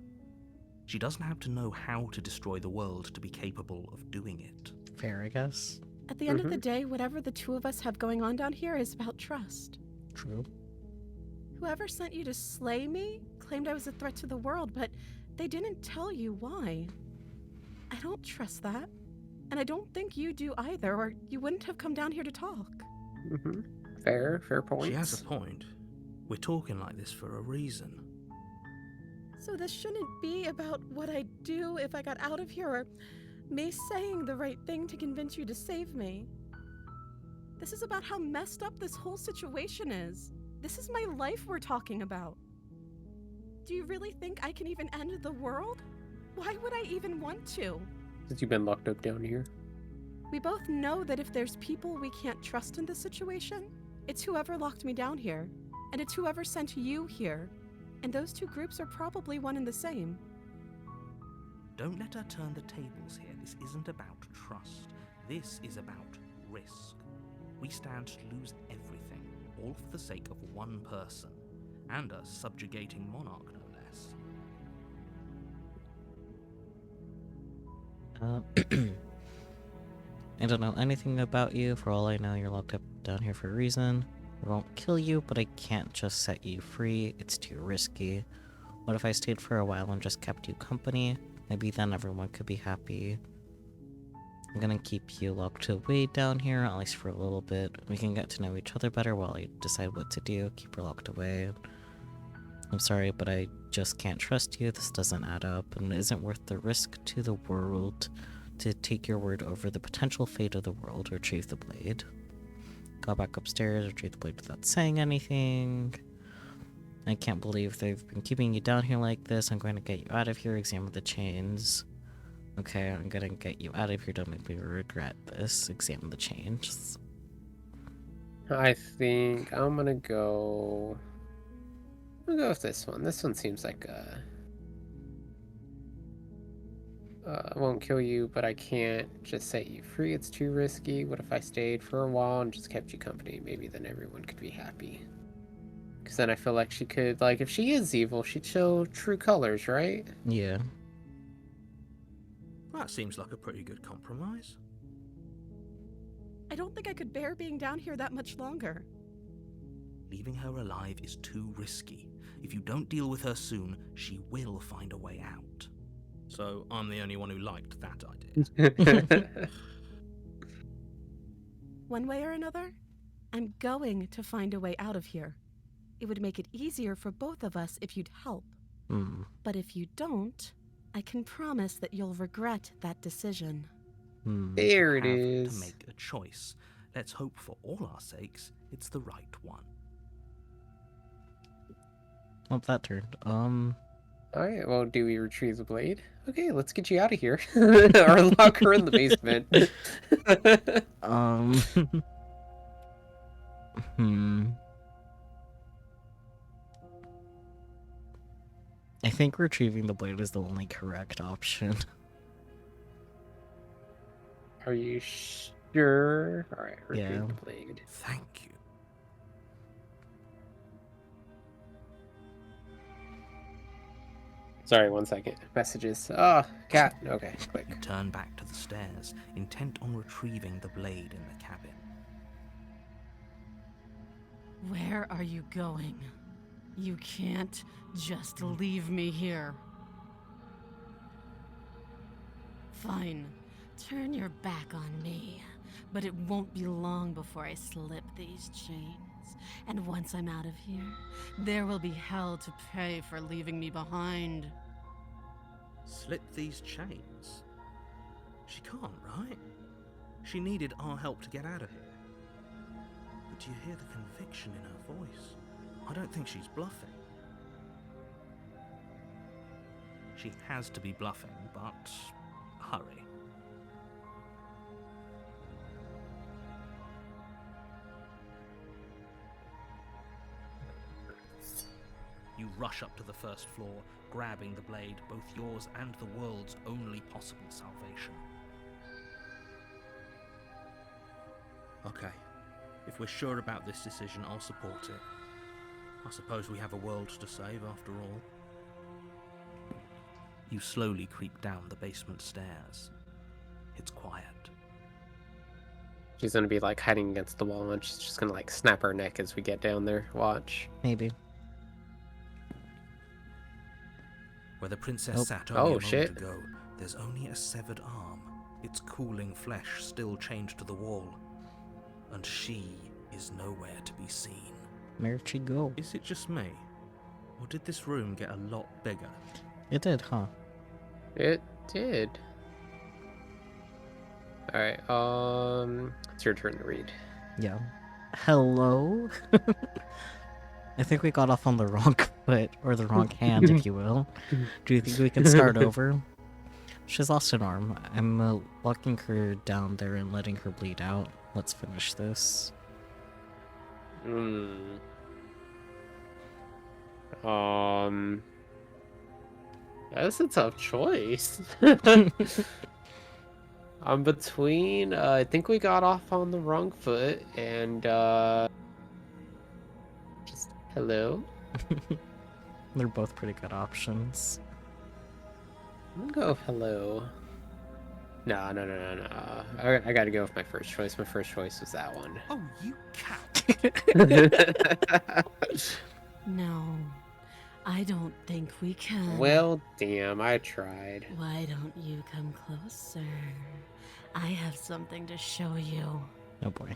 She doesn't have to know how to destroy the world to be capable of doing it. Fair, I guess. At the end of the day, whatever the two of us have going on down here is about trust. True. Whoever sent you to slay me claimed I was a threat to the world, but they didn't tell you why. I don't trust that. And I don't think you do either, or you wouldn't have come down here to talk. Fair point. She has a point. We're talking like this for a reason. So this shouldn't be about what I'd do if I got out of here, or me saying the right thing to convince you to save me. This is about how messed up this whole situation is. This is my life we're talking about. Do you really think I can even end the world? Why would I even want to? Since you've been locked up down here. We both know that if there's people we can't trust in this situation, it's whoever locked me down here, and it's whoever sent you here. And those two groups are probably one and the same. Don't let her turn the tables here. This isn't about trust. This is about risk. We stand to lose everything, all for the sake of one person, and a subjugating monarch, no less. I don't know anything about you. For all I know, you're locked up down here for a reason. I won't kill you, but I can't just set you free. It's too risky. What if I stayed for a while and just kept you company? Maybe then everyone could be happy. I'm gonna keep you locked away down here, at least for a little bit. We can get to know each other better while I decide what to do. Keep her locked away. I'm sorry, but I just can't trust you. This doesn't add up, and it isn't worth the risk to the world to take your word over the potential fate of the world. Retrieve the blade. Go back upstairs, retrieve the blade without saying anything. I can't believe they've been keeping you down here like this. I'm going to get you out of here. Examine the chains. Okay, I'm gonna get you out of here. Don't make me regret this. Examine the chains. I think I'm gonna go with this one. This one seems like I won't kill you, but I can't just set you free. It's too risky. What if I stayed for a while and just kept you company? Maybe then everyone could be happy. Because then I feel like she could, like, if she is evil, she'd show true colors, right? Yeah. That seems like a pretty good compromise. I don't think I could bear being down here that much longer. Leaving her alive is too risky. If you don't deal with her soon, she will find a way out. So I'm the only one who liked that idea. One way or another, I'm going to find a way out of here. It would make it easier for both of us if you'd help. Hmm. But if you don't, I can promise that you'll regret that decision. Hmm. There it Have is. to make a choice. Let's hope for all our sakes it's the right one. Oh, that turned. Alright, well, do we retrieve the blade? Okay, let's get you out of here. Or lock her in the basement. Hmm. I think retrieving the blade is the only correct option. Are you sure? Alright, retrieve Yeah. the blade. Thank you. Sorry, 1 second. Messages. Ah, cat. Okay, click. You turn back to the stairs, intent on retrieving the blade in the cabin. Where are you going? You can't just leave me here. Fine. Turn your back on me. But it won't be long before I slip these chains. And once I'm out of here, there will be hell to pay for leaving me behind. Slip these chains? She can't, right? She needed our help to get out of here. But do you hear the conviction in her voice? I don't think she's bluffing. She has to be bluffing, but hurry. You rush up to the first floor, grabbing the blade, both yours and the world's only possible salvation. Okay, if we're sure about this decision, I'll support it. I suppose we have a world to save after all. You slowly creep down the basement stairs. It's quiet. She's gonna be like hiding against the wall and she's just gonna like snap her neck as we get down there. Watch. Maybe. Where the princess Oh. sat only Oh, a moment shit. ago, there's only a severed arm, its cooling flesh still chained to the wall. And she is nowhere to be seen. Where'd she go? Is it just me? Or did this room get a lot bigger? It did, huh? It did. Alright, it's your turn to read. Yeah. Hello? I think we got off on the wrong foot, or the wrong hand, if you will. Do you think we can start over? She's lost an arm. I'm locking her down there and letting her bleed out. Let's finish this. That's a tough choice. I'm between, I think we got off on the wrong foot, and, just, hello? They're both pretty good options. I'm gonna go hello. No. I gotta go with my first choice. My first choice was that one. Oh, you cow! No, I don't think we can. Well, damn, I tried. Why don't you come closer? I have something to show you. Oh boy.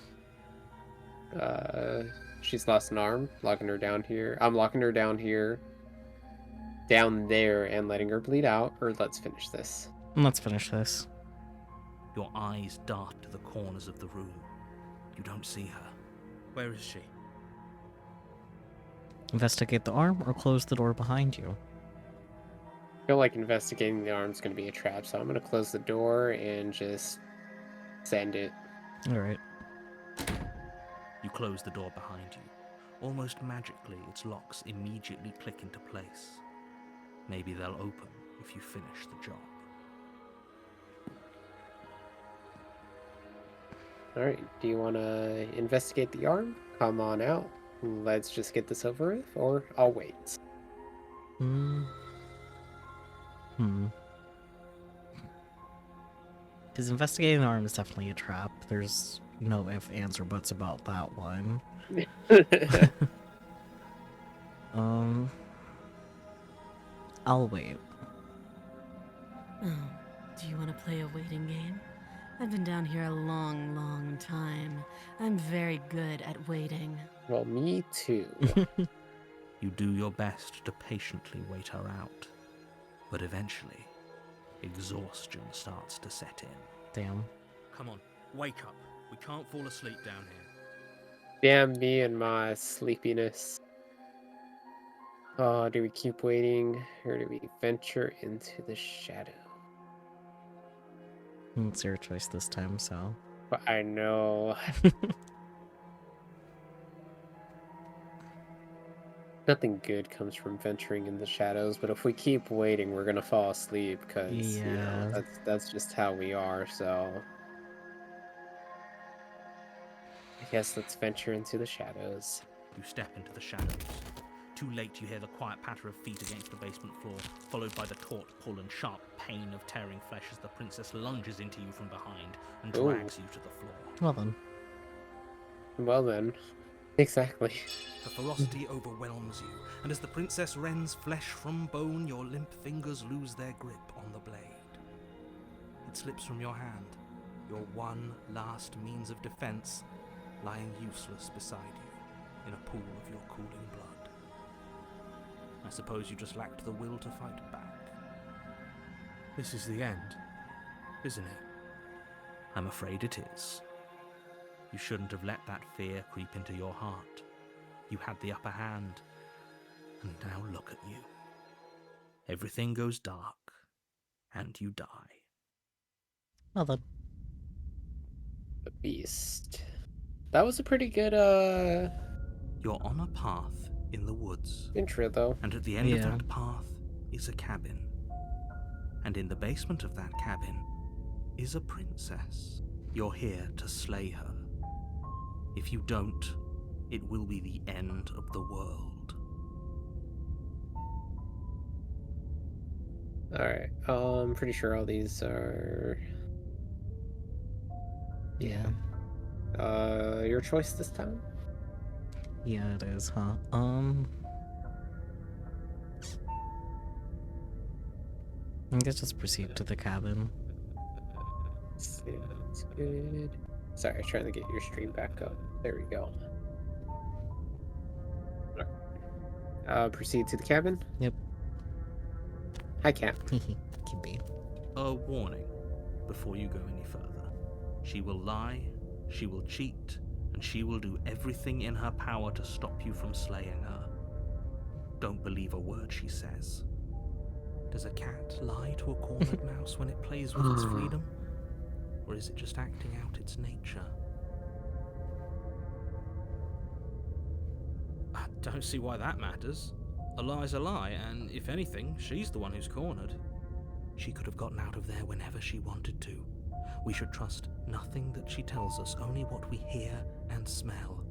She's lost an arm. Locking her down here. I'm locking her down here. Down there and letting her bleed out. Or let's finish this. Let's finish this. Your eyes dart to the corners of the room. You don't see her. Where is she? Investigate the arm or close the door behind you. I feel like investigating the arm's gonna be a trap, so I'm gonna close the door and just send it. Alright. You close the door behind you. Almost magically, its locks immediately click into place. Maybe they'll open if you finish the job. Alright, do you wanna investigate the arm? Come on out. let's just get this over with, or I'll wait. Hmm. Because investigating the arm is definitely a trap. There's no ifs, ands, or buts about that one. I'll wait. Oh, do you want to play a waiting game? I've been down here a long, long time. I'm very good at waiting. Well, me too. You do your best to patiently wait her out, but eventually, exhaustion starts to set in. Damn. Come on, wake up. We can't fall asleep down here. Damn me and my sleepiness. Oh, do we keep waiting, or do we venture into the shadow? It's your choice this time, so. But I know. Nothing good comes from venturing in the shadows, but if we keep waiting, we're gonna fall asleep, because, you know, Yeah. that's just how we are, so... I guess let's venture into the shadows. You step into the shadows. Too late, you hear the quiet patter of feet against the basement floor, followed by the taut pull and sharp pain of tearing flesh as the princess lunges into you from behind and drags you to the floor. Well then. Well then. Exactly. The ferocity overwhelms you, and as the princess rends flesh from bone, your limp fingers lose their grip on the blade. It slips from your hand, your one last means of defense, lying useless beside you in a pool of your cooling blood. I suppose you just lacked the will to fight back. This is the end, isn't it? I'm afraid it is. You shouldn't have let that fear creep into your heart. You had the upper hand, and now look at you. Everything goes dark, and you die. Well then. The beast. That was a pretty good, You're on a path in the woods, intro, though. and at the end of Yeah. that path is a cabin. And in the basement of that cabin is a princess. You're here to slay her. If you don't, it will be the end of the world. Alright, I'm pretty sure all these are... Yeah. Your choice this time? Yeah, it is, huh? I guess just proceed to the cabin. Sounds good. Sorry, trying to get your stream back up. There we go. Proceed to the cabin? Yep. Hi, Cat. Can be. A warning before you go any further. She will lie, she will cheat, and she will do everything in her power to stop you from slaying her. Don't believe a word she says. Does a cat lie to a cornered mouse when it plays with its freedom? Or is it just acting out its nature? I don't see why that matters. A lie's a lie, and if anything, she's the one who's cornered. She could have gotten out of there whenever she wanted to. We should trust nothing that she tells us, only what we hear and smell.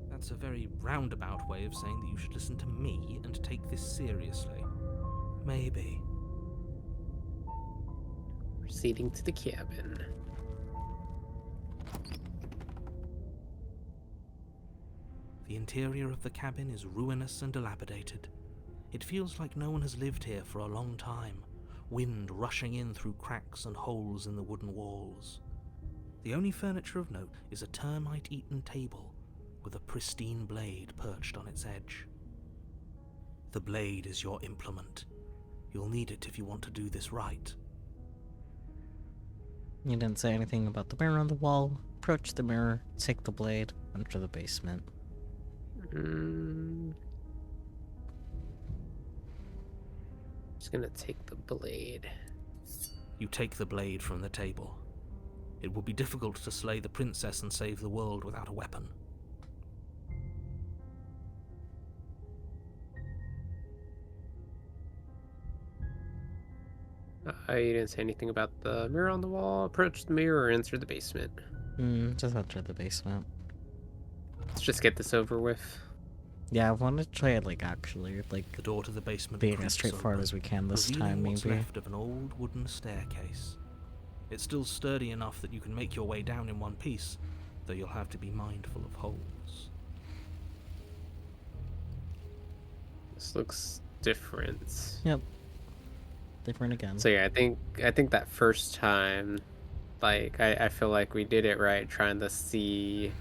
That's a very roundabout way of saying that you should listen to me and take this seriously. Maybe. Proceeding to the cabin. The interior of the cabin is ruinous and dilapidated. It feels like no one has lived here for a long time, wind rushing in through cracks and holes in the wooden walls. The only furniture of note is a termite-eaten table with a pristine blade perched on its edge. The blade is your implement. You'll need it if you want to do this right. You didn't say anything about the mirror on the wall. Approach the mirror, take the blade, enter the basement. Just gonna take the blade. You take the blade from the table. It will be difficult to slay the princess and save the world without a weapon. You didn't say anything about the mirror on the wall. Approach the mirror or enter the basement. Just enter the basement. Let's just get this over with. Yeah, I want to try it, like, actually, like, The door to the basement being as creaks straightforward open, as we can this revealing time, what's maybe. left of an old wooden staircase. It's still sturdy enough that you can make your way down in one piece, though you'll have to be mindful of holes. This looks different. Yep. Different again. So yeah, I think that first time, like I feel like we did it right, trying to see,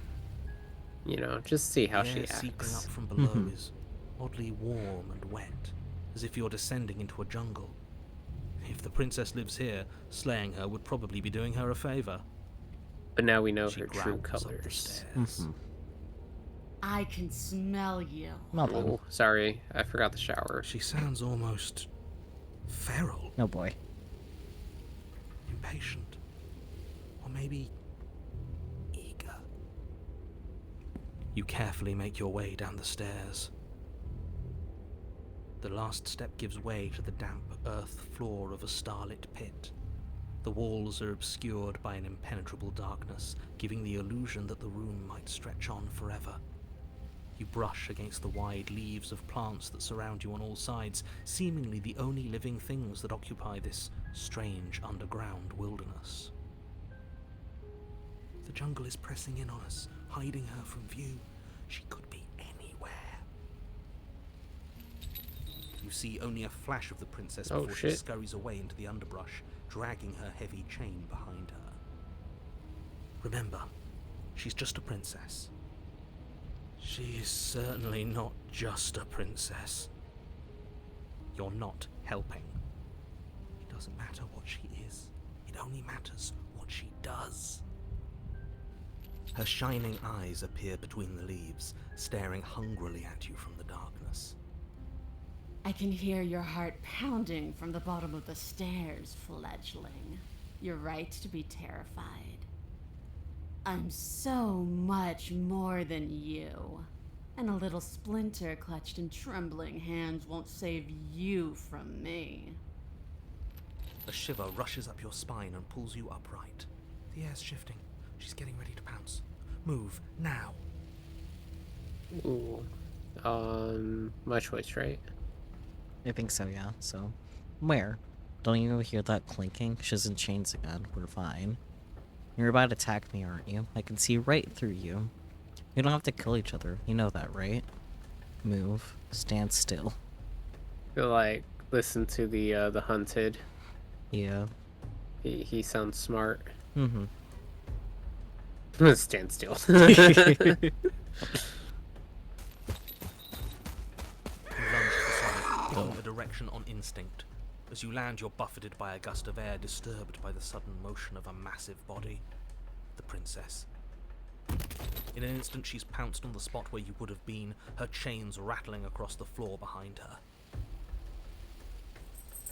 you know, just see how The she air seeping up acts. from below is oddly warm and wet, as if you're descending into a jungle. If the princess lives here, slaying her would probably be doing her a favor. But now we know She her true growls up the colors. stairs. I can smell you. Well done. Oh, sorry, I forgot the shower. She sounds almost feral, Oh boy. impatient, or maybe eager. You carefully make your way down the stairs. The last step gives way to the damp earth floor of a starlit pit. The walls are obscured by an impenetrable darkness, giving the illusion that the room might stretch on forever. You brush against the wide leaves of plants that surround you on all sides, seemingly the only living things that occupy this strange underground wilderness. The jungle is pressing in on us, hiding her from view. She could be anywhere. You see only a flash of the princess Oh, before she shit. scurries away into the underbrush, dragging her heavy chain behind her. Remember, she's just a princess. She is certainly not just a princess. You're not helping. It doesn't matter what she is. It only matters what she does. Her shining eyes appear between the leaves, staring hungrily at you from the darkness. I can hear your heart pounding from the bottom of the stairs, fledgling. You're right to be terrified. I'm so much more than you. And a little splinter clutched in trembling hands won't save you from me. A shiver rushes up your spine and pulls you upright. The air's shifting. She's getting ready to pounce. Move, now. Ooh. My choice, right? I think so, yeah. So, where? Don't you hear that clinking? She's in chains again. We're fine. You're about to attack me, aren't you? I can see right through you. We don't have to kill each other. You know that, right? Move. Stand still. Feel like listen to the hunted. Yeah. He sounds smart. Mm-hmm. Stand still. You lunge aside, taking a direction on instinct. As you land, you're buffeted by a gust of air, disturbed by the sudden motion of a massive body. The princess. In an instant, she's pounced on the spot where you would have been, her chains rattling across the floor behind her.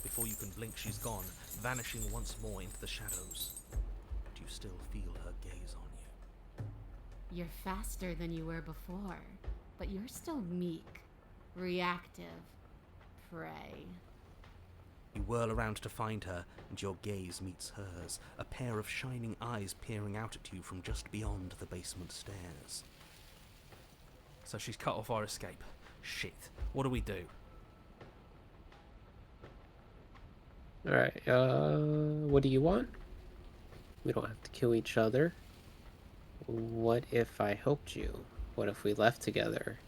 Before you can blink, she's gone, vanishing once more into the shadows. But you still feel her gaze on you. You're faster than you were before, but you're still meek, reactive, prey. You whirl around to find her, and your gaze meets hers, a pair of shining eyes peering out at you from just beyond the basement stairs. So she's cut off our escape. Shit. What do we do? Alright, what do you want? We don't have to kill each other. What if I helped you? What if we left together?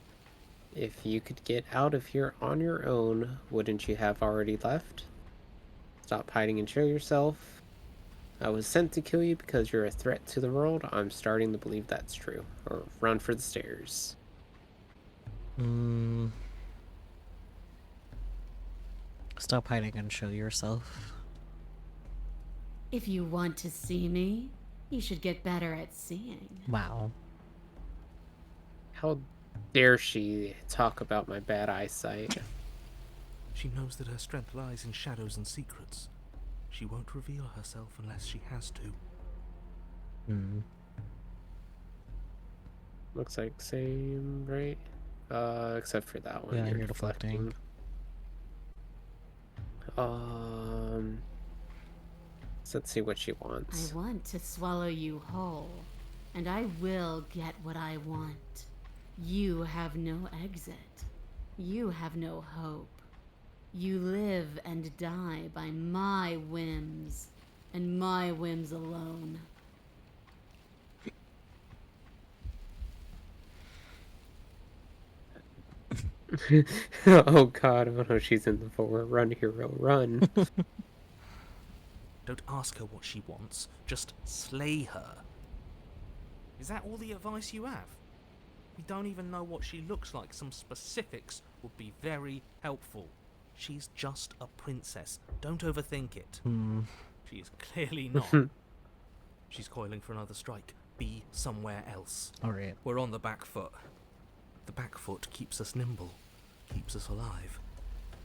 If you could get out of here on your own, wouldn't you have already left? Stop hiding and show yourself. I was sent to kill you because you're a threat to the world. I'm starting to believe that's true. Or run for the stairs. Stop hiding and show yourself. If you want to see me, you should get better at seeing. Wow. How dare she talk about my bad eyesight? She knows that her strength lies in shadows and secrets. She won't reveal herself unless she has to. Looks like same, right? Except for that one. Yeah, you're you're deflecting. So let's see what she wants. I want to swallow you whole, and I will get what I want. You have no exit. You have no hope. You live and die by my whims, and my whims alone. Oh god, oh no, she's in the forward. Run, hero, run. Don't ask her what she wants, just slay her. Is that all the advice you have? We don't even know what she looks like. Some specifics would be very helpful. She's just a princess. Don't overthink it. She is clearly not. She's coiling for another strike. Be somewhere else. Alright. We're on the back foot. The back foot keeps us nimble, keeps us alive.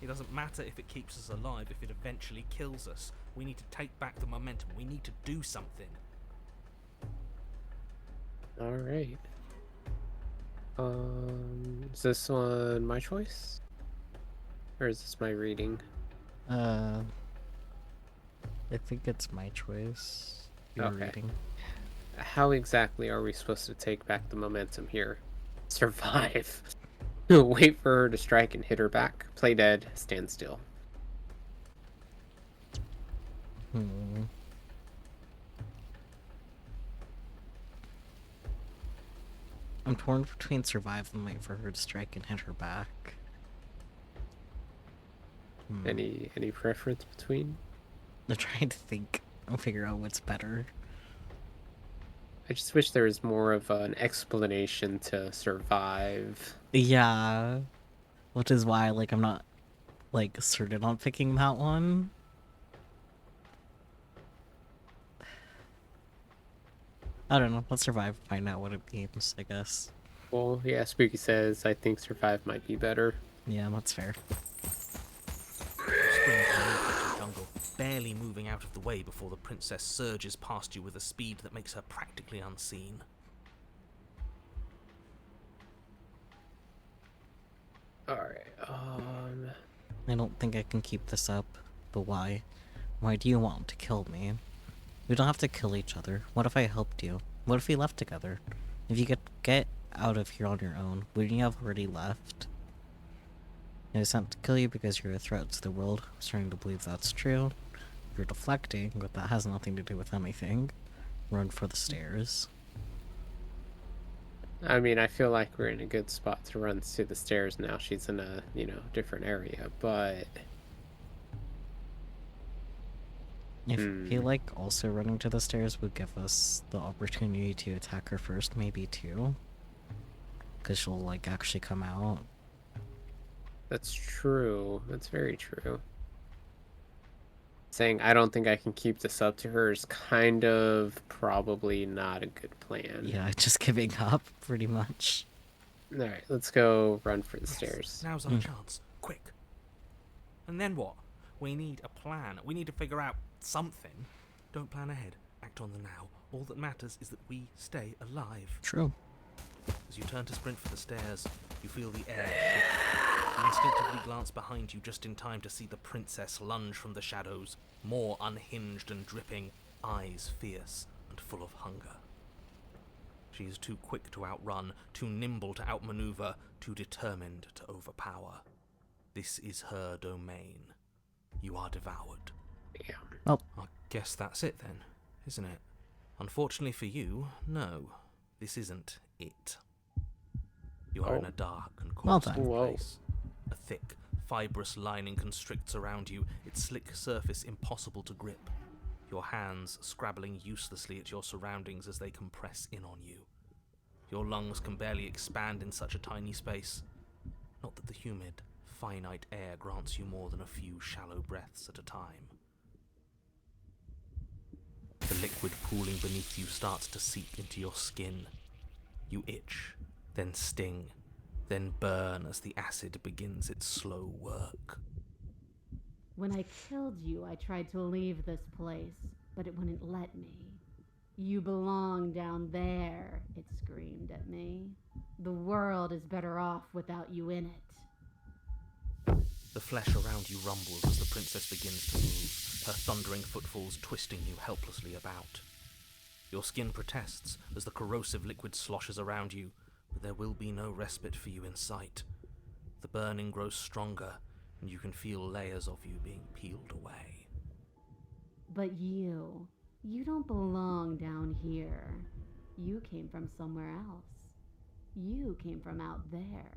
It doesn't matter if it keeps us alive, if it eventually kills us. We need to take back the momentum. We need to do something. Alright. Is this one my choice? Or is this my reading? I think it's my choice. Your Okay. reading. How exactly are we supposed to take back the momentum here? Survive. Wait for her to strike and hit her back. Play dead. Stand still. I'm torn between survive and wait for her to strike and hit her back. Any preference between? I'm trying to think and figure out what's better. I just wish there was more of an explanation to survive. Yeah. Which is why, like, I'm not, like, certain on picking that one. I don't know. Let's survive, find out what it means, I guess. Well, yeah, Spooky says I think survive might be better. Yeah, that's fair. Spring from the jungle, barely moving out of the way before the princess surges past you with a speed that makes her practically unseen. Alright, I don't think I can keep this up. But why? Why do you want to kill me? We don't have to kill each other. What if I helped you? What if we left together? If you could get out of here on your own, wouldn't you have already left? I was sent to kill you because you're a threat to the world. I'm starting to believe that's true. You're deflecting, but that has nothing to do with anything. Run for the stairs. I mean, I feel like we're in a good spot to run to the stairs now. She's in a, different area, but... I feel like also running to the stairs would give us the opportunity to attack her first, maybe too. Because she'll, like, actually come out. That's true. That's very true. Saying I don't think I can keep this up to her is kind of probably not a good plan. Yeah, just giving up, pretty much. Alright, let's go run for the stairs. Now's our chance. Quick. And then what? We need a plan. We need to figure out something. Don't plan ahead. Act on the now. All that matters is that we stay alive. True. As you turn to sprint for the stairs, you feel the air shift. You instinctively glance behind you just in time to see the princess lunge from the shadows, more unhinged and dripping, eyes fierce and full of hunger. She is too quick to outrun, too nimble to outmaneuver, too determined to overpower. This is her domain. You are devoured. Yeah. Well, I guess that's it then, isn't it? Unfortunately for you, no. This isn't it. You are in a dark and Well corpse done. place. A thick, fibrous lining constricts around you, its slick surface impossible to grip. Your hands scrabbling uselessly at your surroundings as they compress in on you. Your lungs can barely expand in such a tiny space. Not that the humid, finite air grants you more than a few shallow breaths at a time. The liquid pooling beneath you starts to seep into your skin. You itch, then sting, then burn as the acid begins its slow work. When I killed you, I tried to leave this place, but it wouldn't let me. You belong down there, it screamed at me. The world is better off without you in it. The flesh around you rumbles as the princess begins to move, her thundering footfalls twisting you helplessly about. Your skin protests as the corrosive liquid sloshes around you, but there will be no respite for you in sight. The burning grows stronger, and you can feel layers of you being peeled away. But you don't belong down here. You came from somewhere else. You came from out there.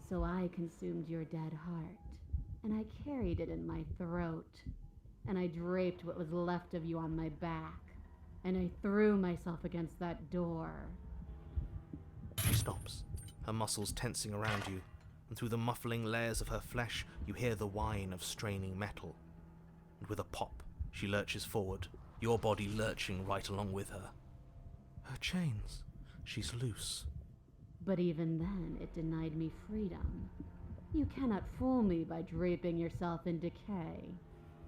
So I consumed your dead heart, and I carried it in my throat, and I draped what was left of you on my back, and I threw myself against that door. She stops, her muscles tensing around you, and through the muffling layers of her flesh, you hear the whine of straining metal. And with a pop, she lurches forward, your body lurching right along with her. Her chains. She's loose. But even then, it denied me freedom. You cannot fool me by draping yourself in decay.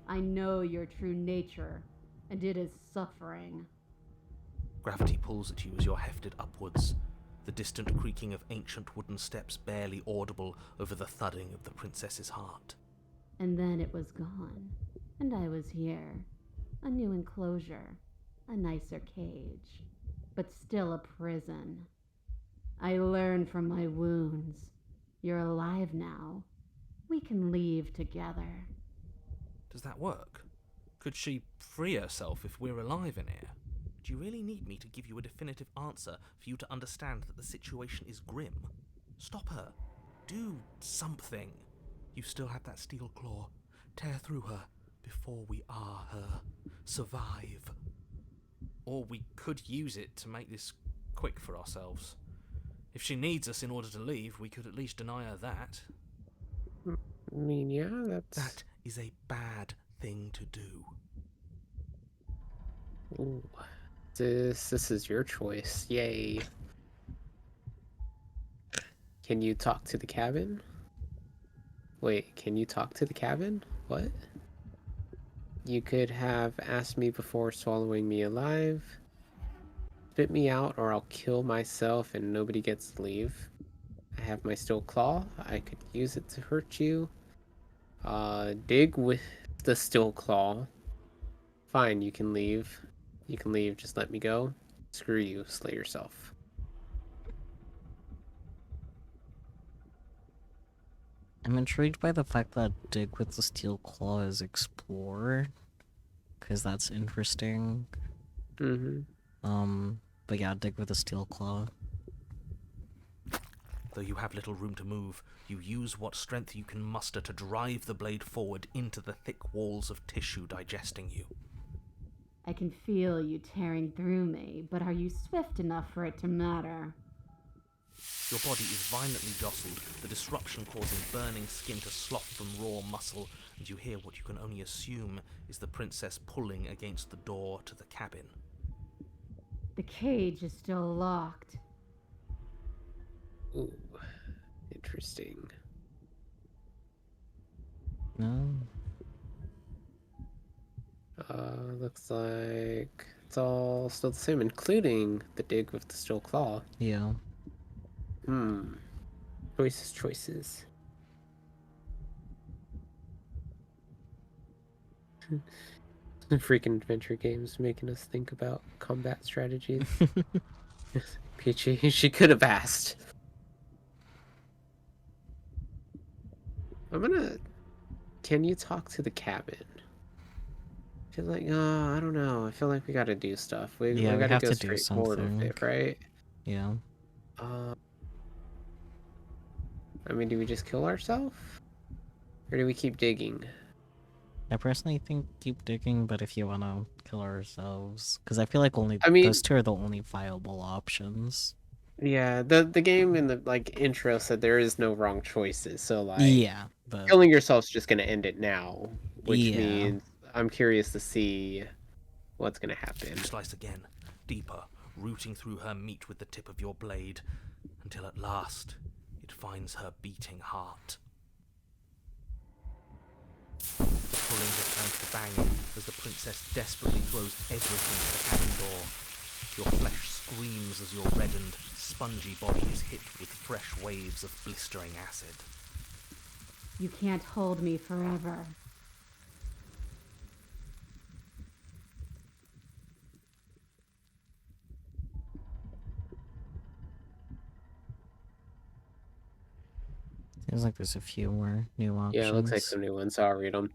I know your true nature, and it is suffering. Gravity pulls at you as you're hefted upwards, the distant creaking of ancient wooden steps barely audible over the thudding of the princess's heart. And then it was gone, and I was here. A new enclosure, a nicer cage, but still a prison. I learned from my wounds. You're alive now. We can leave together. Does that work? Could she free herself if we're alive in here? Do you really need me to give you a definitive answer for you to understand that the situation is grim? Stop her. Do something. You still have that steel claw. Tear through her before we are her. Survive. Or we could use it to make this quick for ourselves. If she needs us in order to leave, we could at least deny her that. I mean, yeah, that's... That is a bad thing to do. Ooh. This is your choice. Yay. Can you talk to the cabin? Wait, can you talk to the cabin? What? You could have asked me before swallowing me alive. Spit me out or I'll kill myself and nobody gets to leave. I have my steel claw. I could use it to hurt you. Dig with the steel claw. Fine, you can leave. You can leave, just let me go. Screw you, slay yourself. I'm intrigued by the fact that dig with the steel claw is explore, because that's interesting. But yeah, dig with the steel claw. Though you have little room to move, you use what strength you can muster to drive the blade forward into the thick walls of tissue digesting you. I can feel you tearing through me, but are you swift enough for it to matter? Your body is violently jostled, the disruption causing burning skin to slough from raw muscle, and you hear what you can only assume is the princess pulling against the door to the cabin. The cage is still locked. Ooh, interesting. No. Looks like it's all still the same, including the dig with the steel claw. Yeah. Choices. Freaking adventure games making us think about combat strategies. Peachy, she could have asked. Can you talk to the cabin? I feel like, I don't know. I feel like we gotta do stuff. We gotta have go to do straight forward with something. it, right? Yeah. I mean, do we just kill ourselves? Or do we keep digging? I personally think keep digging, but if you wanna kill ourselves, because I feel like those two are the only viable options. Yeah, the game in the intro said there is no wrong choices, so yeah, but killing yourself's just gonna end it now, which means I'm curious to see what's gonna happen. You slice again, deeper, rooting through her meat with the tip of your blade, until at last it finds her beating heart. The pulling has turned to banging as the princess desperately throws everything to the cabin door. Your flesh screams as your reddened, spongy body is hit with fresh waves of blistering acid. You can't hold me forever. Feels like there's a few more new options. Yeah, it looks like some new ones. I'll read them.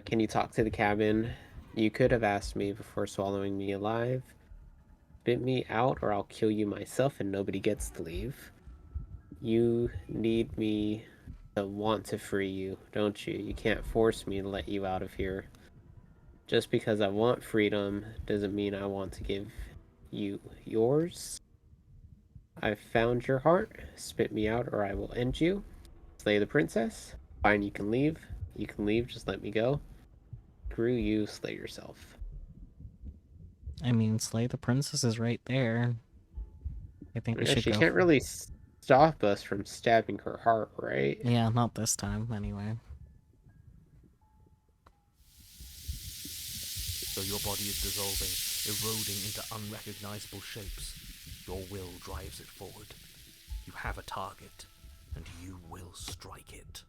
Can you talk to the cabin? You could have asked me before swallowing me alive. Spit me out or I'll kill you myself and nobody gets to leave. You need me to want to free you, don't you? You can't force me to let you out of here. Just because I want freedom doesn't mean I want to give you yours. I've found your heart. Spit me out or I will end you. Slay the princess. Fine, you can leave. You can leave, just let me go. Screw you, slay yourself. I mean, slay the princess is right there. I think we Yeah, should she go. can't really stop us from stabbing her heart, right? Yeah, not this time, anyway. Though your body is dissolving, eroding into unrecognizable shapes, your will drives it forward. You have a target, and you will strike it.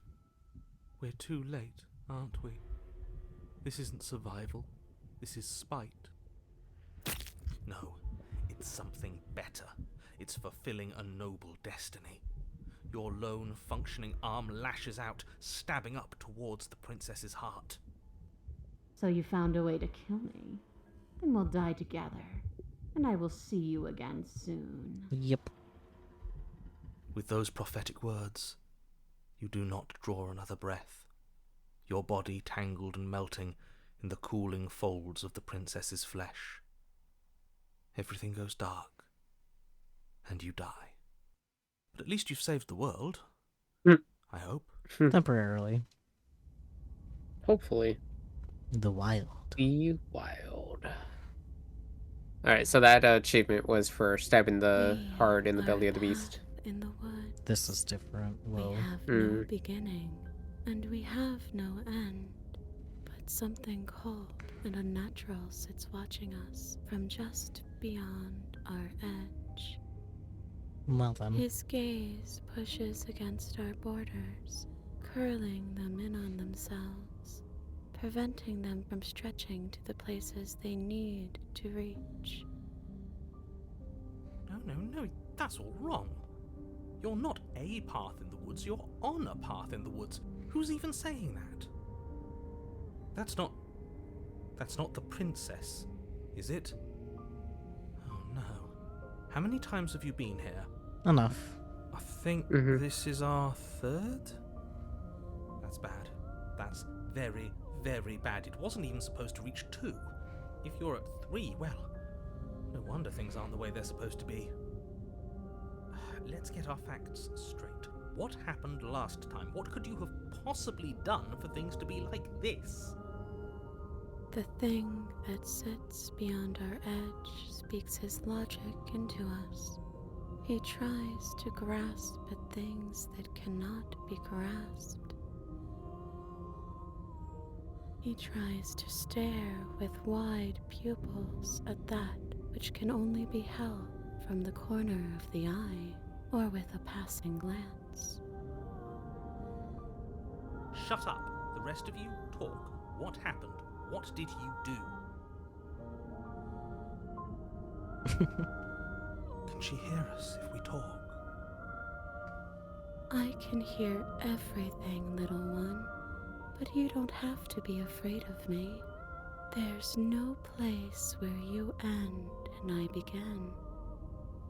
We're too late, aren't we? This isn't survival. This is spite. No, it's something better. It's fulfilling a noble destiny. Your lone, functioning arm lashes out, stabbing up towards the princess's heart. So you found a way to kill me. Then we'll die together. And I will see you again soon. Yep. With those prophetic words, you do not draw another breath, your body tangled and melting in the cooling folds of the princess's flesh. Everything goes dark, and you die. But at least you've saved the world. I hope. Temporarily. Hopefully. The wild. Be wild. Alright, so that achievement was for stabbing the We heart in the are belly of the path beast. in the woods. This is different. Whoa. We have no beginning, and we have no end. But something cold and unnatural sits watching us from just beyond our edge. Well then. His gaze pushes against our borders, curling them in on themselves, preventing them from stretching to the places they need to reach. No, that's all wrong. You're not a path in the woods, you're on a path in the woods. Who's even saying that? That's not the princess, is it? Oh no. How many times have you been here? Enough. I think this is our third? That's bad. That's very, very bad. It wasn't even supposed to reach 2. If you're at 3, well, no wonder things aren't the way they're supposed to be. Let's get our facts straight. What happened last time? What could you have possibly done for things to be like this? The thing that sits beyond our edge speaks his logic into us. He tries to grasp at things that cannot be grasped. He tries to stare with wide pupils at that which can only be held from the corner of the eye or with a passing glance. Shut up. The rest of you, talk. What happened? What did you do? Can she hear us if we talk? I can hear everything, little one, but you don't have to be afraid of me. There's no place where you end and I begin.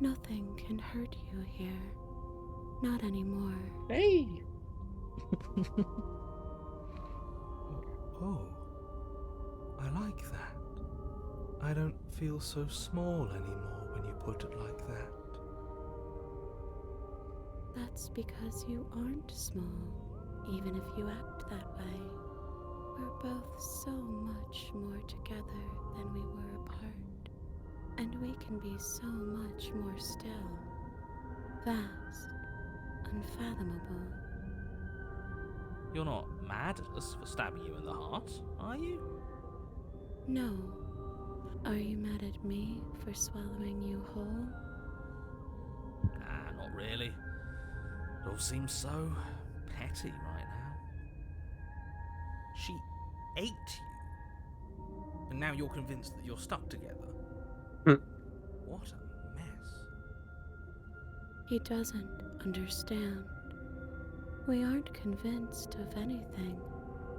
Nothing can hurt you here. Not anymore. Hey! Oh, I like that. I don't feel so small anymore when you put it like that. That's because you aren't small, even if you act that way. We're both so much more together than we were apart, and we can be so much more still, vast, unfathomable. You're not mad at us for stabbing you in the heart, are you? No. Are you mad at me for swallowing you whole? Not really. It all seems so petty right now. She ate you, and now you're convinced that you're stuck together. What a mess. He doesn't understand. We aren't convinced of anything,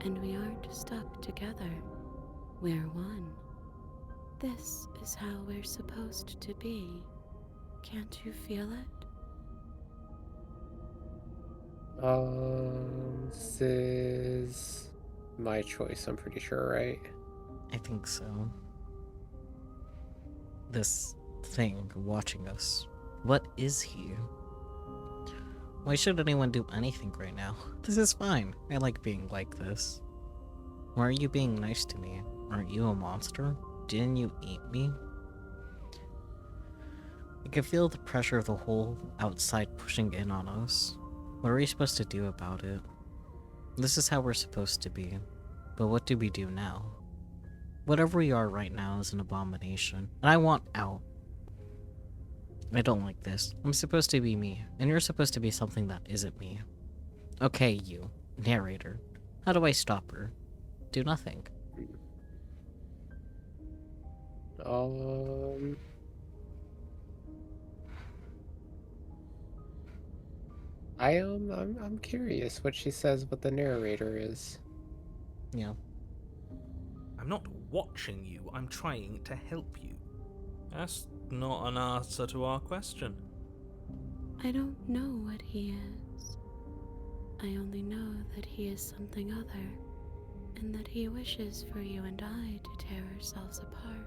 and we aren't stuck together. We're one. This is how we're supposed to be. Can't you feel it? This is my choice, I'm pretty sure, right? I think so. This thing watching us. What is he? Why should anyone do anything right now? This is fine. I like being like this. Why are you being nice to me? Aren't you a monster? Didn't you eat me? I can feel the pressure of the whole outside pushing in on us. What are we supposed to do about it? This is how we're supposed to be. But what do we do now? Whatever we are right now is an abomination, and I want out. I don't like this. I'm supposed to be me, and you're supposed to be something that isn't me. Okay, you, narrator. How do I stop her? Do nothing. I'm curious what she says what the narrator is. Yeah. I'm not watching you, I'm trying to help you. That's not an answer to our question. I don't know what he is. I only know that he is something other, and that he wishes for you and I to tear ourselves apart.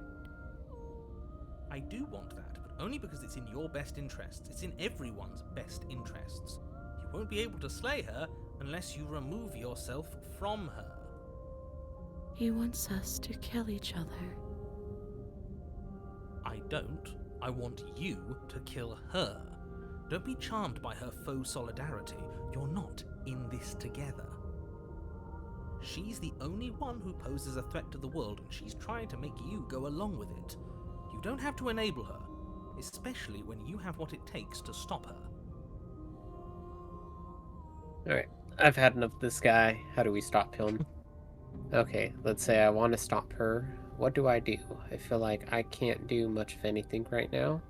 I do want that, but only because it's in your best interests. It's in everyone's best interests. You won't be able to slay her unless you remove yourself from her. He wants us to kill each other. I don't. I want you to kill her. Don't be charmed by her faux solidarity. You're not in this together. She's the only one who poses a threat to the world, and she's trying to make you go along with it. You don't have to enable her, especially when you have what it takes to stop her. Alright, I've had enough of this guy. How do we stop him? Okay, let's say I want to stop her. What do? I feel like I can't do much of anything right now.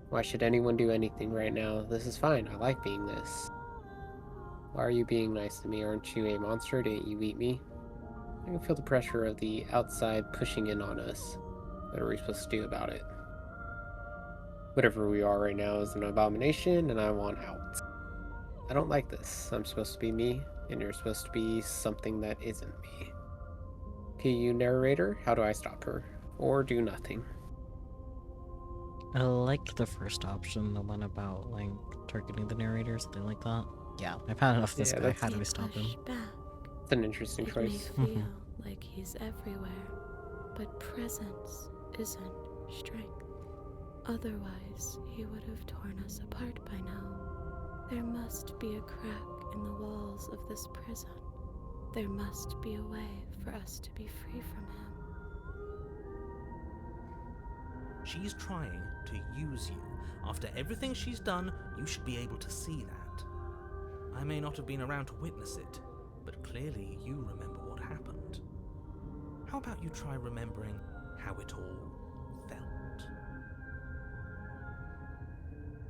Why should anyone do anything right now? This is fine. I like being this. Why are you being nice to me? Aren't you a monster? Didn't you eat me? I can feel the pressure of the outside pushing in on us. What are we supposed to do about it? Whatever we are right now is an abomination, and I want out. I don't like this. I'm supposed to be me, and you're supposed to be something that isn't me. Okay, you narrator, how do I stop her? Or do nothing? I liked the first option, the one about, like, targeting the narrator, something like that. Yeah, I've had enough of this guy. How do we stop him? Back. It's an interesting It choice. may feel like he's everywhere, but presence isn't strength. Otherwise, he would have torn us apart by now. There must be a crack in the walls of this prison. There must be a way for us to be free from him. She's trying to use you. After everything she's done, you should be able to see that. I may not have been around to witness it, but clearly you remember what happened. How about you try remembering how it all felt?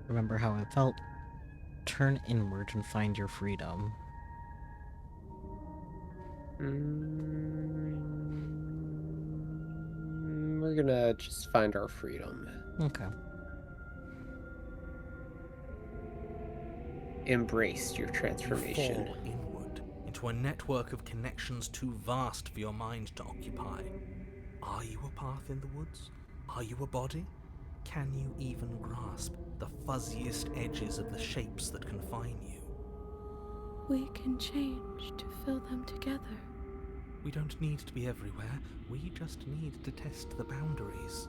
Remember how it felt? Turn inward and find your freedom. We're gonna just find our freedom. Okay. Embrace your transformation. You fall inward, into a network of connections too vast for your mind to occupy. Are you a path in the woods? Are you a body? Can you even grasp the fuzziest edges of the shapes that confine you? We can change to fill them together. We don't need to be everywhere, we just need to test the boundaries.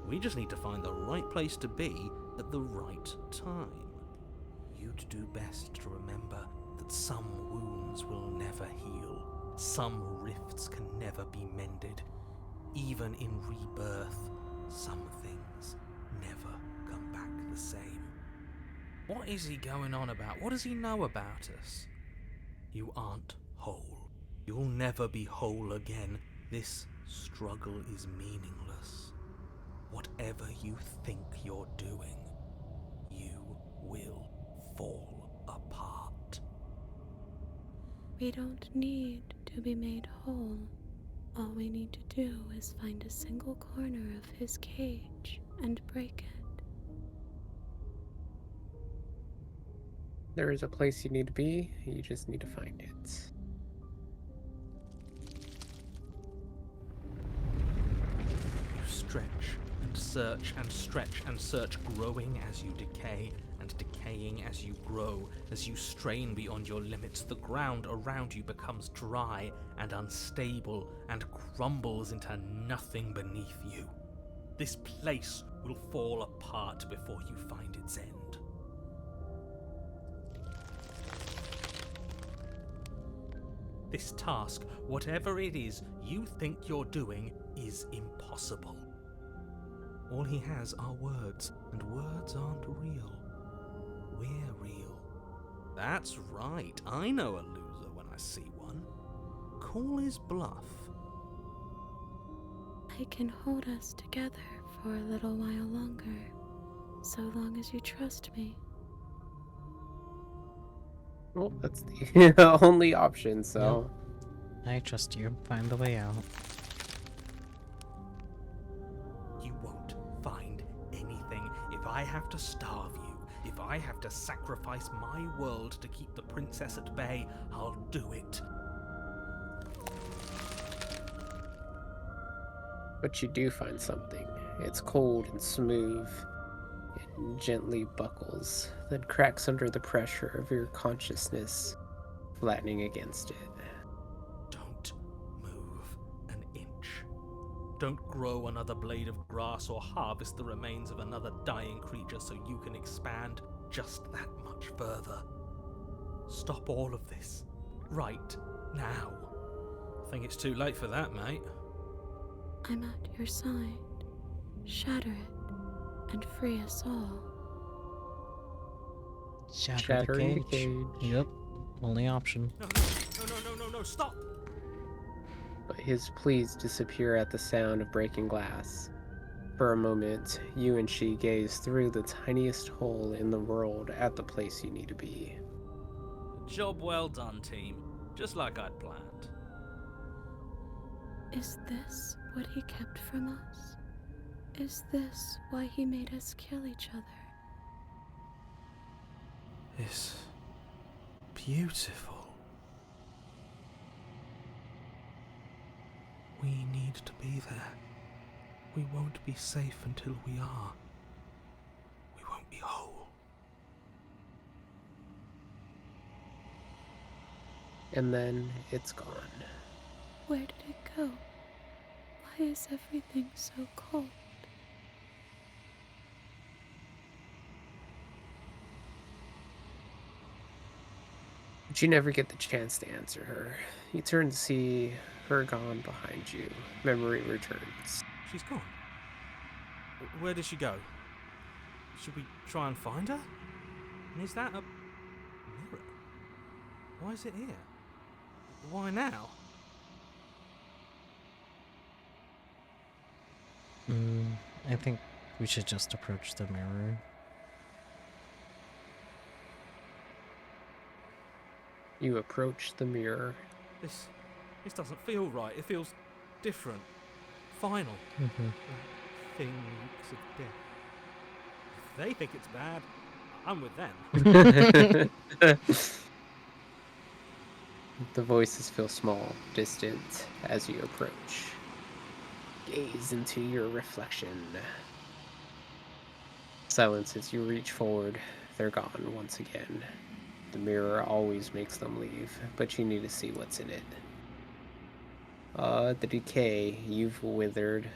We just need to find the right place to be at the right time. You'd do best to remember that some wounds will never heal, some rifts can never be mended. Even in rebirth, some things never come back the same. What is he going on about? What does he know about us? You aren't whole. You'll never be whole again. This struggle is meaningless. Whatever you think you're doing, you will fall apart. We don't need to be made whole. All we need to do is find a single corner of his cage and break it. There is a place you need to be, you just need to find it. You stretch and search and stretch and search, growing as you decay and decaying as you grow. As you strain beyond your limits, the ground around you becomes dry and unstable and crumbles into nothing beneath you. This place will fall apart before you find its end. This task, whatever it is you think you're doing, is impossible. All he has are words, and words aren't real. We're real. That's right, I know a loser when I see one. Call his bluff. I can hold us together for a little while longer, so long as you trust me. Well, that's the only option, so... I trust you. Find the way out. You won't find anything if I have to starve you. If I have to sacrifice my world to keep the princess at bay, I'll do it. But you do find something. It's cold and smooth. It gently buckles, then cracks under the pressure of your consciousness, flattening against it. Don't move an inch. Don't grow another blade of grass or harvest the remains of another dying creature so you can expand just that much further. Stop all of this. Right now. I think it's too late for that, mate. I'm at your side. Shatter it and free us all. Shattering the cage. Yep. Only option. No, stop! But his pleas disappear at the sound of breaking glass. For a moment, you and she gaze through the tiniest hole in the world at the place you need to be. Job well done, team. Just like I'd planned. Is this what he kept from us? Is this why he made us kill each other? It's beautiful. We need to be there. We won't be safe until we are. We won't be whole. And then it's gone. Where did it go? Why is everything so cold? But you never get the chance to answer her. You turn to see her gone behind you. Memory returns. She's gone. Where did she go? Should we try and find her? And is that a mirror? Why is it here? Why now? I think we should just approach the mirror. You approach the mirror. This doesn't feel right. It feels different. Final. Thing looks of death. If they think it's bad, I'm with them. The voices feel small, distant, as you approach. Gaze into your reflection. Silence as you reach forward. They're gone once again. The mirror always makes them leave, but you need to see what's in it. The decay, you've withered.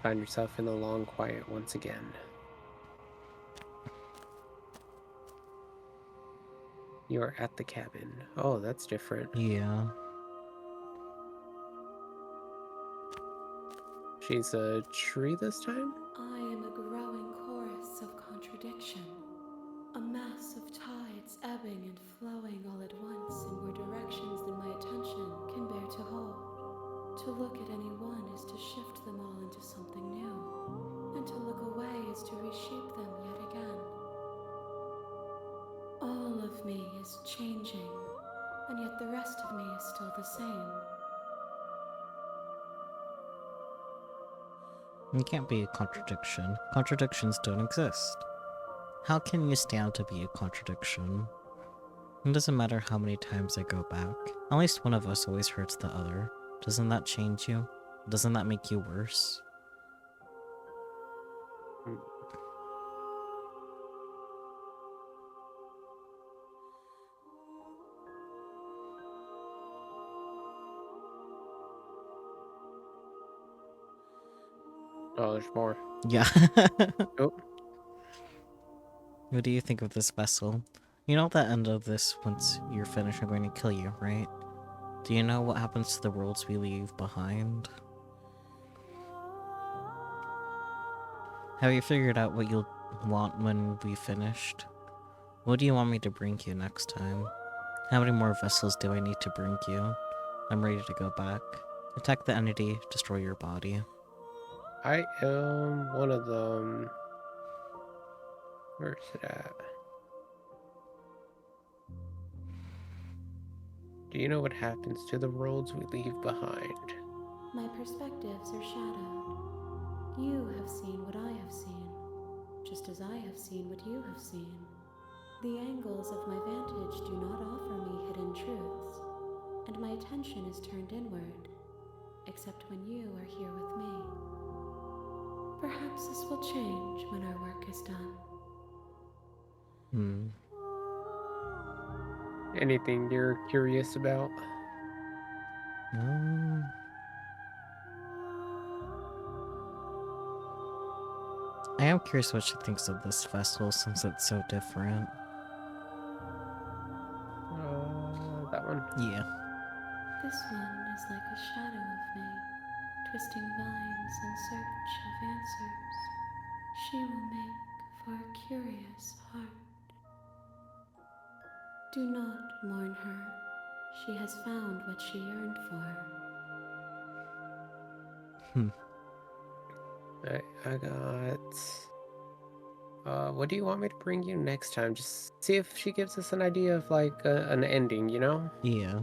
Find yourself in the long quiet once again. You're at the cabin. Oh, that's different. Yeah. She's a tree this time? I am a growing chorus of contradiction. A mass of tides ebbing and flowing all at once in more directions than my attention can bear to hold. To look at any one is to shift them all into something new, and to look away is to is changing, and yet the rest of me is still the same. You can't be a contradiction. Contradictions don't exist. How can you stand to be a contradiction? It doesn't matter how many times I go back. At least one of us always hurts the other. Doesn't that change you? Doesn't that make you worse? Oh, there's more. Yeah. Oh. What do you think of this vessel? You know at the end of this, once you're finished, I'm going to kill you, right? Do you know what happens to the worlds we leave behind? Have you figured out what you'll want when we finished? What do you want me to bring you next time? How many more vessels do I need to bring you? I'm ready to go back. Attack the entity, destroy your body. I am one of them. Where's it at? Do you know what happens to the worlds we leave behind? My perspectives are shadowed. You have seen what I have seen, just as I have seen what you have seen. The angles of my vantage do not offer me hidden truths, and my attention is turned inward, except when you are here with me. Perhaps this will change when our work is done. Anything you're curious about? I am curious what she thinks of this vessel since it's so different. That one? Yeah. This one is like a shadow of me, twisting vines in search of answers. She will make for a curious heart. Do not mourn her. She has found what she yearned for. I got... what do you want me to bring you next time? Just see if she gives us an idea of, like, an ending, you know? Yeah.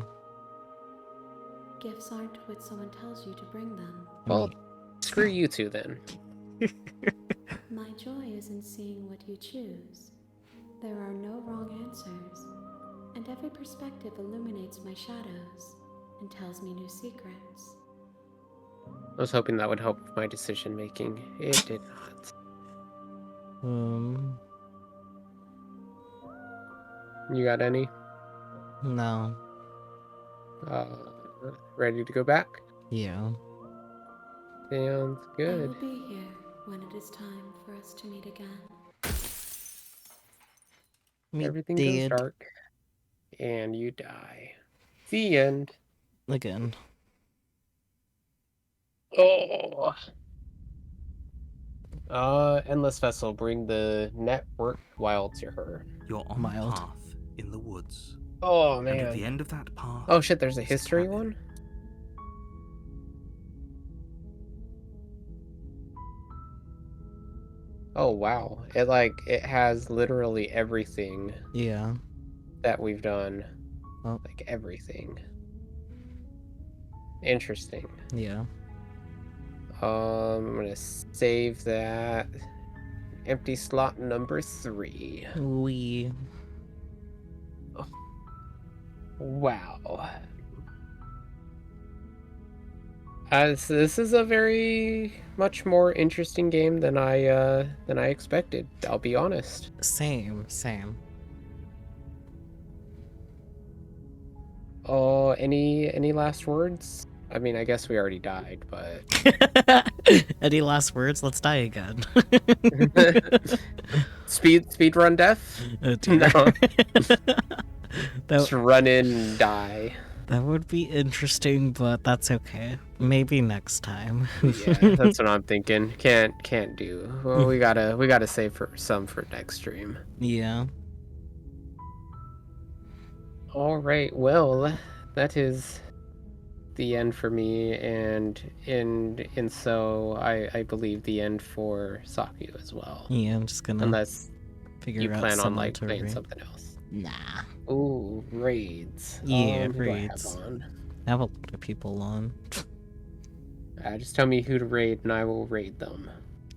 Gifts aren't what someone tells you to bring them. Well, screw you two then. My joy is in seeing what you choose. There are no wrong answers, and every perspective illuminates my shadows and tells me new secrets. I was hoping that would help with my decision making. It did not. You got any? No. Ready to go back? Yeah. Sounds I good. will be here when it is time for us to meet again. Everything goes dark, and you die. The end. Again. Oh. Endless Vessel, bring the network wild to her. You're on Mild. a path in the woods. Oh, And at man. the end of that path... Oh, shit, there's a is history cabin. one? Oh, wow. It has literally everything Yeah. that we've done. Oh. Like, everything. Interesting. Yeah. I'm gonna save that. Empty slot number 3. We. Wow. So this is a very much more interesting game than I expected. I'll be honest. Same. Oh, any last words? I mean, I guess we already died, but Any last words? Let's die again. speed run death? Oh, dear. No. That, Just run in and die. that would be interesting, but that's okay. Maybe next time. Yeah, that's what I'm thinking. Can't do. Well, we gotta save for next stream. Yeah. All right. Well, that is the end for me, and so I believe the end for Saku as well. Yeah, I'm just gonna Unless figure you out plan on someone like to playing raid. something else. Nah. Ooh, raids. Yeah, Who do I have raids. on? I have a lot of people on. Just tell me who to raid and I will raid them.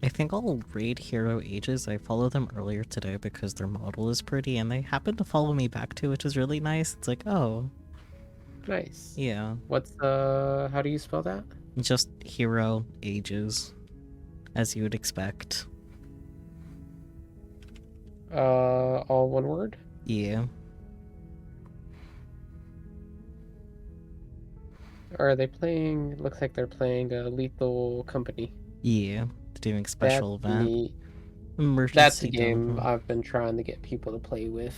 I think I'll raid Hero Ages. I followed them earlier today because their model is pretty, and they happened to follow me back too, which is really nice. It's like, oh, Nice. yeah. What's how do you spell that? Just Hero Ages, as you would expect. All one word? Yeah. Or are they playing? Looks like they're playing Lethal Company. Yeah. Doing special That's event. neat. Emergency That's a game download. I've been trying to get people to play with.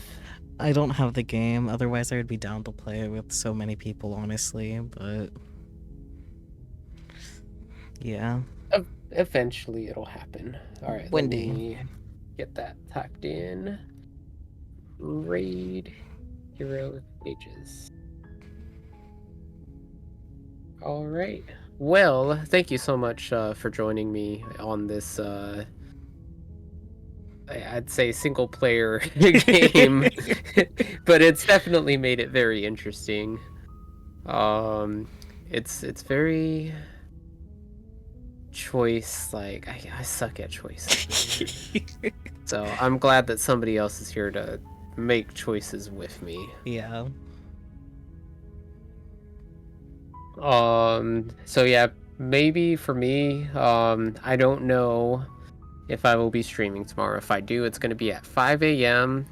I don't have the game, otherwise I would be down to play it with so many people, honestly, but... yeah. Eventually it'll happen. Alright, One let day. me get that typed in. Raid Hero Ages. Alright. Well, thank you so much for joining me on this I'd say single player game, but it's definitely made it very interesting. It's very choice, like I suck at choices, man. So I'm glad that somebody else is here to make choices with me. Yeah. So yeah, maybe for me, I don't know if I will be streaming tomorrow. If I do, it's going to be at 5 a.m.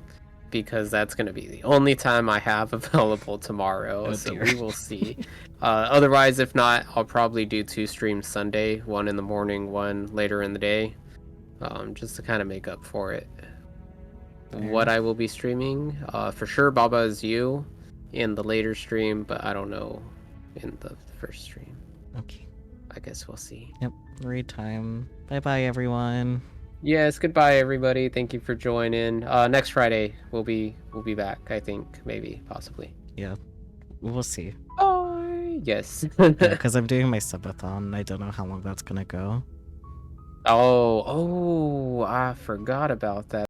because that's going to be the only time I have available tomorrow. Oh, So dear. we will see. Otherwise, if not, I'll probably do 2 streams Sunday, one in the morning, one later in the day, just to kind of make up for it. What I will be streaming, for sure, Baba Is You in the later stream, but I don't know in the first stream. Okay. I guess we'll see. Yep. Raid time. Bye-bye, everyone. Yes, goodbye everybody. Thank you for joining. Next Friday we'll be back, I think, maybe, possibly. Yeah. We'll see. Oh, yes. Yeah, because I'm doing my subathon. I don't know how long that's gonna go. Oh, I forgot about that.